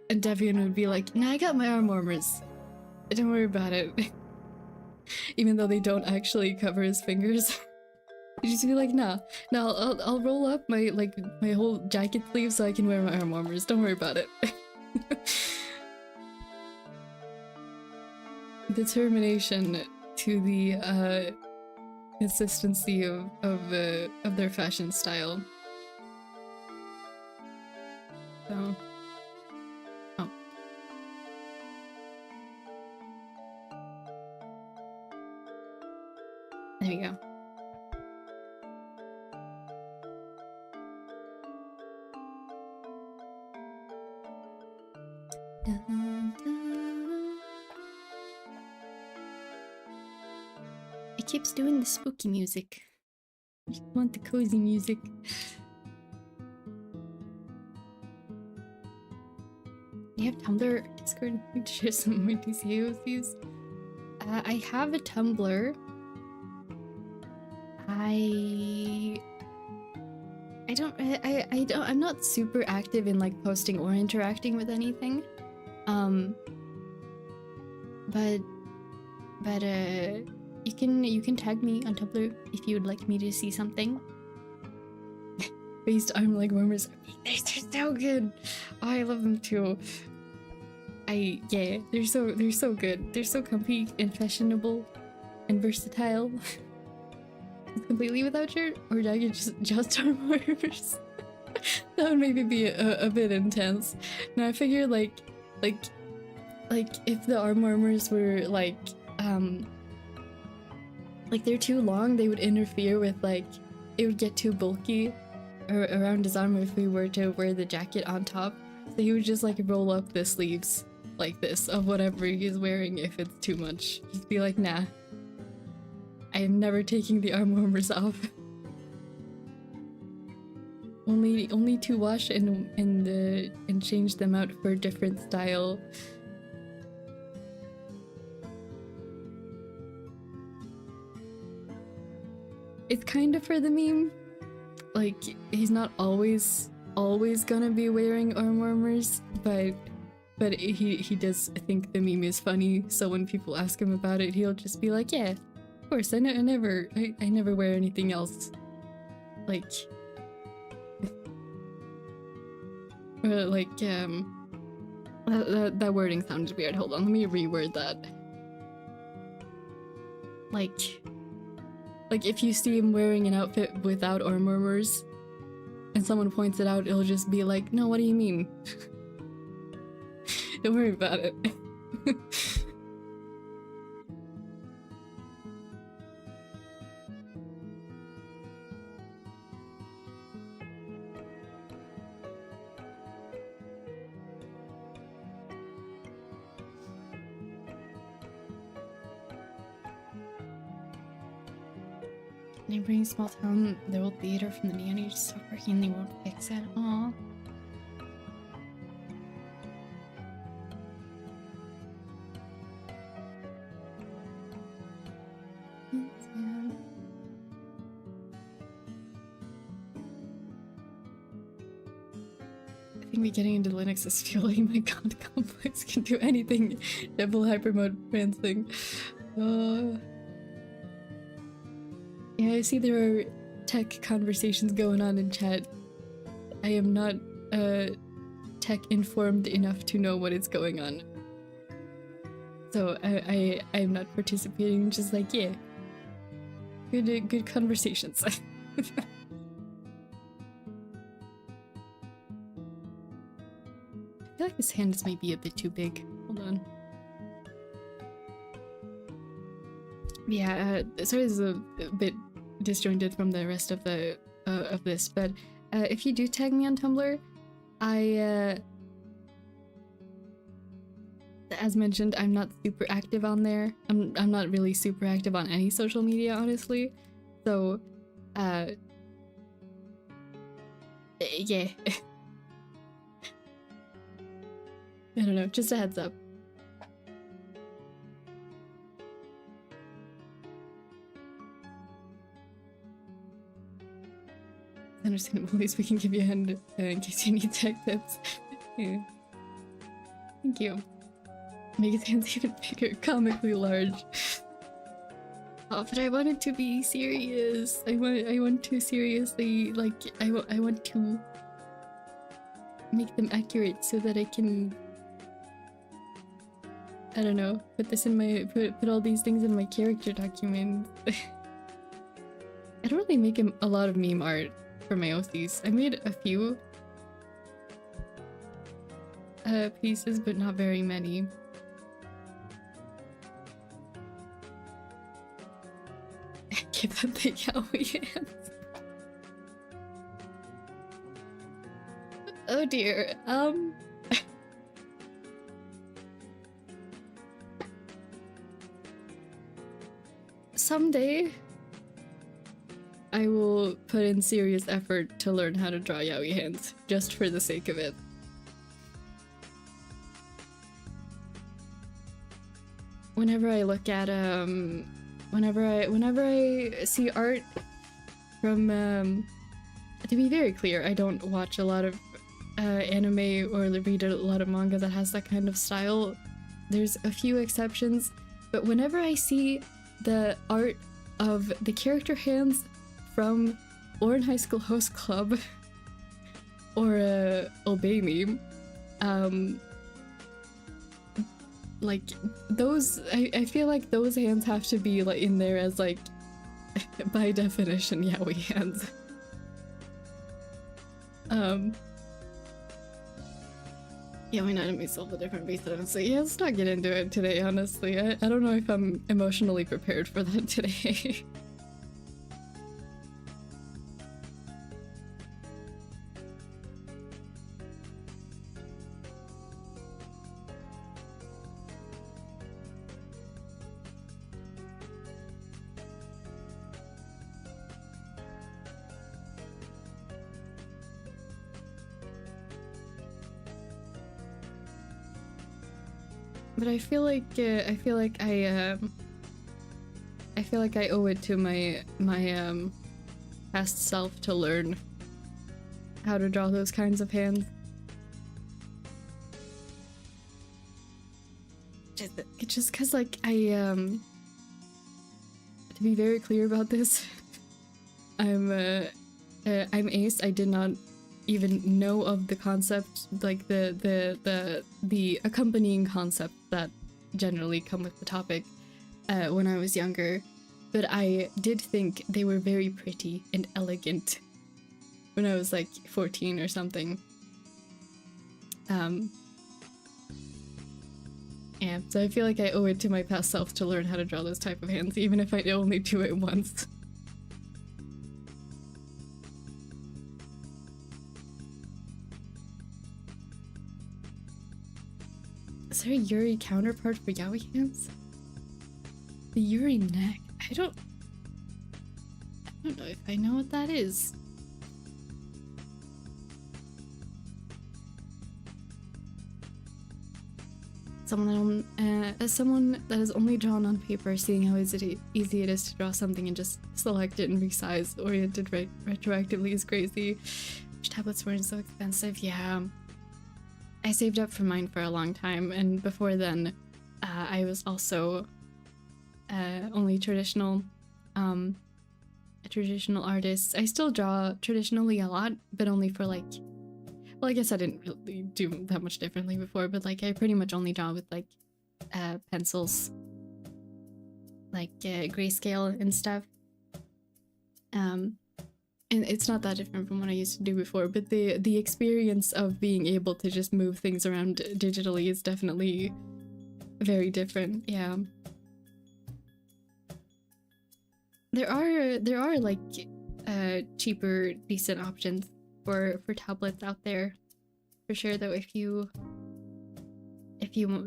Devian would be like, nah, I got my arm warmers. Don't worry about it. Even though they don't actually cover his fingers. He'd just be like, nah, I'll roll up my whole jacket sleeve so I can wear my arm warmers. Don't worry about it. Determination to the consistency of their fashion style. So, oh. There you go. It keeps doing the spooky music. I just want the cozy music. Do you have Tumblr, Discord? I to share some of my DCA with you. I have a Tumblr. I'm not super active in like posting or interacting with anything. But you can tag me on Tumblr if you would like me to see something. Based arm leg warmers. They're so good. Oh, I love them too. Yeah, they're so good. They're so comfy and fashionable and versatile. Completely without shirt or jacket, just arm warmers. That would maybe be a bit intense. Now I figure like if the arm warmers were like they're too long, they would interfere with like it would get too bulky around his arm if we were to wear the jacket on top. So he would just like roll up the sleeves like this of whatever he's wearing if it's too much. Just be like, nah. I am never taking the arm warmers off. Only to wash and change them out for a different style. It's kind of for the meme. Like, he's not always gonna be wearing arm warmers, but he does think the meme is funny, so when people ask him about it, he'll just be like, yeah, of course, I never wear anything else. Like, that wording sounded weird. Hold on, let me reword that. Like if you see him wearing an outfit without arm warmers, and someone points it out, it'll just be like, no, what do you mean? Don't worry about it. Neighboring small town, the old theater from the neon age stopped working and they won't fix it. Aww. me getting into Linux is fueling my god complex. Can do anything. Devil hypermode fans thing. Yeah, I see there are tech conversations going on in chat. I am not tech informed enough to know what is going on. So I am not participating, just like, yeah. Good conversations. I feel like this hand is maybe a bit too big. Hold on. Yeah, sorry this is a bit disjointed from the rest of the of this, but if you do tag me on Tumblr, as mentioned, I'm not super active on there. I'm not really super active on any social media, honestly. So, yeah. I don't know, just a heads up. Understandable, at least we can give you a hand in case you need tech tips. Yeah. Thank you. Make his hands even bigger, comically large. Oh, but I want it to be serious. I want to seriously, like, I want to make them accurate so that I can, I don't know, put this in my, put all these things in my character document. I don't really make a lot of meme art for my OCs. I made a few pieces, but not very many. Give them the yaoi hands. Oh dear, someday I will put in serious effort to learn how to draw yaoi hands, just for the sake of it. Whenever I look at whenever I see art from to be very clear, I don't watch a lot of anime or read a lot of manga that has that kind of style. There's a few exceptions, but whenever I see the art of the character hands from Lauren High School Host Club or Obey Me, like those, I feel like those hands have to be like in there as like by definition yaoi hands. Yeah, my anime solved a different beast, honestly. Yeah, let's not get into it today, honestly. I don't know if I'm emotionally prepared for that today. But I feel like I owe it to my past self to learn how to draw those kinds of hands. Just cause like to be very clear about this, I'm ace. I did not even know of the concept, like the accompanying concept that generally come with the topic when I was younger, but I did think they were very pretty and elegant when I was like 14 or something. Yeah, so I feel like I owe it to my past self to learn how to draw those type of hands, even if I only do it once. Is there a Yuri counterpart for yaoi hands? The Yuri neck? I don't know if I know what that is. Someone that is only drawn on paper, seeing how easy it is to draw something and just select it and resize oriented retroactively is crazy. Which tablets weren't so expensive? Yeah. I saved up for mine for a long time, and before then, I was also only traditional artists. I still draw traditionally a lot, but only for like, well, I guess I didn't really do that much differently before, but like I pretty much only draw with like pencils, like grayscale and stuff. And it's not that different from what I used to do before, but the experience of being able to just move things around digitally is definitely very different. Yeah. There are like cheaper, decent options for tablets out there, for sure. Though if you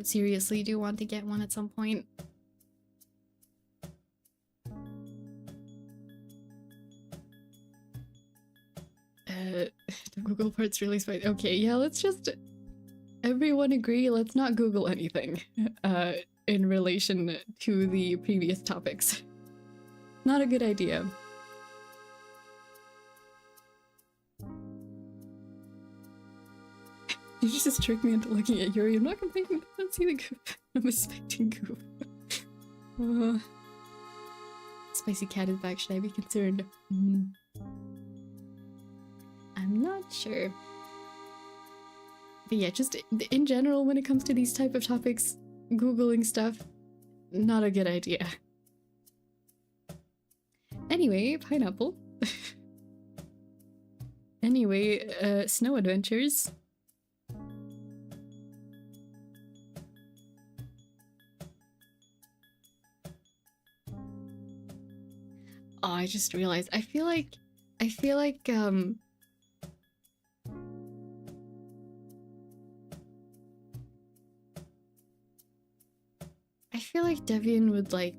seriously do want to get one at some point. The Google part's really spicy. Okay, yeah, let's just everyone agree. Let's not Google anything in relation to the previous topics. Not a good idea. You just tricked me into looking at Yuri. I'm not complaining. I don't see the goof. I'm expecting goof. Spicy cat is back. Should I be concerned? I'm not sure. But yeah, just in general, when it comes to these type of topics, Googling stuff, not a good idea. Anyway, pineapple. Anyway, snow adventures. Oh, I just realized, I feel like, I feel like Devian would like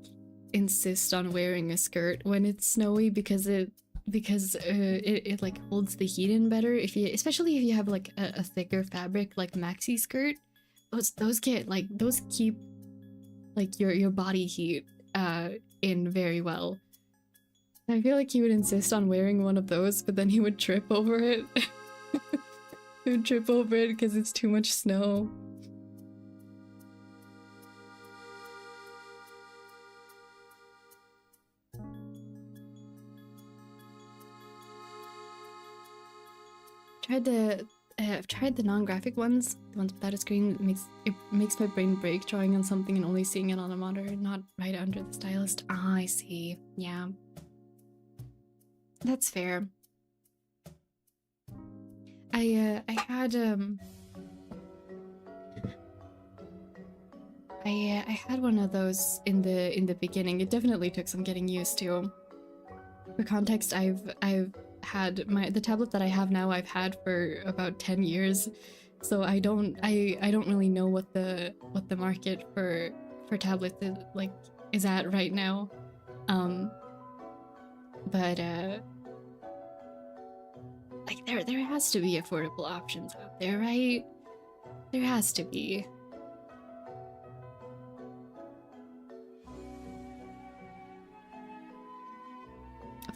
insist on wearing a skirt when it's snowy because it like holds the heat in better. Especially if you have like a thicker fabric like maxi skirt, those keep like your body heat in very well. I feel like he would insist on wearing one of those, but then he would trip over it. He would trip over it because it's too much snow. I've tried the non-graphic ones, the ones without a screen. It makes my brain break drawing on something and only seeing it on a monitor, not right under the stylus. Ah, I see. Yeah. That's fair. I had one of those in the beginning. It definitely took some getting used to. For context, I've had the tablet that I have now I've had for about 10 years, so I don't really know what the market for tablets is at right now. But like there has to be affordable options out there, right? There has to be.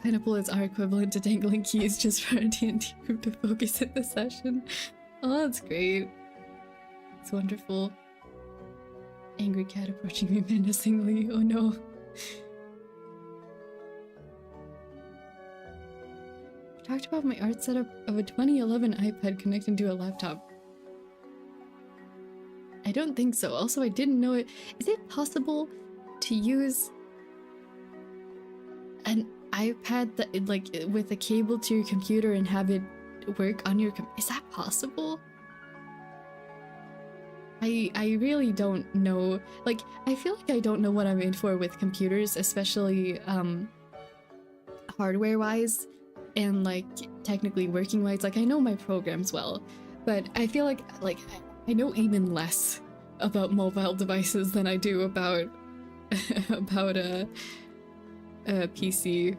Pineapple is our equivalent to dangling keys just for our D&D group to focus in the session. Oh, that's great. It's wonderful. Angry cat approaching me menacingly. Oh no. I talked about my art setup of a 2011 iPad connecting to a laptop. I don't think so. Also, I didn't know it. Is it possible to use an iPad that like with a cable to your computer and have it work on your is that possible? I really don't know. Like, I feel like I don't know what I'm in for with computers, especially hardware wise and like technically working wise. Like, I know my programs well, but I feel like I know even less about mobile devices than I do about about PC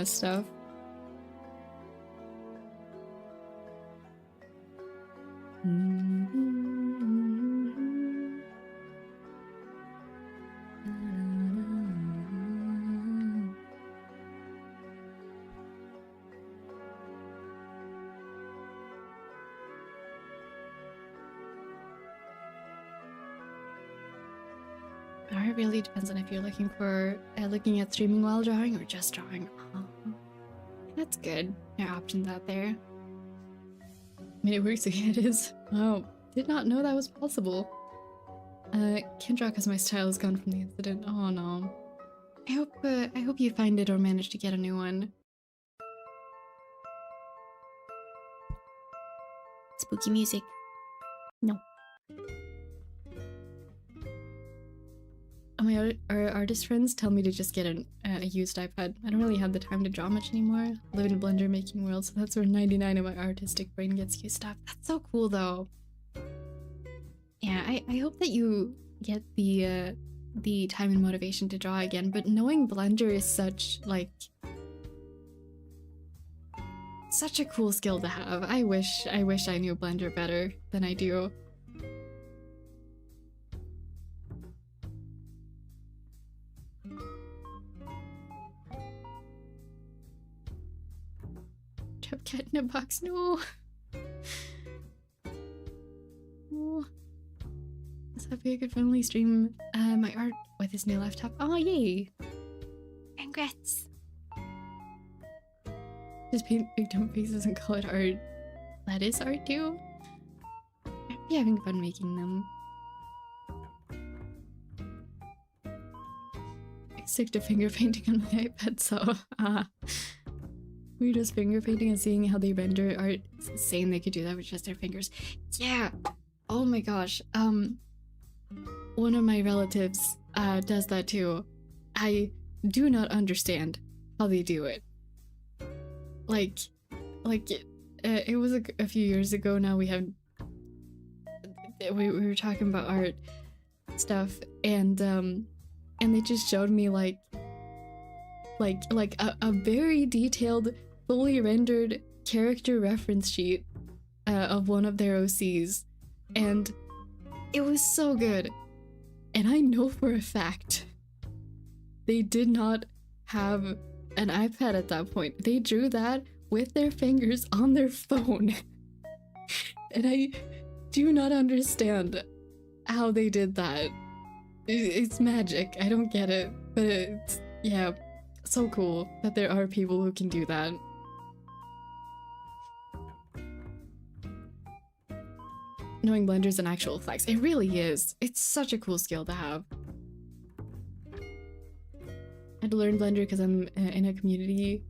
stuff. it really depends on if you're looking for looking at streaming while drawing or just drawing. That's good. There are options out there. I mean, it works again. It is. Oh, did not know that was possible. Can't draw because my style is gone from the incident. Oh no. I hope you find it or manage to get a new one. Spooky music. No. Our artist friends tell me to just get a used iPad. I don't really have the time to draw much anymore. I live in a Blender making world, so that's where 99 of my artistic brain gets used up. That's so cool though. Yeah, I hope that you get the time and motivation to draw again, but knowing Blender is such a cool skill to have. I wish I knew Blender better than I do. Trap cat in a box, no. Oh. This happy I could finally stream my art with this new laptop. Oh yay! Congrats! Just paint big dumb faces and call it art. That is art too? I'd be having fun making them. I stick to finger painting on my iPad, so we were just finger painting and seeing how they render art. It's insane they could do that with just their fingers. Yeah! Oh my gosh. One of my relatives does that too. I do not understand how they do it. It was a few years ago now. We were talking about art stuff, and they just showed me like a very detailed, fully rendered character reference sheet of one of their OCs, and it was so good. And I know for a fact they did not have an iPad at that point. They drew that with their fingers on their phone. And I do not understand how they did that. It's magic. I don't get it. But it's, yeah, so cool that there are people who can do that. Knowing Blender's an actual flex. It really is. It's such a cool skill to have. I had to learn Blender because I'm in a community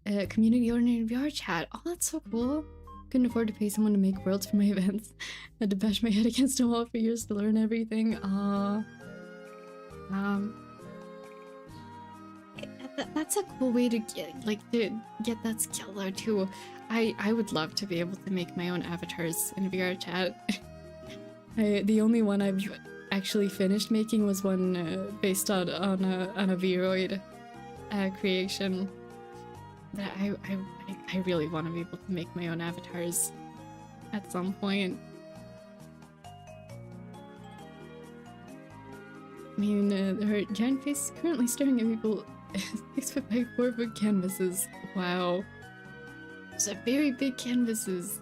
ordinary VR chat. Oh, that's so cool. Couldn't afford to pay someone to make worlds for my events. Had to bash my head against a wall for years to learn everything. That's a cool way to get that skill though too. I would love to be able to make my own avatars in VR chat. The only one I've actually finished making was one based on a Vroid creation. But I really want to be able to make my own avatars at some point. I mean, her giant face is currently staring at people 6 foot by 4 foot canvases. Wow. Those are very big canvases.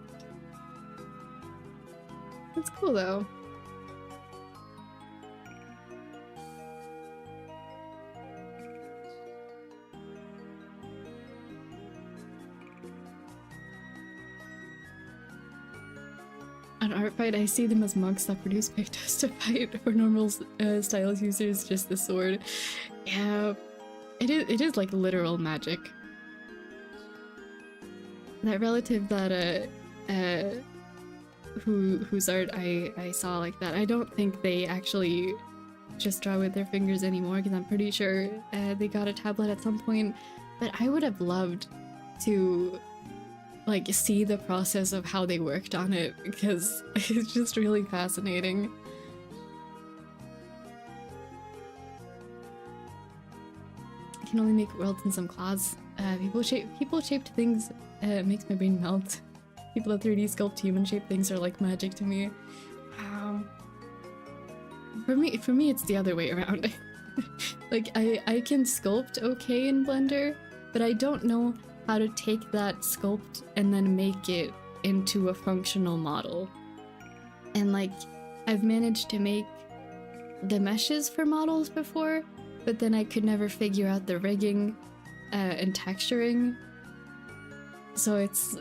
That's cool though. On Artfight, I see them as monks that produce pictos to fight. For normal styles users, just the sword. Yeah, it is like literal magic. That relative that whose art I saw like that, I don't think they actually just draw with their fingers anymore, because I'm pretty sure they got a tablet at some point. But I would have loved to like see the process of how they worked on it, because it's just really fascinating. I can only make worlds in some claws. People shaped things makes my brain melt. People that 3D sculpt human shaped things are like magic to me. For me it's the other way around. Like I can sculpt okay in Blender, but I don't know how to take that sculpt and then make it into a functional model. And like I've managed to make the meshes for models before, but then I could never figure out the rigging and texturing. So it's,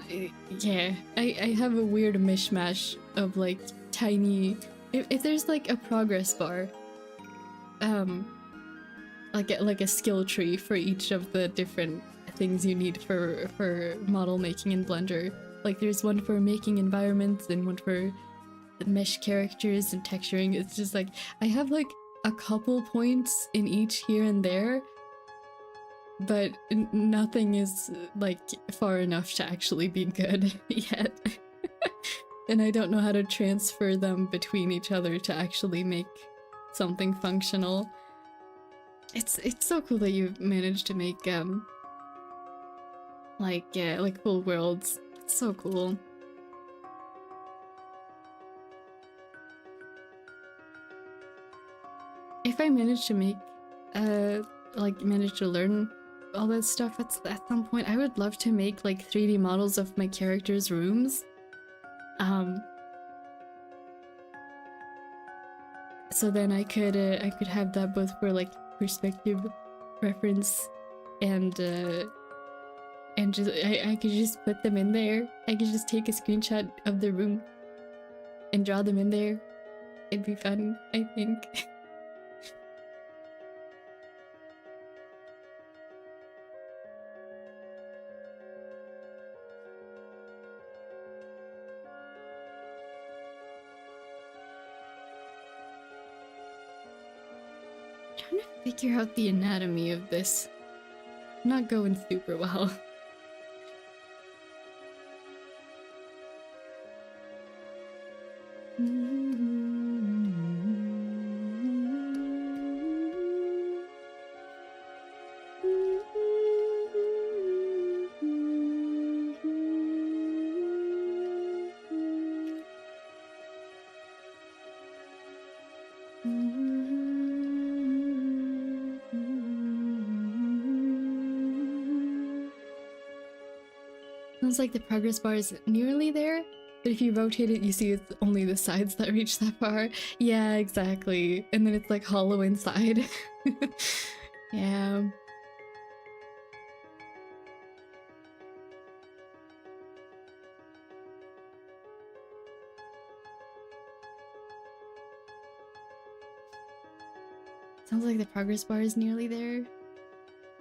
yeah, I have a weird mishmash of like tiny, if there's like a progress bar, like a skill tree for each of the different things you need for model making in Blender. Like there's one for making environments and one for mesh characters and texturing. It's just like, I have like a couple points in each here and there, but nothing is like far enough to actually be good yet. And I don't know how to transfer them between each other to actually make something functional. It's so cool that you've managed to make like full worlds. It's so cool. If I manage to make manage to learn all that stuff at some point, I would love to make like 3D models of my characters' rooms. So then I could have that both for like perspective reference and just I could just put them in there. I could just take a screenshot of the room and draw them in there. It'd be fun, I think. Trying to figure out the anatomy of this. Not going super well. Sounds like the progress bar is nearly there, but if you rotate it, you see it's only the sides that reach that far. Yeah, exactly. And then it's like hollow inside. Yeah. Sounds like the progress bar is nearly there.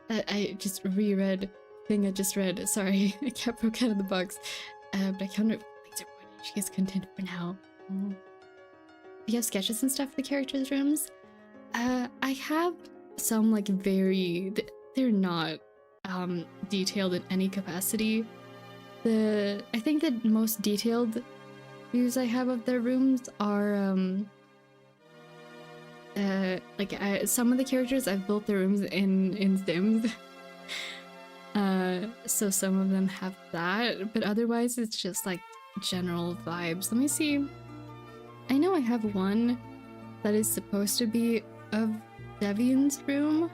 I just reread thing I just read. Sorry, I kept broke out of the box. But I counted laser point. She is content for now. Do you have sketches and stuff for the characters' rooms? I have some like they're not detailed in any capacity. I think the most detailed views I have of their rooms are some of the characters I've built their rooms in Sims. So some of them have that, but otherwise it's just like general vibes. Let me see. I know I have one that is supposed to be of Devian's room,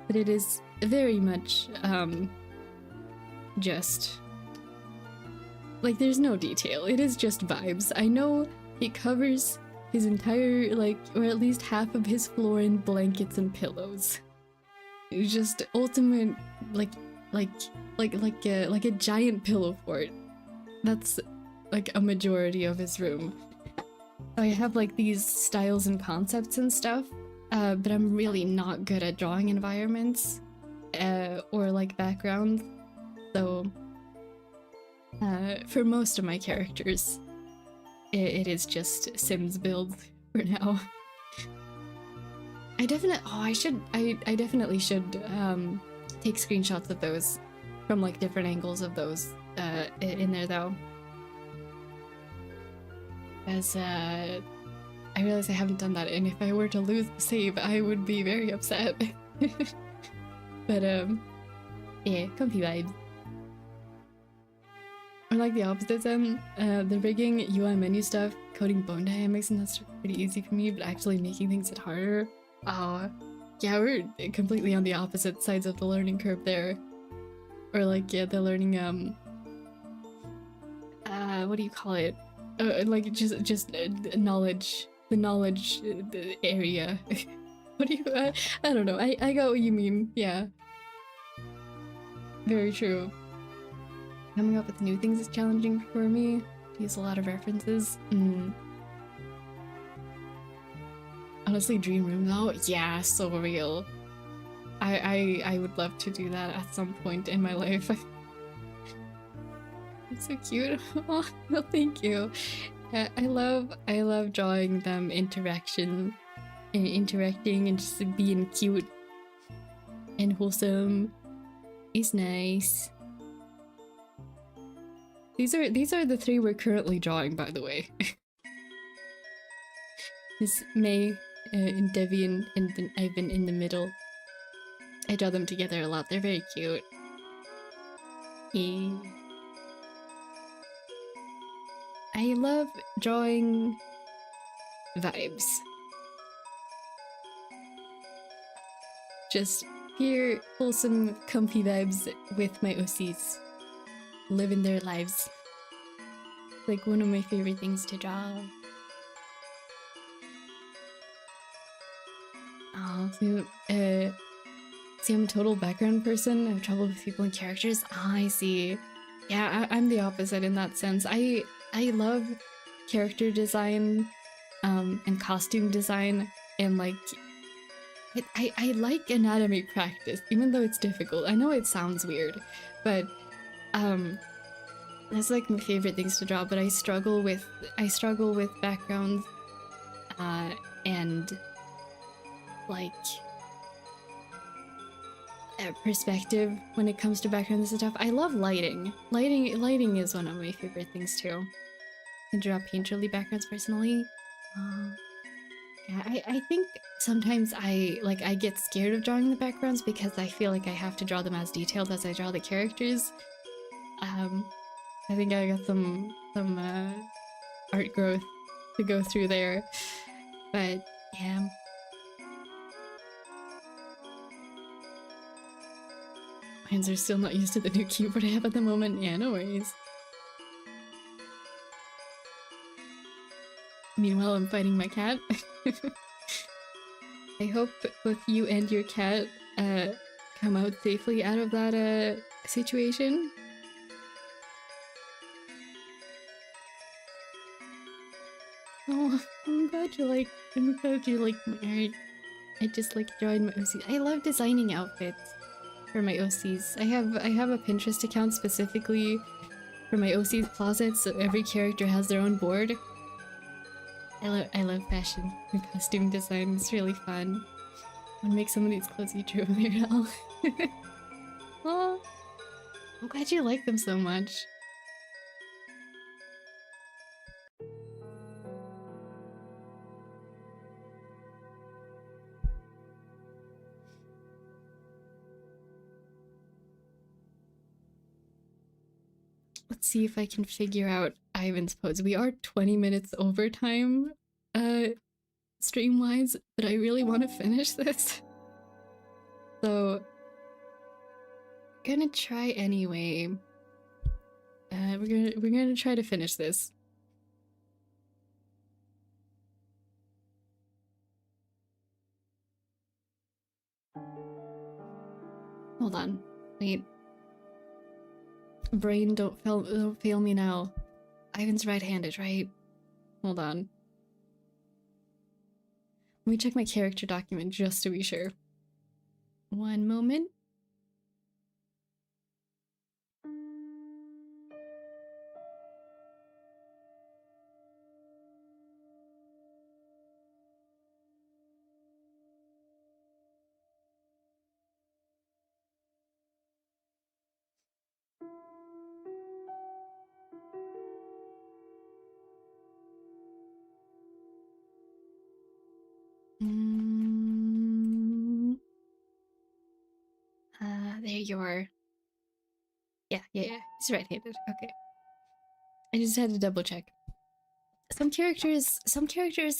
but it is very much just like there's no detail. It is just vibes. I know he covers his entire or at least half of his floor in blankets and pillows. It's just ultimate like a giant pillow fort. That's like a majority of his room. I have like these styles and concepts and stuff, but I'm really not good at drawing environments or like backgrounds. So for most of my characters, it is just Sims build for now. I definitely should take screenshots of those from like different angles of those in there though. As I realize I haven't done that, and if I were to lose the save, I would be very upset. But yeah, comfy vibes. Or like the opposite end, the rigging, UI menu stuff, coding bone dynamics and that stuff pretty easy for me, but actually making things a bit harder. Yeah, we're completely on the opposite sides of the learning curve there. Or like, yeah, the learning, what do you call it? Like just knowledge, the knowledge the area. What do you, I don't know, I got what you mean, yeah. Very true. Coming up with new things is challenging for me. Use a lot of references. Honestly, dream room though, yeah, so real. I would love to do that at some point in my life. It's so cute. Oh, no, thank you. I love drawing them interacting and just being cute and wholesome. It's nice. These are the three we're currently drawing, by the way. It's May and Devian, and then Ivan in the middle. I draw them together a lot. They're very cute. Yeah. I love drawing vibes. Just pure, wholesome, comfy vibes with my OCs. Living their lives. Like one of my favorite things to draw. Oh, so, see, I'm a total background person. I have trouble with people and characters. Oh, I see. Yeah, I'm the opposite in that sense. I love character design, and costume design, and like, I like anatomy practice, even though it's difficult. I know it sounds weird, but that's like my favorite things to draw. But I struggle with backgrounds, and like perspective when it comes to backgrounds and stuff. I love lighting. Lighting is one of my favorite things too. I draw painterly backgrounds personally. Yeah, I think sometimes I get scared of drawing the backgrounds because I feel like I have to draw them as detailed as I draw the characters. I think I got some art growth to go through there, but yeah. My hands are still not used to the new keyboard I have at the moment. Yeah, no worries. Meanwhile, I'm fighting my cat. I hope both you and your cat come out safely out of that situation. Oh, I'm glad you like my art. I just like drawing my OCs. I love designing outfits for my OCs. I have a Pinterest account specifically for my OCs closet, so every character has their own board. I love fashion and costume design. It's really fun. I wanna make some of these clothes you drew there now. Oh, I'm glad you like them so much. Let's see if I can figure out Ivan's pose. We are 20 minutes over time, stream-wise, but I really want to finish this. So, gonna try anyway. We're gonna try to finish this. Hold on. Wait. Brain, don't fail me now. Ivan's right-handed, right? Hold on. Let me check my character document just to be sure. One moment. There you are. Yeah. He's right-handed. Okay. I just had to double check. Some characters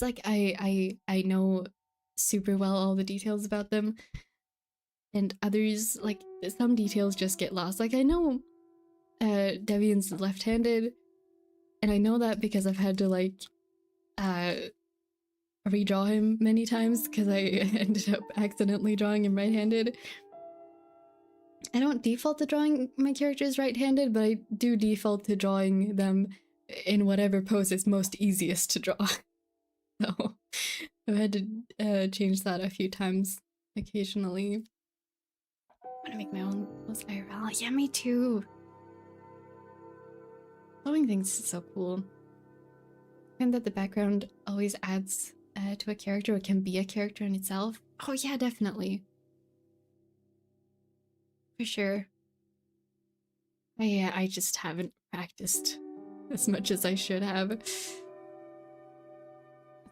like I know super well all the details about them, and others, like, some details just get lost. Like, I know Devian's left-handed, and I know that because I've had to like redraw him many times because I ended up accidentally drawing him right-handed. I don't default to drawing my characters right-handed, but I do default to drawing them in whatever pose is most easiest to draw. So I've had to change that a few times occasionally. I want to make my own pose IRL. Yeah, me too. Drawing things is so cool. And that the background always adds to a character, or can be a character in itself. Oh yeah, definitely. For sure. I just haven't practiced as much as I should have.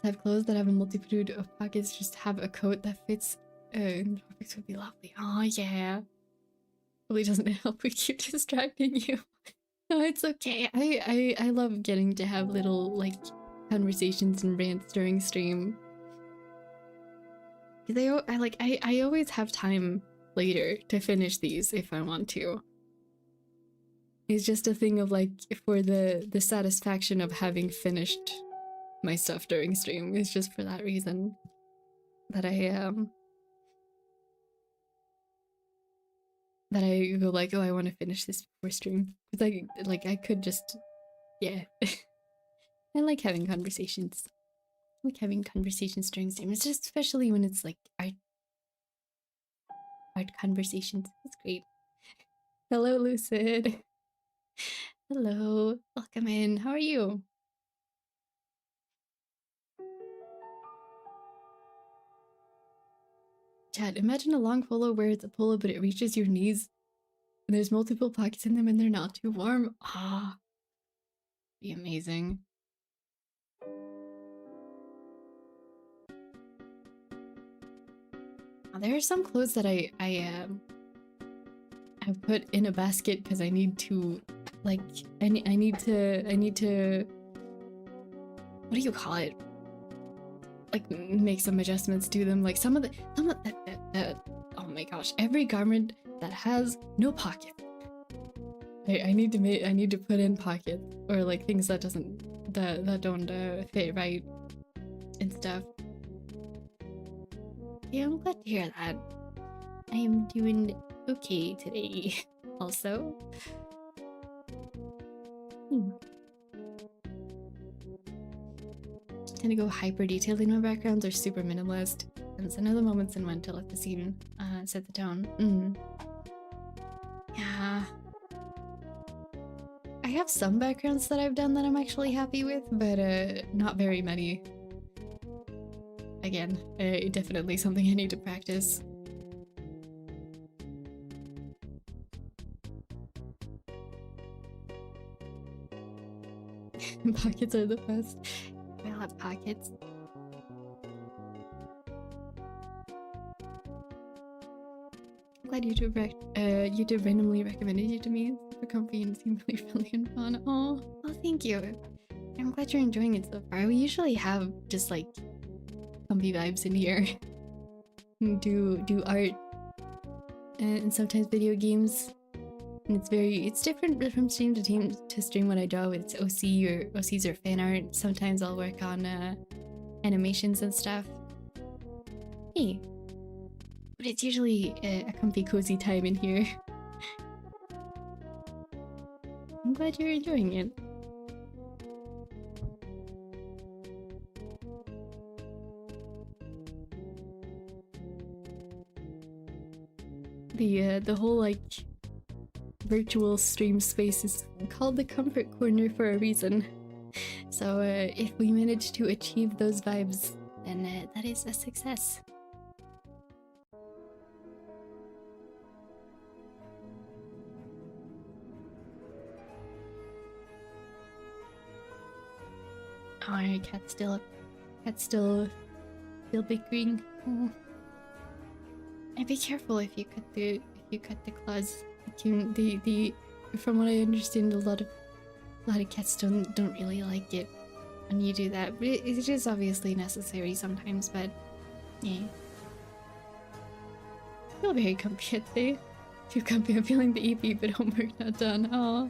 I have clothes that have a multitude of pockets, just have a coat that fits pockets would be lovely. Oh yeah. Really doesn't help if keep distracting you. No, it's okay. I love getting to have little like conversations and rants during stream. Because I always have time later to finish these if I want to. It's just a thing of like for the satisfaction of having finished my stuff during stream. It's just for that reason that I go like, oh, I want to finish this before stream, because I could just, yeah. I like having conversations. I like having conversations during stream. It's just especially when it's like art conversations. It's great. Hello, Lucid. Hello, welcome in. How are you? Chat, imagine a long polo where it's a polo but it reaches your knees and there's multiple pockets in them and they're not too warm. Ah, be amazing. There are some clothes that I have put in a basket because I need to, like, I need to, what do you call it? Like, make some adjustments to them. Like some of the oh my gosh, every garment that has no pocket, I need to put in pockets, or like things that don't fit right and stuff. Yeah, I'm glad to hear that. I am doing okay today. Also, tend to go hyper detailed in my backgrounds or super minimalist. And it's another moments in when to let the scene set the tone. Yeah. I have some backgrounds that I've done that I'm actually happy with, but not very many. Again, definitely something I need to practice. Pockets are the best. I love pockets. I'm glad YouTube randomly recommended you to me. It's super comfy and seemed really friendly and fun. Oh, well, thank you. I'm glad you're enjoying it so far. We usually have just like comfy vibes in here. do art and sometimes video games. And it's different from stream to stream when I draw. It's OCs or fan art. Sometimes I'll work on animations and stuff. Hey, but it's usually a comfy cozy time in here. I'm glad you're enjoying it. The whole like virtual stream space is called the comfort corner for a reason. So if we manage to achieve those vibes, then that is a success. Oh, cat's still bickering. Oh. And be careful if you cut the claws. From what I understand, a lot of cats don't really like it when you do that. But it is obviously necessary sometimes. But yeah, I feel very comfy today. Too comfy. I'm feeling the EP, but homework not done. Oh.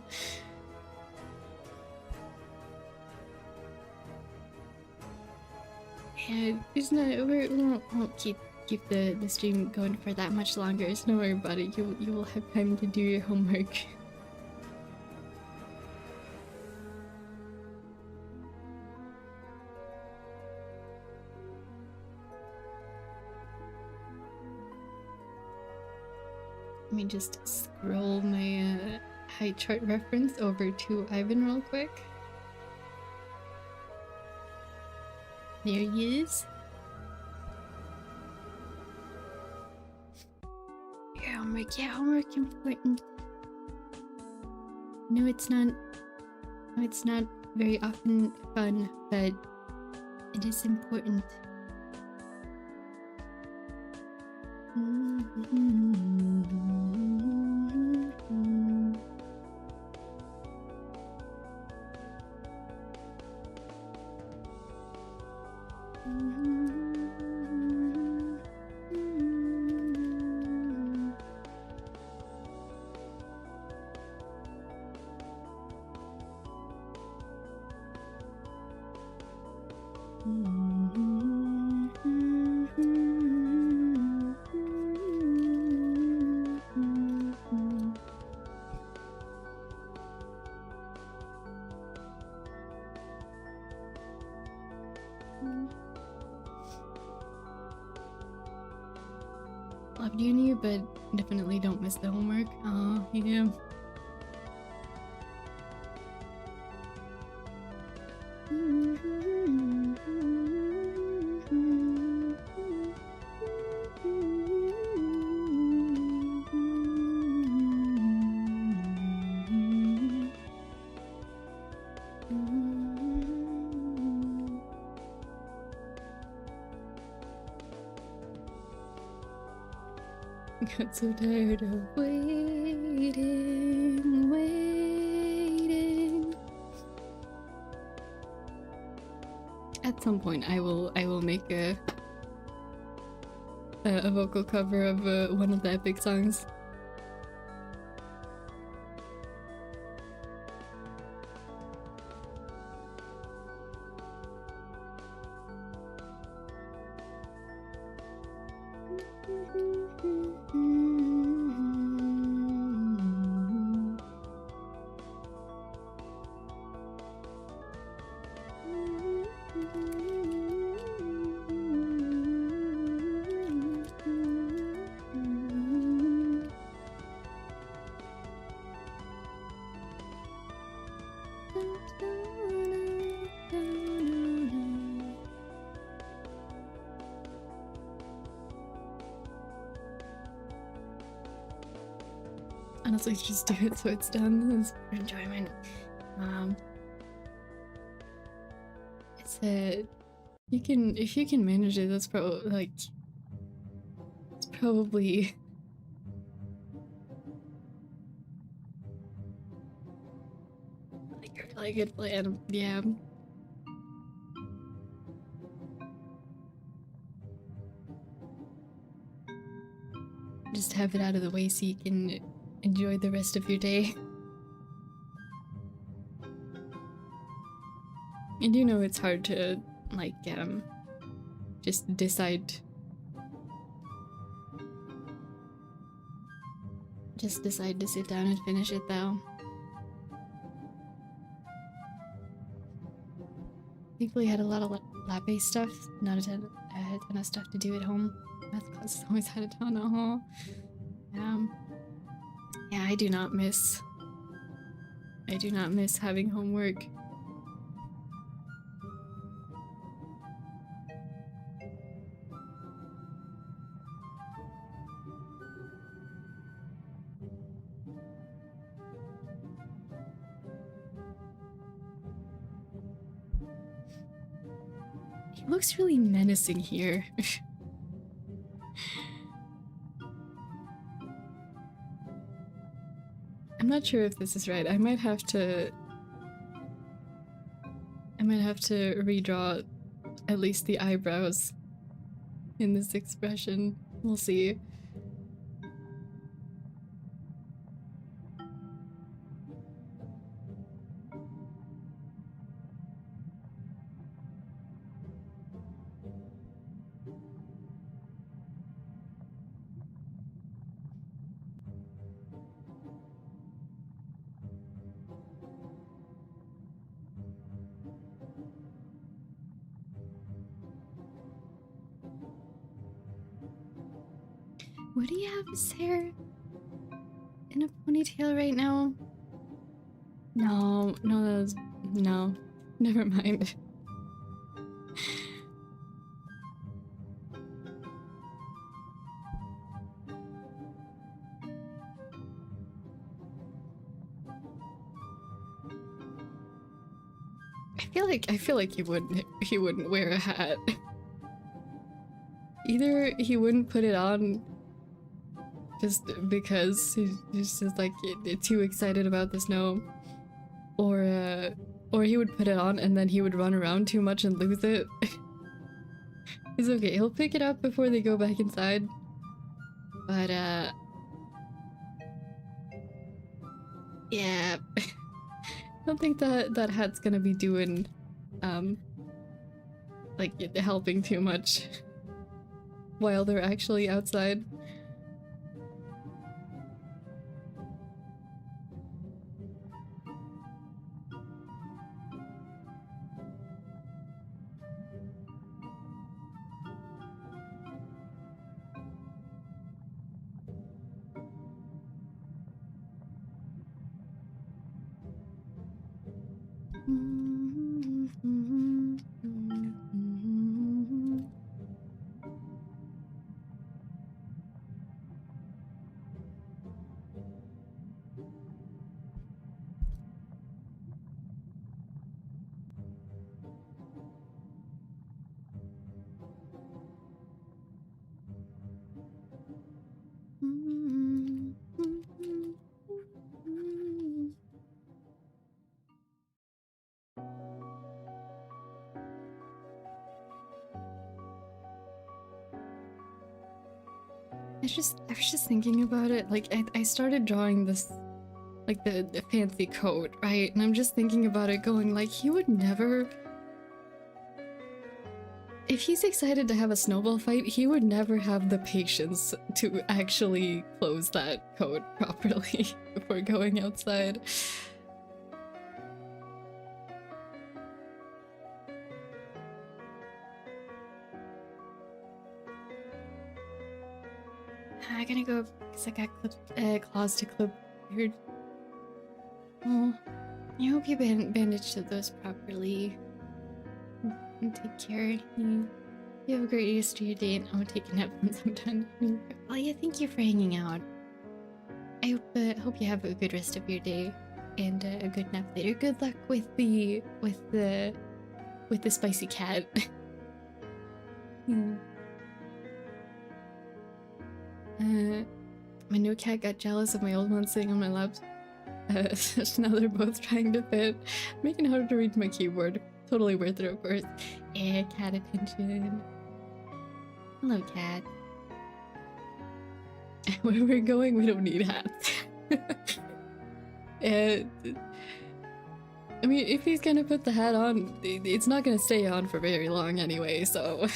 Yeah, it's not. We won't keep the stream going for that much longer. It's no worry about it. You will have time to do your homework. Let me just scroll my high chart reference over to Ivan real quick. There he is. Yeah, homework important. No, it's not. No, it's not very often fun, but it is important. Loved uni, but definitely don't miss the homework. Oh, yeah. Got so tired of waiting. At some point, I will make a vocal cover of one of the epic songs. Honestly, just do it so it's done. It's for enjoyment. It's if you can manage it, that's probably it's probably like a good plan. Yeah. Just have it out of the way so you can enjoy the rest of your day. And you know it's hard to, like, just decide. Just decide to sit down and finish it, though. Thankfully, I had a lot of lab-based stuff, not a ton of stuff to do at home. Math classes always had a ton of yeah, I do not miss having homework. He looks really menacing here. I'm not sure if this is right. I might have to redraw at least the eyebrows in this expression. We'll see. Would he have his hair in a ponytail right now? No, no. Never mind. I feel like he wouldn't wear a hat. Either he wouldn't put it on just because he's just like too excited about the snow, or he would put it on and then he would run around too much and lose it. It's okay, he'll pick it up before they go back inside. But yeah. I don't think that hat's gonna be doing like helping too much while they're actually outside. I was just thinking about it. Like I started drawing this, like the fancy coat, right? And I'm just thinking about it, going like he would never. If he's excited to have a snowball fight, he would never have the patience to actually close that coat properly before going outside. I gotta go because I got claws to clip weird. Oh, I hope you bandaged those properly. And take care. You have a great Easter your day, and I'll take a nap once I'm done. Oh yeah, thank you for hanging out. I hope you have a good rest of your day and a good nap later. Good luck with the spicy cat. Yeah. My new cat got jealous of my old one sitting on my lap. So now they're both trying to fit, making it harder to reach my keyboard. Totally worth it, of course. Cat attention. Hello, cat. Where we're going, we don't need hats. I mean, if he's gonna put the hat on, it's not gonna stay on for very long anyway, so...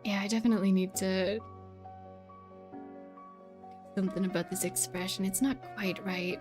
Yeah, I definitely need to do something about this expression. It's not quite right.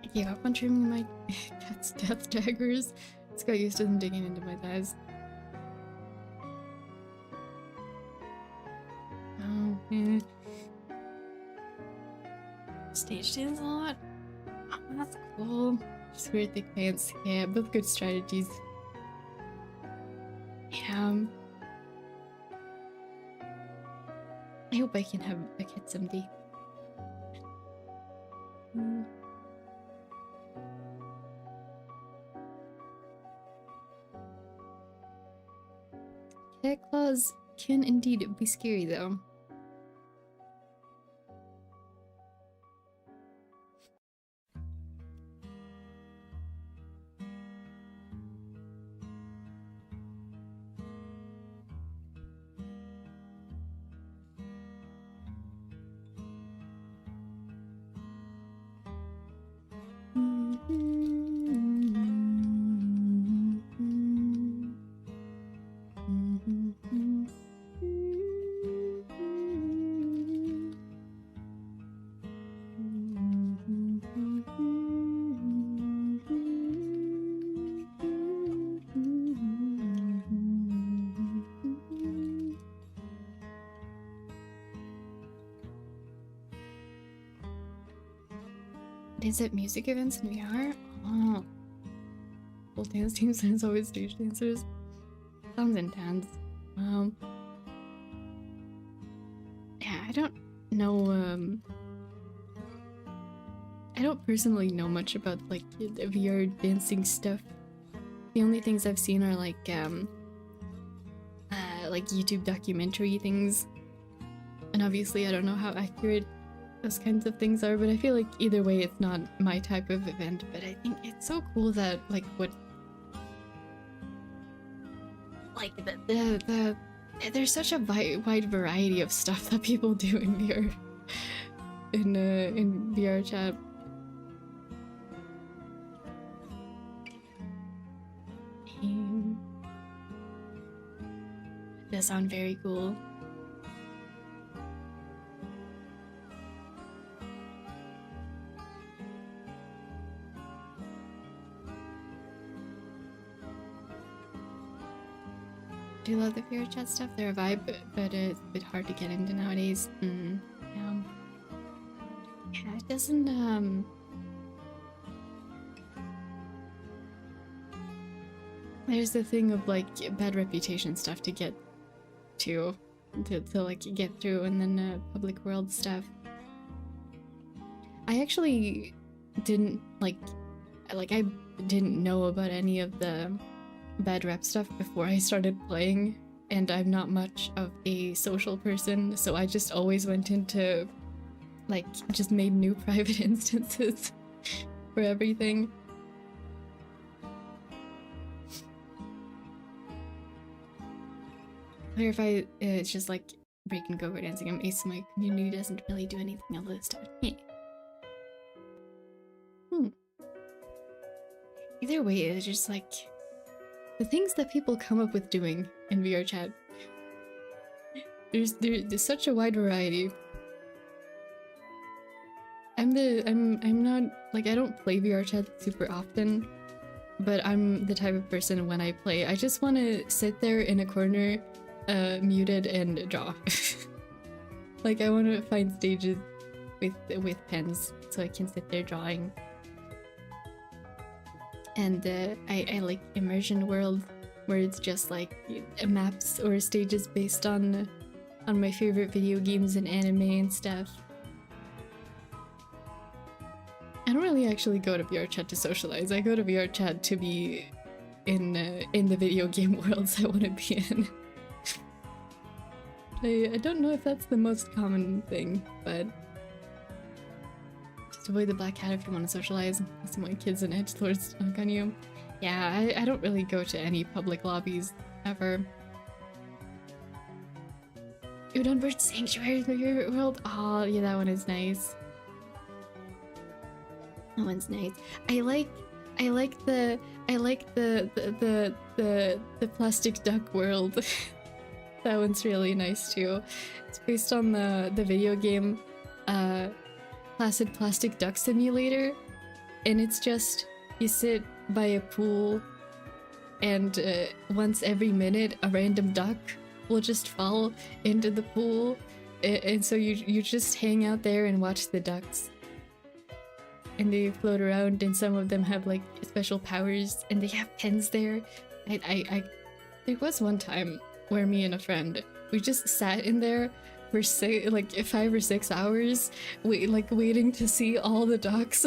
I gave up on trimming my cat's death daggers. Just got used to them digging into my thighs. Oh, yeah. Stage dance a lot? Oh, that's cool. Just weird thick pants. Yeah, both good strategies. Yeah. I hope I can have a kid someday. Cat claws can indeed be scary though. Is it music events in VR? Oh. Full dance teams and always stage dancers. Sounds intense. Yeah, I don't know, I don't personally know much about, like, the VR dancing stuff. The only things I've seen are, like YouTube documentary things. And obviously I don't know how accurate those kinds of things are, but I feel like either way it's not my type of event. But I think it's so cool that, like, there's such a wide variety of stuff that people do in VR, in VR chat. It does sound very cool. I do love the VR chat stuff. They're a vibe, but it's a bit hard to get into nowadays. Yeah, it doesn't, there's the thing of, like, bad reputation stuff to get to like, get through, and then public world stuff. I actually didn't, I didn't know about any of the bad rep stuff before I started playing, and I'm not much of a social person, so I just always went into, like, just made new private instances for everything. Clarify, it's just like break and go for dancing. I'm ace, my community doesn't really do anything of this stuff. Yeah. Either way, it's just like the things that people come up with doing in VR chat. There's such a wide variety. I'm not, like, I don't play VR chat super often, but I'm the type of person when I play, I just want to sit there in a corner, muted and draw. Like, I want to find stages with pens so I can sit there drawing. And I like immersion world, where it's just like maps or stages based on my favorite video games and anime and stuff. I don't really actually go to VR chat to socialize. I go to VR chat to be in the video game worlds I want to be in. I don't know if that's the most common thing, but just avoid the black hat if you want to socialize. Some white kids and edgelords knock on you. Yeah, I don't really go to any public lobbies ever. Udonbird Sanctuary is my favorite world. Oh yeah, that one is nice. That one's nice. I like the plastic duck world. That one's really nice too. It's based on the video game Placid Plastic Duck Simulator, and it's just you sit by a pool, and once every minute a random duck will just fall into the pool, and so you just hang out there and watch the ducks. and they float around, and some of them have like special powers, and they have pens there. There was one time where me and a friend, we just sat in there for like 5 or 6 hours, waiting to see all the ducks.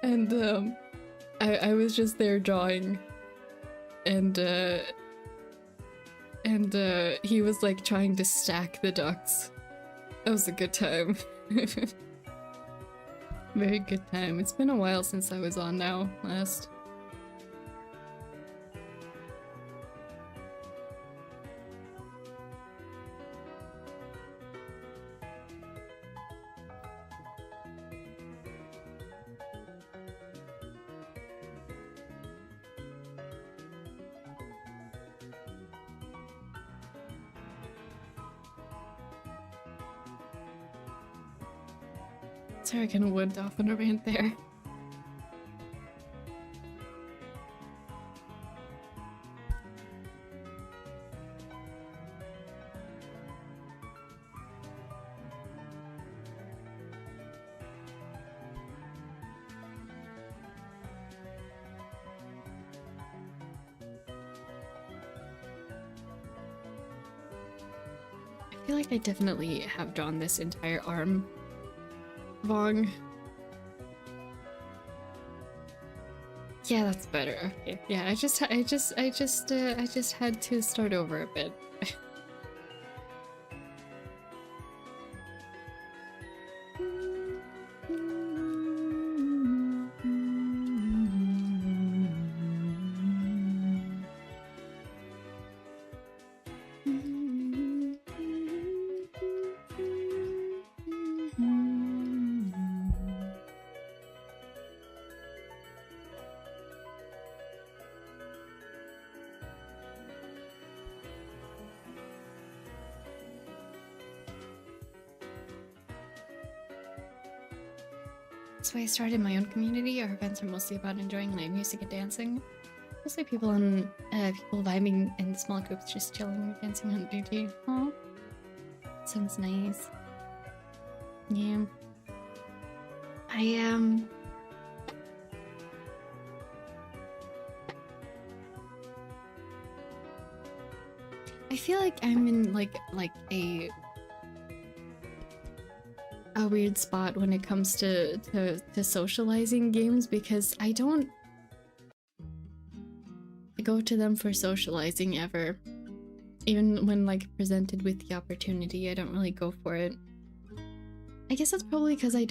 And I was just there drawing, and he was like trying to stack the ducks. That was a good time. Very good time. It's been a while since I was on now last. Sorry, I kind of went off on a rant there. I feel like I definitely have drawn this entire arm wrong. Yeah, that's better. Okay. Yeah, I just had to start over a bit. That's why I started my own community. Our events are mostly about enjoying live music and dancing. Mostly people on people vibing in small groups, just chilling or dancing on DD. Aw. Sounds nice. Yeah. I feel like I'm in like a weird spot when it comes to socializing games, because I don't go to them for socializing ever. Even when like presented with the opportunity, I don't really go for it. I guess that's probably because I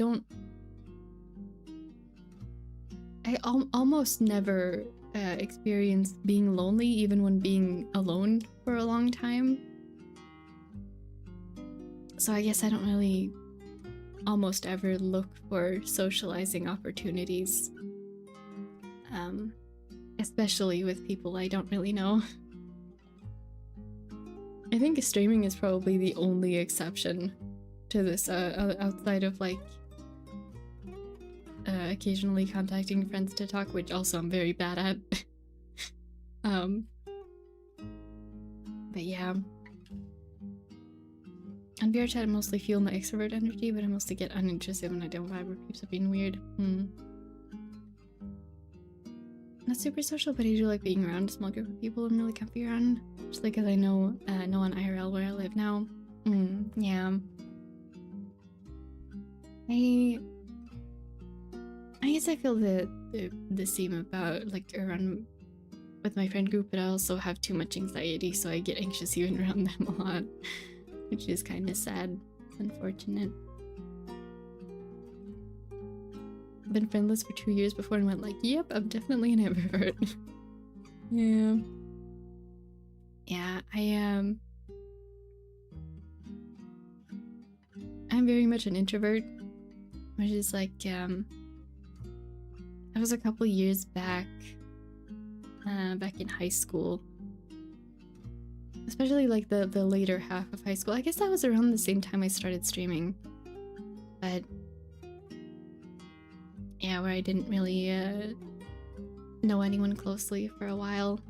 almost never experience being lonely, even when being alone for a long time. So I guess I don't really almost ever look for socializing opportunities, especially with people I don't really know. I think streaming is probably the only exception to this, outside of like occasionally contacting friends to talk, which also I'm very bad at. But yeah. On VR chat, I mostly feel my extrovert energy, but I mostly get uninterested when I don't vibe or peeps are being weird. Not super social, but I do like being around a small group of people I'm really comfy around. Just like, as I know no one IRL where I live now. Yeah. I guess I feel the same about like around with my friend group, but I also have too much anxiety, so I get anxious even around them a lot, which is kind of sad. It's unfortunate. Been friendless for 2 years before and went like, yep, I'm definitely an ambivert. Yeah. Yeah, I'm very much an introvert, which is like, that was a couple years back, back in high school. Especially like the later half of high school. I guess that was around the same time I started streaming. But yeah, where I didn't really know anyone closely for a while.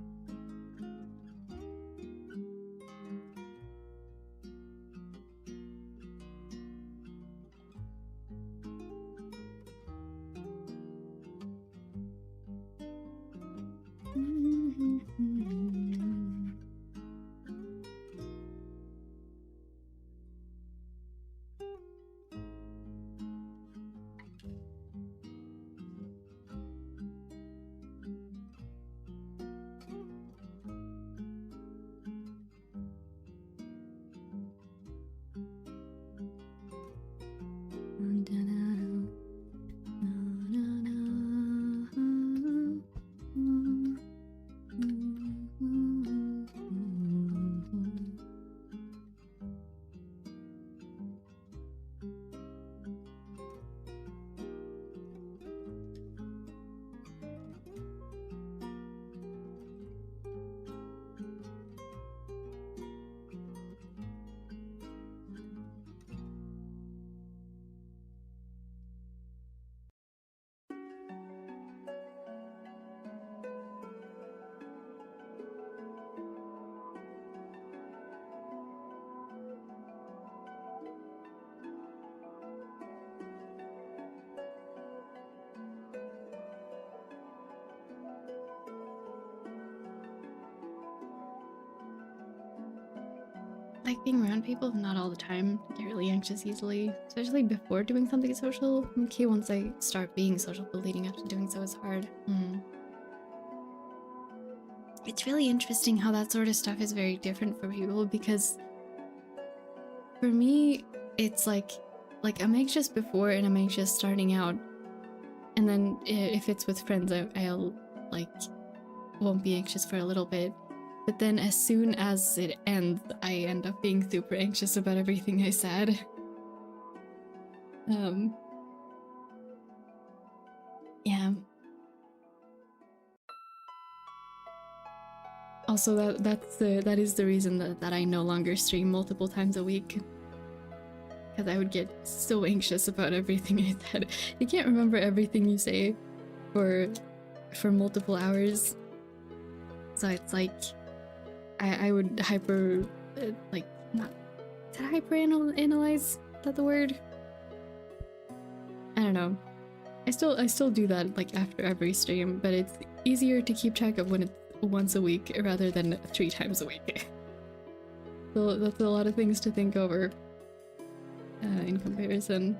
like being around people, not all the time. I get really anxious easily, especially before doing something social. Okay, once I start being social, but leading up to doing so is hard. It's really interesting how that sort of stuff is very different for people, because for me, it's like I'm anxious before and I'm anxious starting out. And then if it's with friends, I'll like won't be anxious for a little bit. But then as soon as it ends, I end up being super anxious about everything I said. Yeah. Also, that is the reason that I no longer stream multiple times a week. Because I would get so anxious about everything I said. You can't remember everything you say for multiple hours. So it's like I would hyper not did I hyper analyze? Is that the word? I don't know. I still do that like after every stream, but it's easier to keep track of when it's once a week rather than 3 times a week. So that's a lot of things to think over in comparison.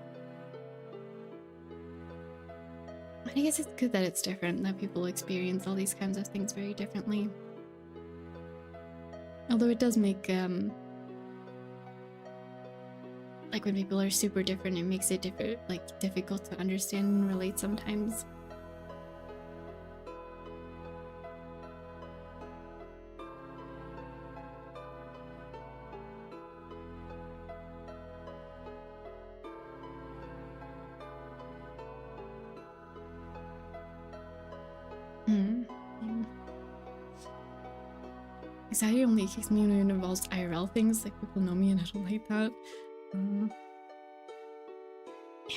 I guess it's good that it's different, that people experience all these kinds of things very differently. Although it does make like when people are super different, it makes it difficult to understand and relate sometimes. Anxiety only kicks me when it involves IRL things, like people know me and I don't like that.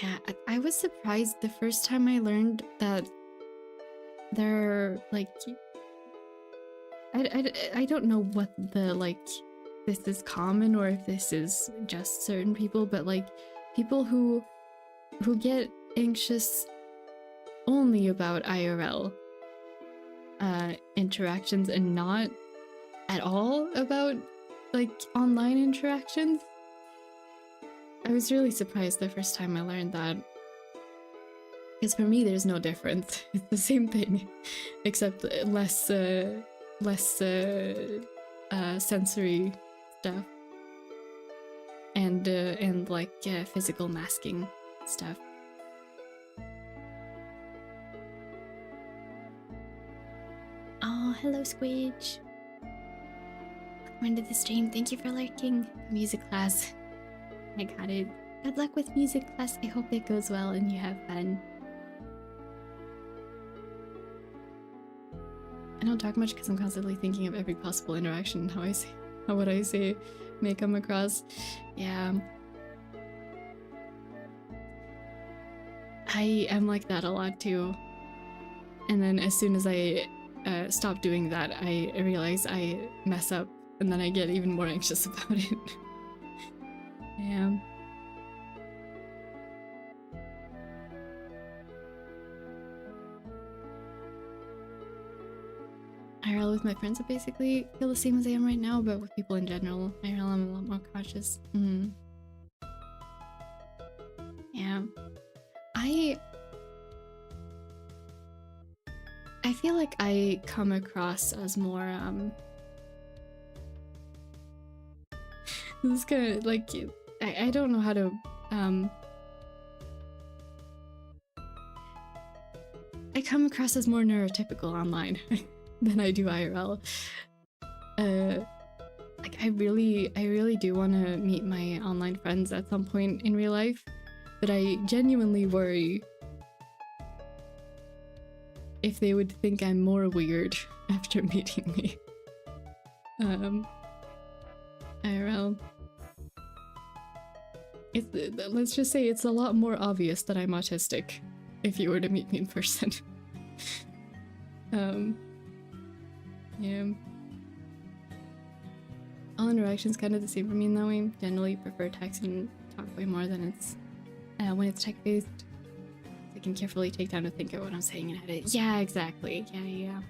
Yeah, I was surprised the first time I learned that there are like I don't know what the this is common or if this is just certain people, but like people who get anxious only about IRL interactions and not at all about like online interactions. I was really surprised the first time I learned that, because for me there's no difference. It's the same thing, except less sensory stuff and like physical masking stuff. Oh, hello Squidge. Welcome into the stream. Thank you for lurking. Music class. I got it. Good luck with music class. I hope it goes well and you have fun. I don't talk much because I'm constantly thinking of every possible interaction and how would I say may come across. Yeah. I am like that a lot too. And then as soon as I stop doing that, I realize I mess up and then I get even more anxious about it. Yeah. IRL with my friends, I basically feel the same as I am right now, but with people in general, IRL I'm a lot more cautious. Yeah. I feel like I come across as more this is kind of like I don't know how to I come across as more neurotypical online than I do IRL. Like I really do want to meet my online friends at some point in real life, but I genuinely worry if they would think I'm more weird after meeting me. IRL. Let's just say it's a lot more obvious that I'm autistic if you were to meet me in person. Yeah. All interactions kind of the same for me in that way. Generally prefer text and talk way more than it's when it's tech-based. I can carefully take time to think of what I'm saying and how to— yeah, exactly. Yeah.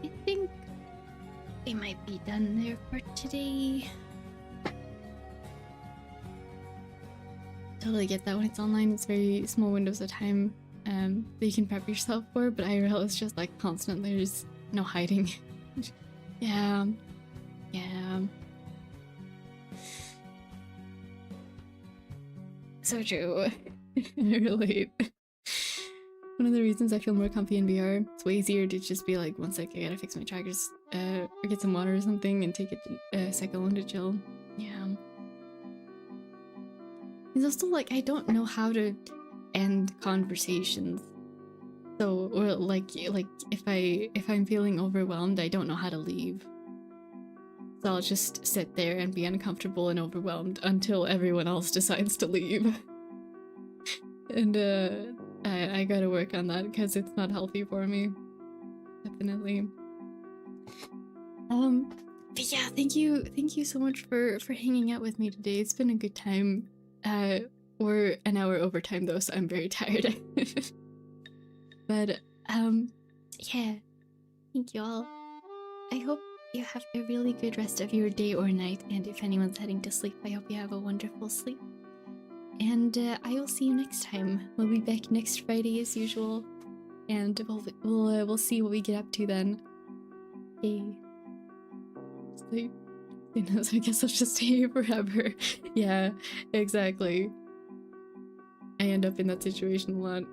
I think we might be done there for today. Totally get that when it's online, it's very small windows of time that you can prep yourself for, but IRL is just like constant, there's no hiding. Yeah. So true. I relate. One of the reasons I feel more comfy in VR, it's way easier to just be like, one sec, I gotta fix my trackers, or get some water or something and take a second to chill. Yeah. It's also like, I don't know how to end conversations. So, or like if I'm feeling overwhelmed, I don't know how to leave. So I'll just sit there and be uncomfortable and overwhelmed until everyone else decides to leave. And I gotta work on that because it's not healthy for me. Definitely. But yeah, thank you so much for hanging out with me today. It's been a good time. We're an hour overtime though, so I'm very tired. But yeah, thank you all. I hope you have a really good rest of your day or night, and if anyone's heading to sleep, I hope you have a wonderful sleep. And I will see you next time. We'll be back next Friday as usual, and we'll see what we get up to then. Okay. Sleep. So I guess I'll just stay here forever. Yeah, exactly. I end up in that situation a lot.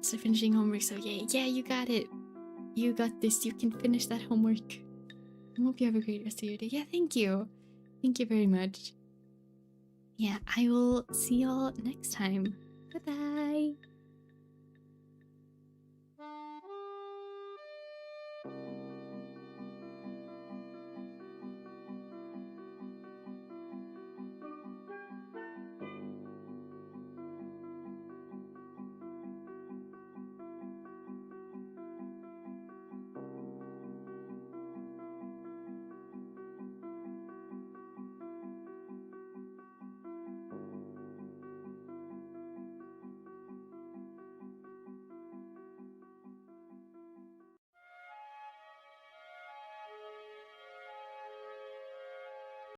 So finishing homework, so yeah, you got it. You got this, you can finish that homework. I hope you have a great rest of your day. Yeah, thank you. Thank you very much. Yeah, I will see y'all next time. Bye-bye.